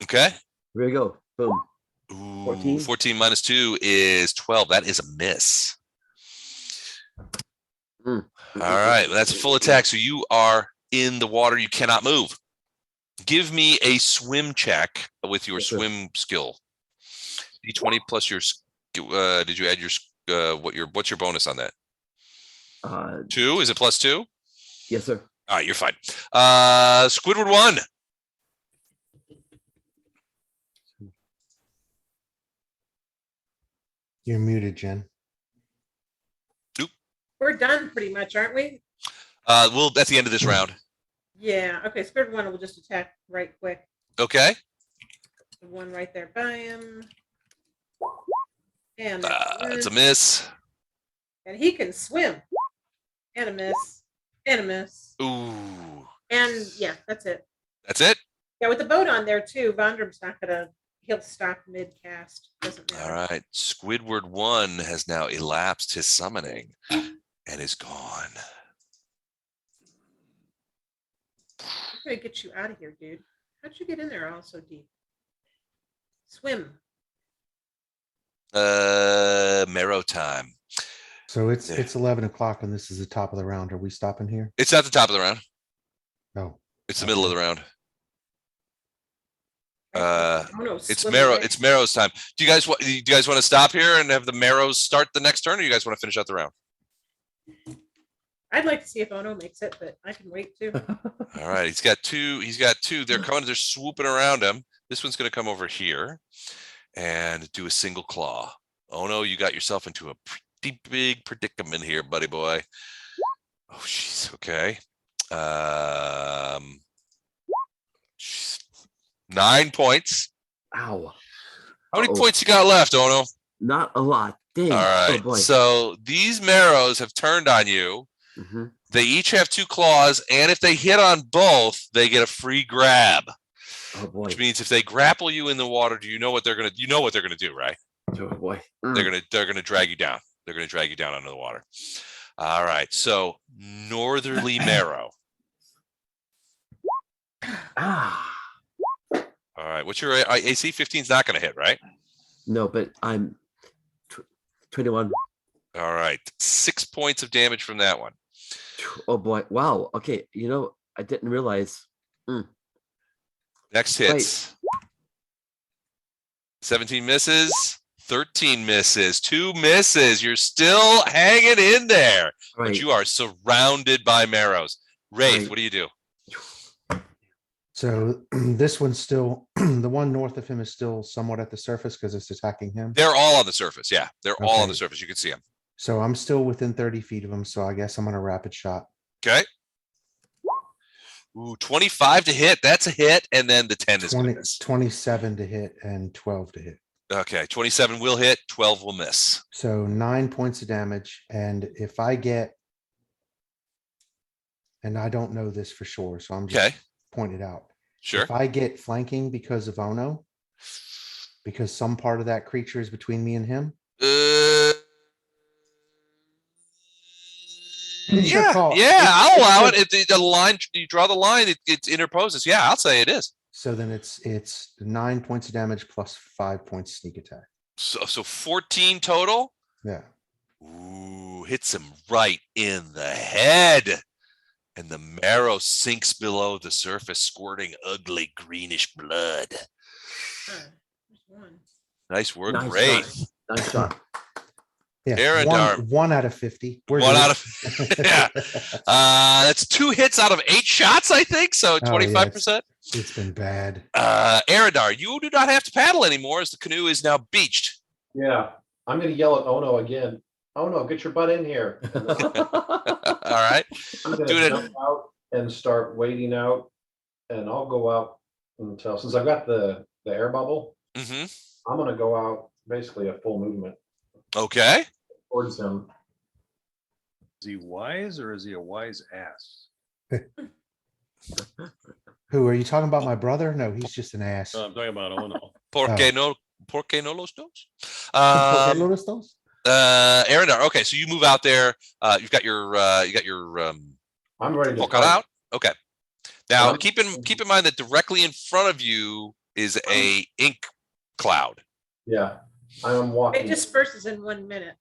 Okay. Here we go. Boom. Ooh, 14? 14 minus 2 is 12. That is a miss. Mm. All right. Well, that's a full attack. So you are in the water. You cannot move. Give me a swim check with your Yes, sir. swim skill. D20 plus your, did you add your, what's your bonus on that? 2? Is it plus 2? Yes, sir. All right, you're fine. Squidward 1. You're muted, Jen. We're done pretty much, aren't we? Well, that's the end of this round. Yeah, okay, Squid One will just attack right quick. Okay. The one right there by him. And It's a miss. and he can swim. And a miss. And a miss. Ooh. And yeah, that's it. That's it? Yeah, with the boat on there too, Vondrum's not gonna, he'll stop mid-cast. Doesn't matter. All right. Squidward 1 has now elapsed his summoning and is gone. I'm gonna get you out of here, dude. How'd you get in there all so deep? Swim. Marrow time. So it's Yeah. it's 11 o'clock and this is the top of the round. Are we stopping here? It's not the top of the round. No. It's the middle of the round. Oh no, It's swim Marrow. away. It's Marrow's time. Do you guys want to stop here and have the Marrows start the next turn, or you guys want to finish out the round? I'd like to see if Ono makes it, but I can wait too. All right, he's got 2. He's got 2. They're coming. They're swooping around him. This one's going to come over here and do a single claw. Oh no, you got yourself into a pretty big predicament here, buddy boy. Oh, jeez. Okay. Jeez. 9 points. Ow. How many Uh-oh. points you got left, Ono? Not a lot. Dang. All right. Oh boy. So these Marrows have turned on you. Mhm. They each have 2 claws, and if they hit on both, they get a free grab. Oh boy. Which means if they grapple you in the water, do you know what they're gonna? You know what they're gonna do, right? Oh boy. They're gonna drag you down. They're gonna drag you down under the water. All right. So northerly Marrow. Ah. All right. What's your AC? 15 is not gonna hit, right? No, but I'm 21. All right. 6 points of damage from that one. Oh boy. Wow. Okay. You know, I didn't realize. Next hits. 17 misses. 13 misses. 2 misses. You're still hanging in there, Right. but you are surrounded by Marrows. Wraith, Right. what do you do? So this one's still the one north of him is still somewhat at the surface because it's attacking him. They're all on the surface. Yeah, they're all on Okay. the surface. You can see them. So I'm still within 30 feet of him. So I guess I'm gonna rapid shot. Okay. Ooh, 25 to hit. That's a hit. And then the 10 is gonna 20, miss. 27 to hit and 12 to hit. Okay, 27 will hit, 12 will miss. So 9 points of damage. And if I get, and I don't know this for sure, so I'm just Okay, pointing it out. sure. If I get flanking because of Ono, because some part of that creature is between me and him. It's your Yeah, call. yeah, I'll It's allow your- it. The line, you draw the line, it interposes. Yeah, I'll say it is. So then it's 9 points of damage plus 5 points sneak attack. So 14 total. Yeah. Ooh, hits him right in the head. And the marrow sinks below the surface, squirting ugly greenish blood. There's one. Nice work, Nice Wraith. shot. Nice shot. Yeah. Arendar. One out of 50. We're One good. out of yeah. That's 2 hits out of 8 shots, I think. So yeah, 25%. It's been bad. Arendar, you do not have to paddle anymore as the canoe is now beached. Yeah, I'm gonna yell at Ono again. Ono, get your butt in here. And then All right. I'm gonna Dude, jump out and start wading out, and I'll go out until, since I've got the air bubble, hmm I'm gonna go out basically a full movement. Okay. towards him. Is he wise or is he a wise ass? Who are you talking about? My brother? No, he's just an ass. I'm talking about Ono. Por Oh. qué no los dos? ¿Por qué no los dos? Arendar. Okay, so you move out there. You've got your I'm ready to full cut fight. out. Okay. Now Um, keep in mind that directly in front of you is a ink cloud. Yeah, I'm It walking. disperses in 1 minute.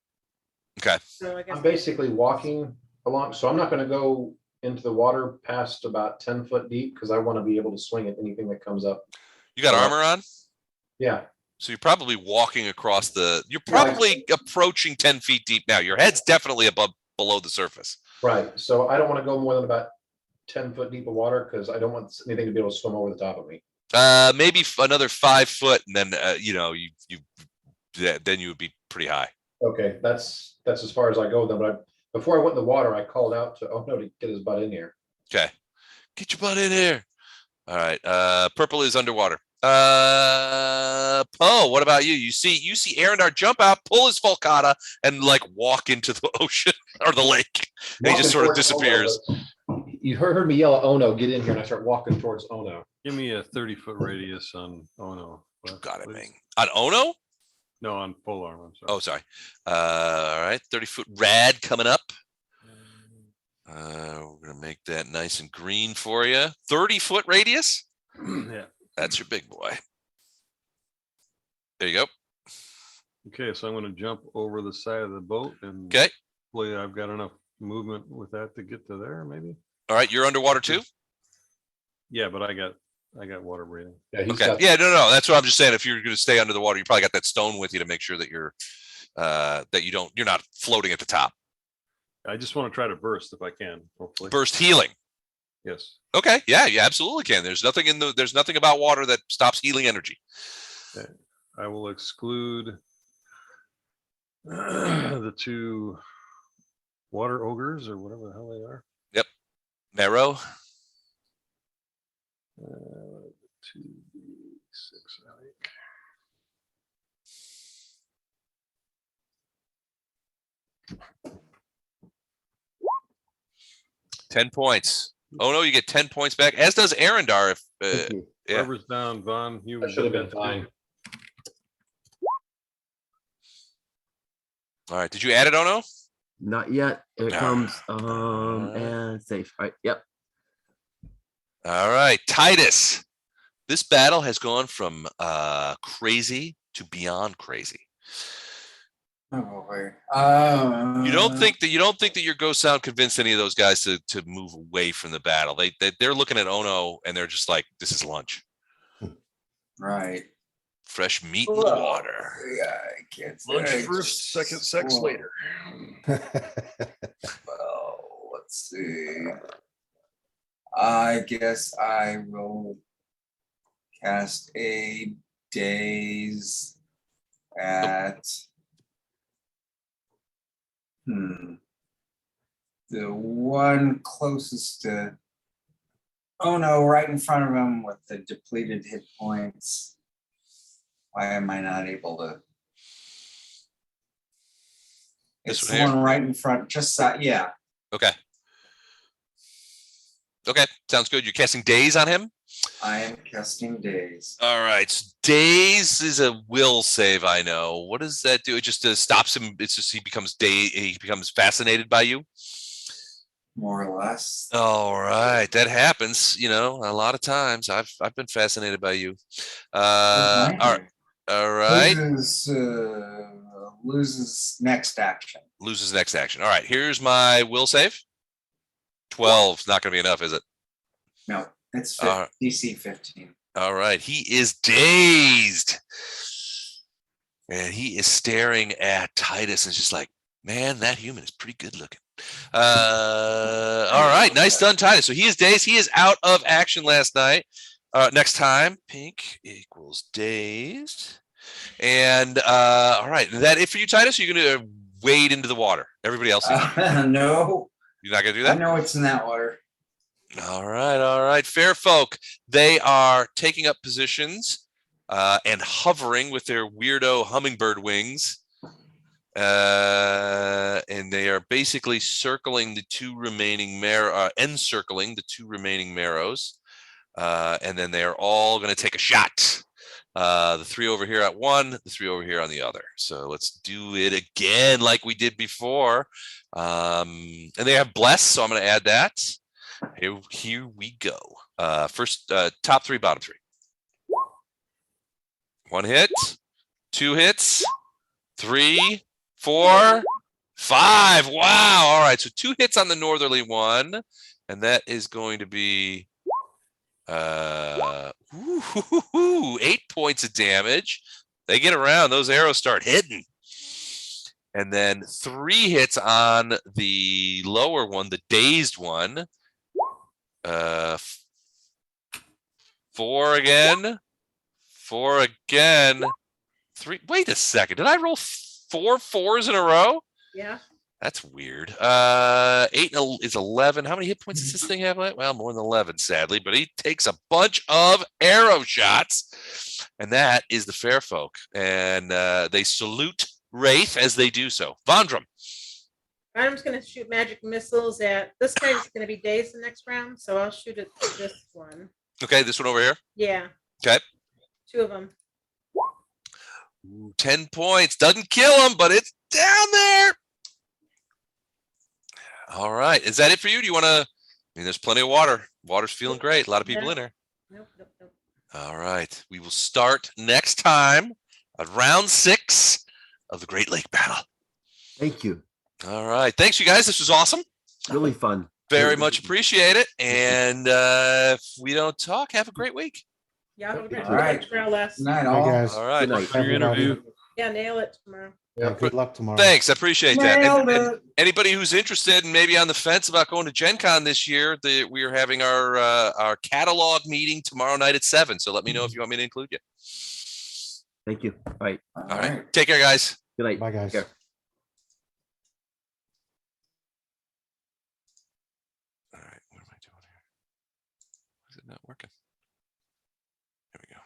Okay. So I guess I'm basically walking along, so I'm not going to go into the water past about 10 foot deep because I want to be able to swing at anything that comes up. You got Right. armor on? Yeah, So you're probably walking across you're Right. probably approaching 10 feet deep now. Your head's definitely below the surface. right. So I don't want to go more than about 10 foot deep of water because I don't want anything to be able to swim over the top of me. Maybe another 5 foot, and then then you would be pretty high. Okay, that's as far as I go then. But before I went in the water, I called out to Ono to get his butt in here. Okay. Get your butt in here. All right. Purple is underwater. Poe, what about you? You see Arendar jump out, pull his Volcata, and like walk into the ocean or the lake. And he just sort of disappears. You heard me yell at Ono, get in here, and I start walking towards Ono. Give me a 30-foot radius on Ono. Got it, please. man. On Ono? No, on pole arm. I'm sorry. Oh, sorry. All right. 30-foot rad coming up. We're gonna make that nice and green for you. 30-foot radius. Yeah. That's your big boy. There you go. Okay, so I'm going to jump over the side of the boat, and Okay. hopefully I've got enough movement with that to get to there. Maybe. All right. You're underwater too. Yeah, but I got water breathing. Yeah, he's Okay. got, Yeah. No. That's what I'm just saying. If you're going to stay under the water, you probably got that stone with you to make sure that you're you're not floating at the top. I just want to try to burst if I can. Hopefully. Burst healing. Yes. Okay. Yeah. You absolutely can. There's nothing about water that stops healing energy. Okay. I will exclude the 2 water ogres or whatever the hell they are. Marrow. 2d6, I think. $10 points. Oh no, you get 10 points back, as does Arendar. If thank you. yeah. Whoever's down, Vaughn, you That should have been fine. All right. Did you add it, Ono? Not yet. Here it Ah. comes. Alright. And safe. All right. Yep. All right, Titus. This battle has gone from crazy to beyond crazy. Oh boy. You don't think that your ghost sound convinced any of those guys to move away from the battle. They're looking at Ono and they're just like, this is lunch. Right. Fresh meat in the water. Yeah, I can't say. Lunch I first, just- second sex Whoa. later. Well, let's see. I guess I will cast a daze at the one closest to Ono, right in front of him with the depleted hit points. Why am I not able to? This It's one the here? one right in front, just yeah. Okay. Okay, sounds good. You're casting Daze on him? I am casting daze. All right. So Daze is a will save, I know. What does that do? It just stops him. It's just he becomes fascinated by you. More or less. All right. That happens, a lot of times. I've been fascinated by you. All right. Loses next action. Loses next action. All right. Here's my will save. 12 is not going to be enough, is it? No, it's Uh, DC 15. All right. He is dazed. And he is staring at Titus and is just like, man, that human is pretty good looking. All right. Nice done, Titus. So he is dazed. He is out of action last night. Next time, pink equals dazed. And all right. Is that it for you, Titus? Or are you going to wade into the water? Everybody else? No, You're not going to do I that? know it's in that water. All right. Fair folk. They are taking up positions and hovering with their weirdo hummingbird wings And they are basically circling the two remaining encircling the two remaining marrows. And then they are all going to take a shot. The three over here at one, the three over here on the other. So let's do it again like we did before. And they have bless, so I'm going to add that. Here we go. First, top three, bottom three. 1 hit, 2 hits, 3, 4, 5. Wow. All right. So 2 hits on the northerly one. And that is going to be 8 points of damage. They get around, those arrows start hitting. And then 3 hits on the lower one, the dazed one. 4 again. 4 again. 3. Wait a second. Did I roll 4 4s in a row? Yeah. That's weird. 8 is 11. How many hit points does this thing have? Well, more than 11, sadly, but he takes a bunch of arrow shots, and that is the fair folk. And they salute Wraith as they do so. Vondram. I'm just going to shoot magic missiles at this guy's going to be dazed the next round, so I'll shoot at this one. Okay, this one over here. Yeah. Okay. 2 of them. 10 points. Doesn't kill him, but it's down there. All right. Is that it for you? Do you want to? I mean, there's plenty of water. Water's feeling great. A lot of people in there. Nope. All right. We will start next time at round 6 of the Great Lake Battle. Thank you. All right. Thanks, you guys. This was awesome. Really fun. Very much appreciate it. And if we don't talk, have a great week. Yeah, I'm going All right. to try less. Good night, Bye, all. guys. All right. Good night. Your interview. Yeah, nail it tomorrow. Yeah, good luck tomorrow. Thanks. I appreciate that. Nailed And it. anybody who's interested and maybe on the fence about going to Gen Con this year, we are having our catalog meeting tomorrow night at 7. So let me know if you want me to include you. Thank you. All right. All All right. right. Take care, guys. Good night. Bye, guys. Take care. All right. What am I doing here? Is it not working? There we go.